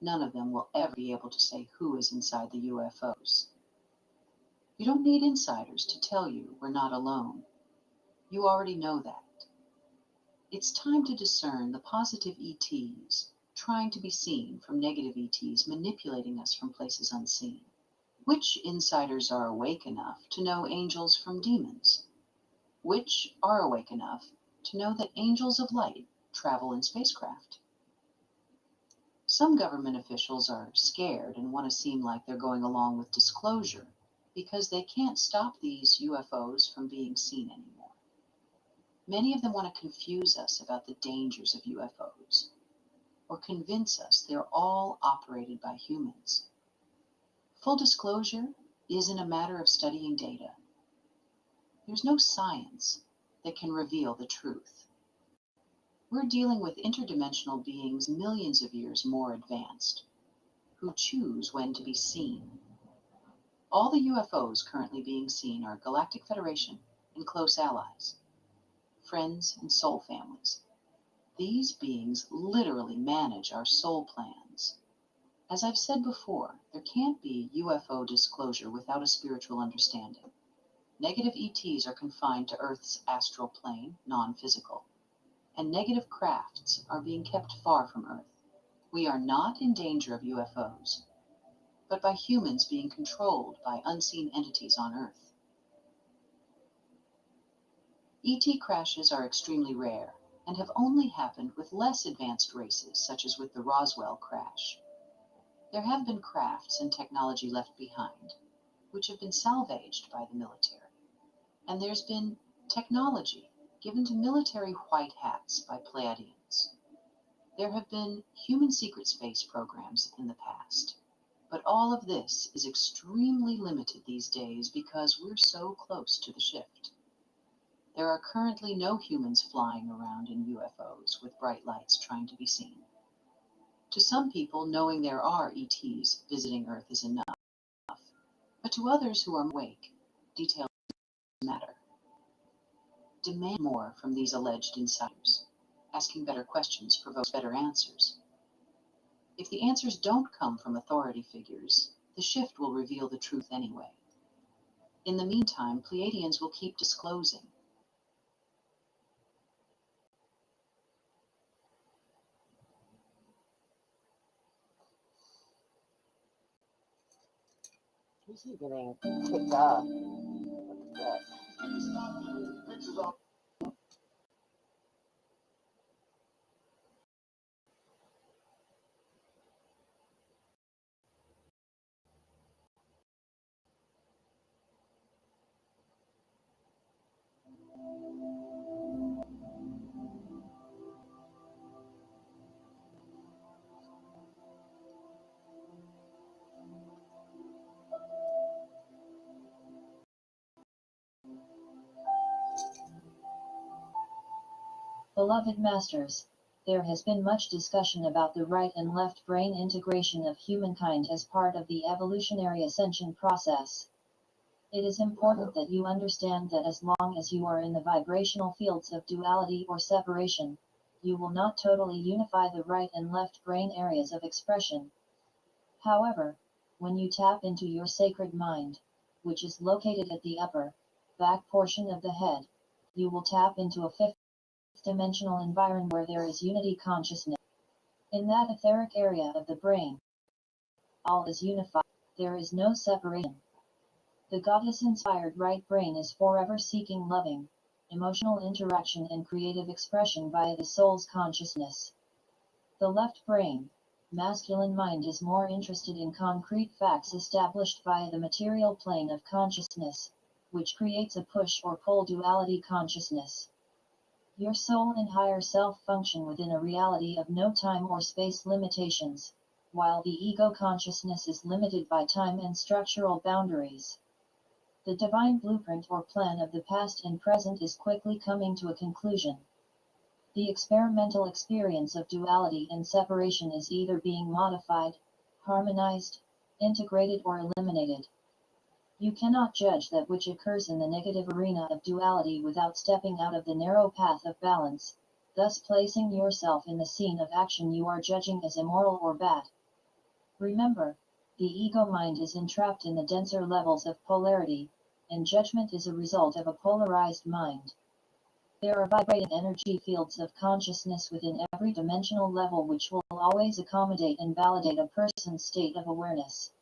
none of them will ever be able to say who is inside the UFOs. You don't need insiders to tell you we're not alone. You already know that. It's time to discern the positive ETs trying to be seen from negative ETs manipulating us from places unseen. Which insiders are awake enough to know angels from demons? Which are awake enough to know that angels of light travel in spacecraft? Some government officials are scared and want to seem like they're going along with disclosure because they can't stop these UFOs from being seen anymore. Many of them want to confuse us about the dangers of UFOs, or convince us they're all operated by humans. Full disclosure isn't a matter of studying data. There's no science that can reveal the truth. We're dealing with interdimensional beings millions of years more advanced, who choose when to be seen. All the UFOs currently being seen are Galactic Federation and close allies, friends and soul families. These beings literally manage our soul plans. As I've said before, there can't be UFO disclosure without a spiritual understanding. Negative ETs are confined to Earth's astral plane, non-physical, and negative crafts are being kept far from Earth. We are not in danger of UFOs, but by humans being controlled by unseen entities on Earth. ET crashes are extremely rare and have only happened with less advanced races, such as with the Roswell crash. There have been crafts and technology left behind, which have been salvaged by the military. And there's been technology given to military white hats by Pleiadians. There have been human secret space programs in the past, but all of this is extremely limited these days because we're so close to the shift. There are currently no humans flying around in UFOs with bright lights trying to be seen. To some people, knowing there are ETs visiting Earth is enough, but to others who are awake, details matter. Demand more from these alleged insiders. Asking better questions provokes better answers. If the answers don't come from authority figures, the shift will reveal the truth anyway. In the meantime, Pleiadians will keep disclosing. You keep getting kicked off. What is that? Beloved masters, there has been much discussion about the right and left brain integration of humankind as part of the evolutionary ascension process. It is important that you understand that as long as you are in the vibrational fields of duality or separation, you will not totally unify the right and left brain areas of expression. However, when you tap into your sacred mind, which is located at the upper, back portion of the head, you will tap into a fifth dimensional environment where there is unity consciousness. In that etheric area of the brain, all is unified, there is no separation. The goddess-inspired right brain is forever seeking loving, emotional interaction and creative expression via the soul's consciousness. The left brain, masculine mind, is more interested in concrete facts established via the material plane of consciousness, which creates a push or pull duality consciousness. Your soul and higher self function within a reality of no time or space limitations, while the ego consciousness is limited by time and structural boundaries. The divine blueprint or plan of the past and present is quickly coming to a conclusion. The experimental experience of duality and separation is either being modified, harmonized, integrated, or eliminated. You cannot judge that which occurs in the negative arena of duality without stepping out of the narrow path of balance, thus placing yourself in the scene of action you are judging as immoral or bad. Remember, the ego mind is entrapped in the denser levels of polarity, and judgment is a result of a polarized mind. There are vibrating energy fields of consciousness within every dimensional level which will always accommodate and validate a person's state of awareness.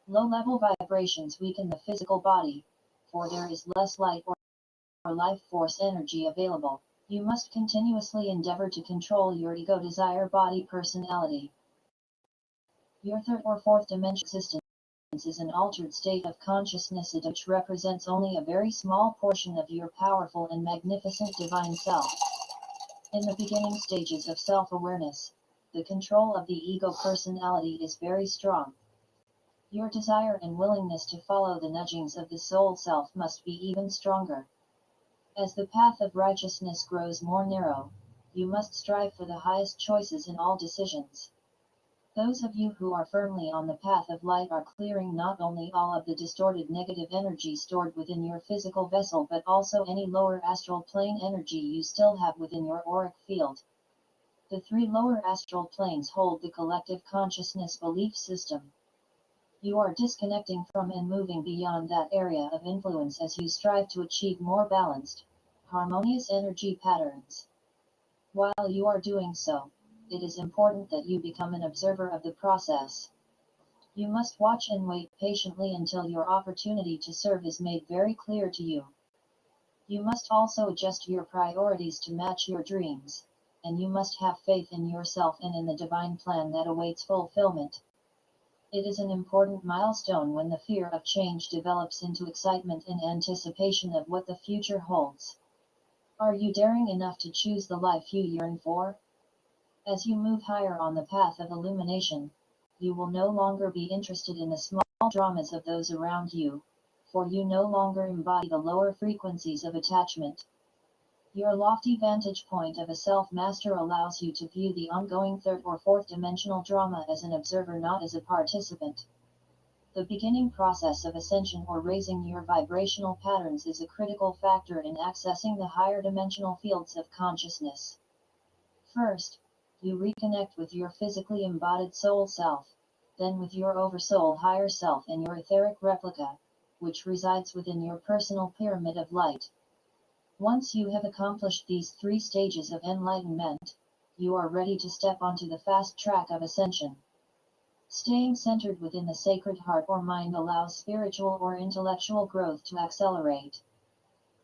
Low-level vibrations weaken the physical body, for there is less light or life force energy available. You must continuously endeavor to control your ego desire body personality. Your third or fourth dimension existence is an altered state of consciousness which represents only a very small portion of your powerful and magnificent divine self. In the beginning stages of self-awareness, the control of the ego personality is very strong. Your desire and willingness to follow the nudgings of the soul self must be even stronger. As the path of righteousness grows more narrow, you must strive for the highest choices in all decisions. Those of you who are firmly on the path of light are clearing not only all of the distorted negative energy stored within your physical vessel but also any lower astral plane energy you still have within your auric field. The three lower astral planes hold the collective consciousness belief system. You are disconnecting from and moving beyond that area of influence as you strive to achieve more balanced, harmonious energy patterns. While you are doing so, it is important that you become an observer of the process. You must watch and wait patiently until your opportunity to serve is made very clear to you. You must also adjust your priorities to match your dreams, and you must have faith in yourself and in the divine plan that awaits fulfillment. It is an important milestone when the fear of change develops into excitement and anticipation of what the future holds. Are you daring enough to choose the life you yearn for? As you move higher on the path of illumination, you will no longer be interested in the small dramas of those around you, for you no longer embody the lower frequencies of attachment. Your lofty vantage point of a self-master allows you to view the ongoing third or fourth dimensional drama as an observer, not as a participant. The beginning process of ascension or raising your vibrational patterns is a critical factor in accessing the higher dimensional fields of consciousness. First, you reconnect with your physically embodied soul self, then with your oversoul higher self and your etheric replica, which resides within your personal pyramid of light. Once you have accomplished these 3 stages of enlightenment, you are ready to step onto the fast track of ascension. Staying centered within the sacred heart or mind allows spiritual or intellectual growth to accelerate.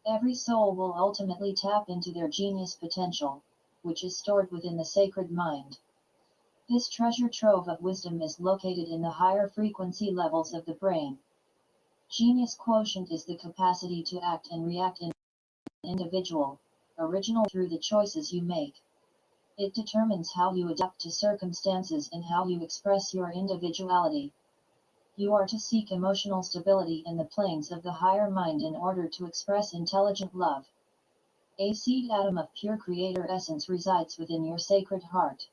Every soul will ultimately tap into their genius potential, which is stored within the sacred mind. This treasure trove of wisdom is located in the higher frequency levels of the brain. Genius quotient is the capacity to act and react in an individual, original through the choices you make. It determines how you adapt to circumstances and how you express your individuality. You are to seek emotional stability in the planes of the higher mind in order to express intelligent love. A seed atom of pure creator essence resides within your sacred heart.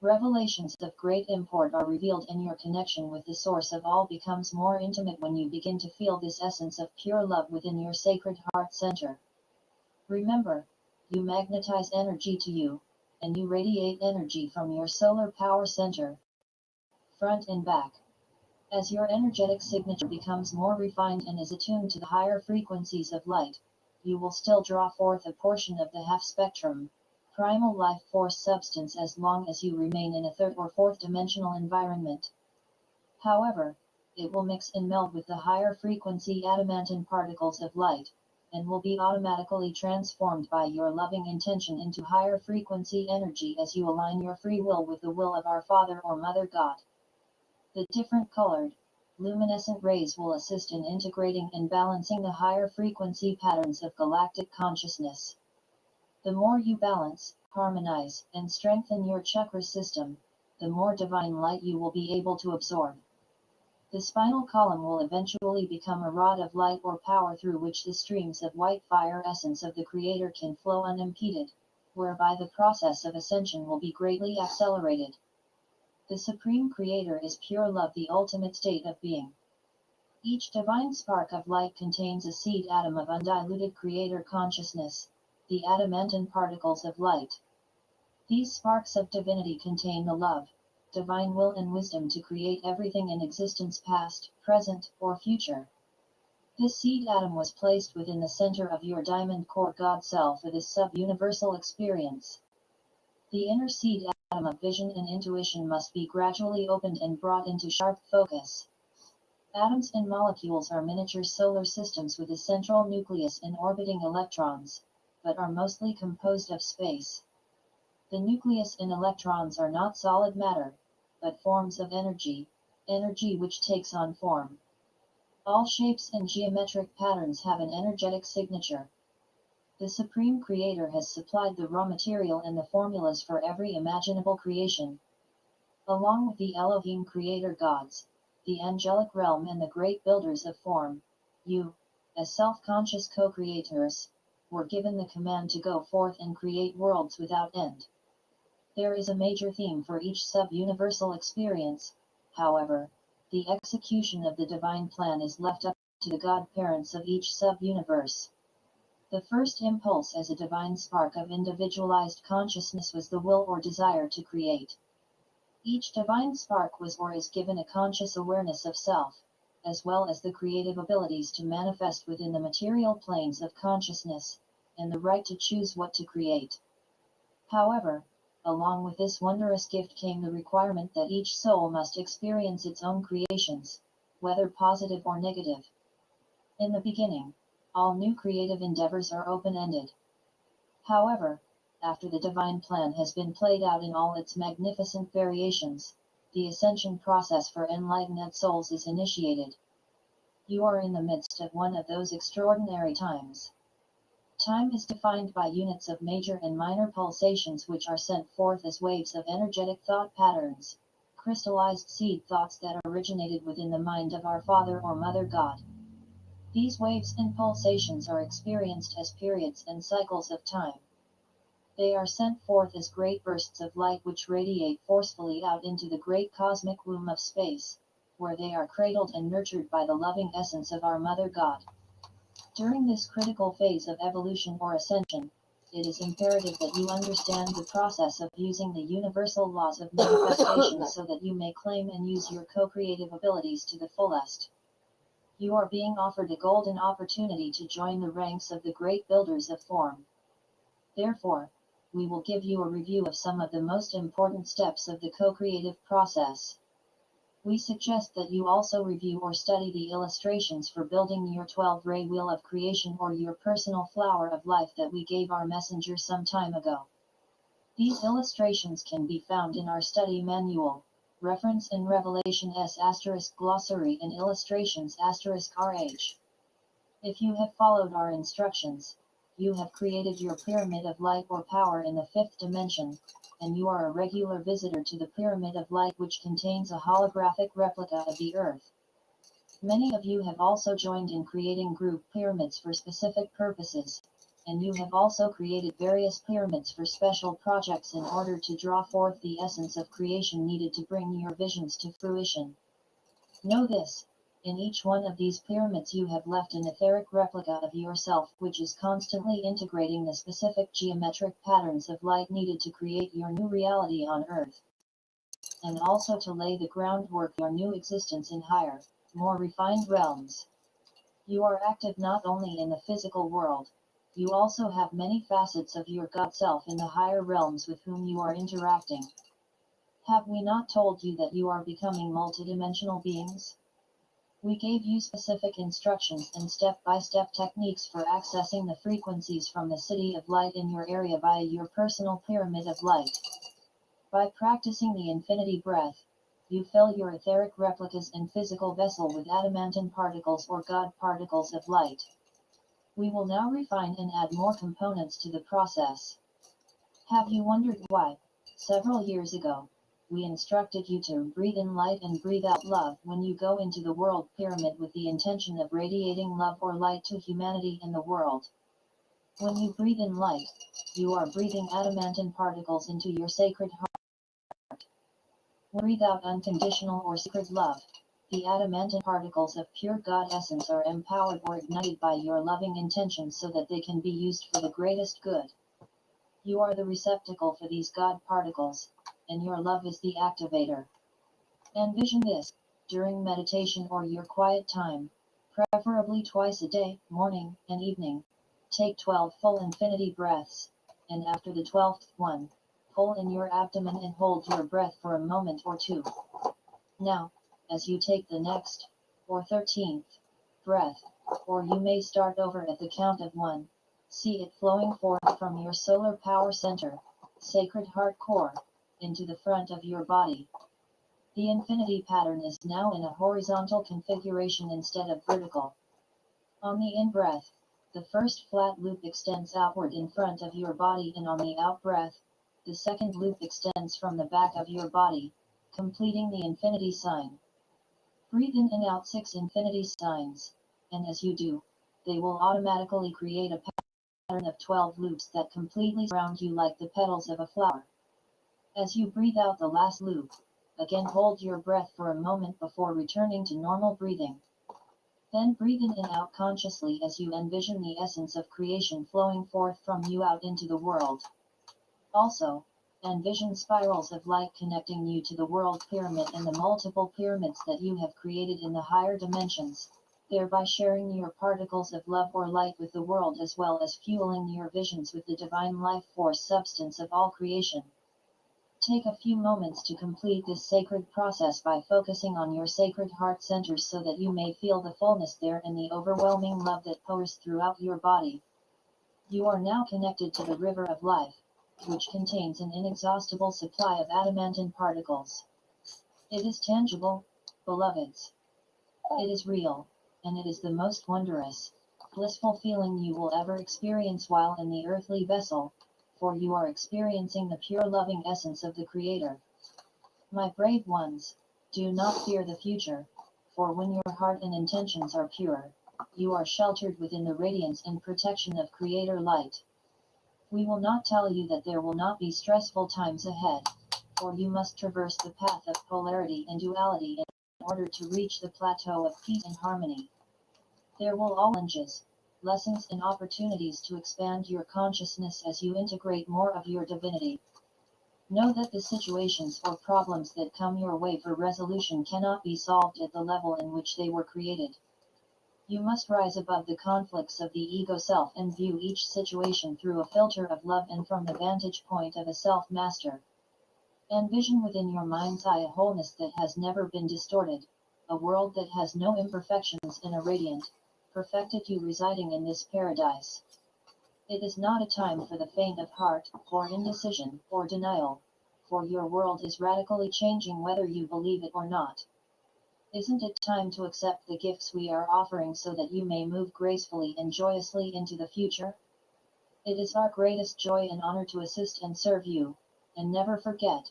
Revelations of great import are revealed, and your connection with the source of all becomes more intimate when you begin to feel this essence of pure love within your sacred heart center. Remember, you magnetize energy to you, and you radiate energy from your solar power center, front and back. As your energetic signature becomes more refined and is attuned to the higher frequencies of light, you will still draw forth a portion of the half-spectrum, primal life force substance as long as you remain in a third or fourth dimensional environment. However, it will mix and meld with the higher frequency adamantine particles of light, and will be automatically transformed by your loving intention into higher frequency energy as you align your free will with the will of our Father or Mother God. The different colored, luminescent rays will assist in integrating and balancing the higher frequency patterns of galactic consciousness. The more you balance, harmonize, and strengthen your chakra system, the more divine light you will be able to absorb. The spinal column will eventually become a rod of light or power through which the streams of white fire essence of the Creator can flow unimpeded, whereby the process of ascension will be greatly accelerated. The Supreme Creator is pure love, the ultimate state of being. Each divine spark of light contains a seed atom of undiluted Creator consciousness, the adamantine particles of light. These sparks of divinity contain the love, divine will and wisdom to create everything in existence, past, present, or future. This seed atom was placed within the center of your diamond core God self for this sub-universal experience. The inner seed atom of vision and intuition must be gradually opened and brought into sharp focus. Atoms and molecules are miniature solar systems with a central nucleus and orbiting electrons, but are mostly composed of space. The nucleus and electrons are not solid matter, but forms of energy, energy which takes on form. All shapes and geometric patterns have an energetic signature. The Supreme Creator has supplied the raw material and the formulas for every imaginable creation. Along with the Elohim creator gods, the angelic realm and the great builders of form, you, as self-conscious co-creators, were given the command to go forth and create worlds without end. There is a major theme for each sub-universal experience, however, the execution of the divine plan is left up to the God-parents of each sub-universe. The first impulse as a divine spark of individualized consciousness was the will or desire to create. Each divine spark was or is given a conscious awareness of self, as well as the creative abilities to manifest within the material planes of consciousness, and the right to choose what to create. However, along with this wondrous gift came the requirement that each soul must experience its own creations, whether positive or negative. In the beginning, all new creative endeavors are open-ended. However, after the divine plan has been played out in all its magnificent variations, the ascension process for enlightened souls is initiated. You are in the midst of one of those extraordinary times. Time is defined by units of major and minor pulsations which are sent forth as waves of energetic thought patterns, crystallized seed thoughts that originated within the mind of our Father or Mother God. These waves and pulsations are experienced as periods and cycles of time. They are sent forth as great bursts of light which radiate forcefully out into the great cosmic womb of space, where they are cradled and nurtured by the loving essence of our Mother God. During this critical phase of evolution or ascension, it is imperative that you understand the process of using the universal laws of manifestation so that you may claim and use your co-creative abilities to the fullest. You are being offered a golden opportunity to join the ranks of the great builders of form. Therefore, we will give you a review of some of the most important steps of the co-creative process. We suggest that you also review or study the illustrations for building your 12-ray wheel of creation or your personal flower of life that we gave our messenger some time ago. These illustrations can be found in our study manual, reference in Revelation S** glossary and illustrations *RH. If you have followed our instructions, you have created your pyramid of light or power in the 5th dimension, and you are a regular visitor to the pyramid of light which contains a holographic replica of the Earth. Many of you have also joined in creating group pyramids for specific purposes, and you have also created various pyramids for special projects in order to draw forth the essence of creation needed to bring your visions to fruition. Know this. In each one of these pyramids you have left an etheric replica of yourself which is constantly integrating the specific geometric patterns of light needed to create your new reality on Earth, and also to lay the groundwork for your new existence in higher, more refined realms. You are active not only in the physical world, you also have many facets of your God self in the higher realms with whom you are interacting. Have we not told you that you are becoming multidimensional beings? We gave you specific instructions and step-by-step techniques for accessing the frequencies from the City of Light in your area via your personal pyramid of light. By practicing the infinity breath, you fill your etheric replicas and physical vessel with adamantine particles or God particles of light. We will now refine and add more components to the process. Have you wondered why, several years ago, we instructed you to breathe in light and breathe out love when you go into the world pyramid with the intention of radiating love or light to humanity in the world? When you breathe in light, you are breathing adamantine particles into your sacred heart. When you breathe out unconditional or sacred love, the adamantine particles of pure God essence are empowered or ignited by your loving intentions so that they can be used for the greatest good. You are the receptacle for these God particles, and your love is the activator. Envision this, during meditation or your quiet time, preferably twice a day, morning and evening. Take 12 full infinity breaths, and after the 12th one, pull in your abdomen and hold your breath for a moment or two. Now, as you take the next, or 13th, breath, or you may start over at the count of 1, see it flowing forth from your solar power center, sacred heart core, into the front of your body. The infinity pattern is now in a horizontal configuration instead of vertical. On the in-breath, the first flat loop extends outward in front of your body, and on the out-breath, the second loop extends from the back of your body, completing the infinity sign. Breathe in and out 6 infinity signs, and as you do, they will automatically create a pattern of 12 loops that completely surround you like the petals of a flower. As you breathe out the last loop, again hold your breath for a moment before returning to normal breathing. Then breathe in and out consciously as you envision the essence of creation flowing forth from you out into the world. Also, envision spirals of light connecting you to the world pyramid and the multiple pyramids that you have created in the higher dimensions, thereby sharing your particles of love or light with the world as well as fueling your visions with the divine life force substance of all creation. Take a few moments to complete this sacred process by focusing on your sacred heart centers so that you may feel the fullness there and the overwhelming love that pours throughout your body. You are now connected to the river of life, which contains an inexhaustible supply of adamantine particles. It is tangible, beloveds. It is real, and it is the most wondrous, blissful feeling you will ever experience while in the earthly vessel, for you are experiencing the pure loving essence of the Creator. My brave ones, do not fear the future, for when your heart and intentions are pure, You are sheltered within the radiance and protection of Creator Light. We will not tell you that there will not be stressful times ahead, for you must traverse the path of polarity and duality in order to reach the plateau of peace and harmony. There will always be challenges, lessons and opportunities to expand your consciousness as you integrate more of your divinity. Know that the situations or problems that come your way for resolution cannot be solved at the level in which they were created. You must rise above the conflicts of the ego self and view each situation through a filter of love and from the vantage point of a self-master. Envision within your mind's eye a wholeness that has never been distorted, a world that has no imperfections and a radiant, perfected you residing in this paradise. It is not a time for the faint of heart, or indecision, or denial, for your world is radically changing whether you believe it or not. Isn't it time to accept the gifts we are offering so that you may move gracefully and joyously into the future? It is our greatest joy and honor to assist and serve you, and never forget,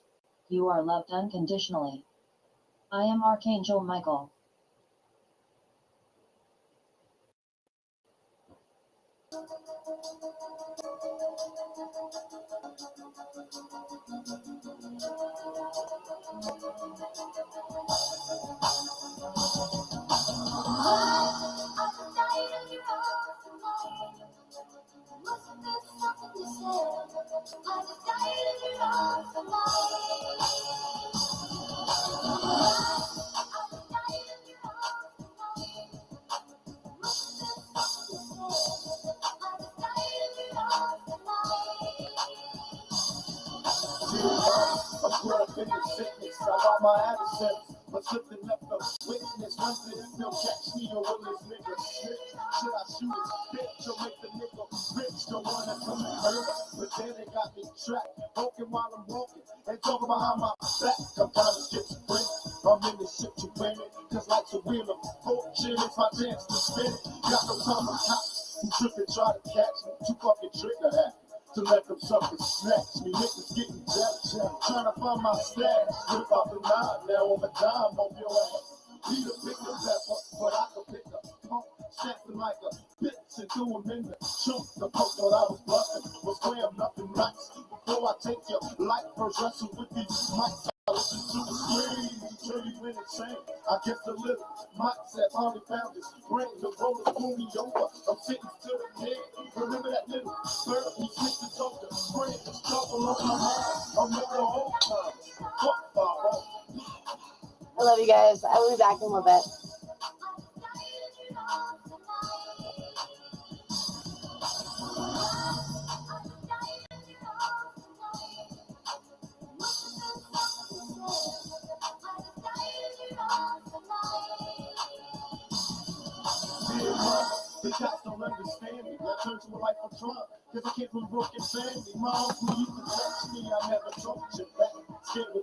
you are loved unconditionally. I am Archangel Michael. I'm caught up in the sickness. I got my adversaries, but slipping left the witness. One minute still catch me or will this nigga snitch? Should I shoot his bitch or make the nigga rich? Don't wanna come and hurt, but then they got me trapped, broken while I'm walking and talking behind my back. I'm trying to skip the break. I'm in this shit to win it, cause life's a wheel of fortune. It's my chance to spin it. Got no time for cops who trip and try to catch me. Too fucking trigger happy to let them suckers snatch me. Niggas getting jealous, trying to find my stash. What about the nine now on the dime of your ass? Need a bigger pepper, but I can pick a pump, snapping like a bitch and do him in the chunk. The punk thought I was busting, was slam nothing nice. Before I take your life, first wrestle with these mics. I listen to the screams until you went insane. I guess the little mindset finally found his brain. The road is moving me over. I'm sitting to the head. Remember that little bird who slipped and told the spring. There's trouble on my mind. I'll make the whole time. Fuck Bob. I love you guys. I will be back in a little bit. The cops don't understand me. I turned to a life of Trump, cause I came from a broken family. Mom, who used to touch me, I never told you back. Scared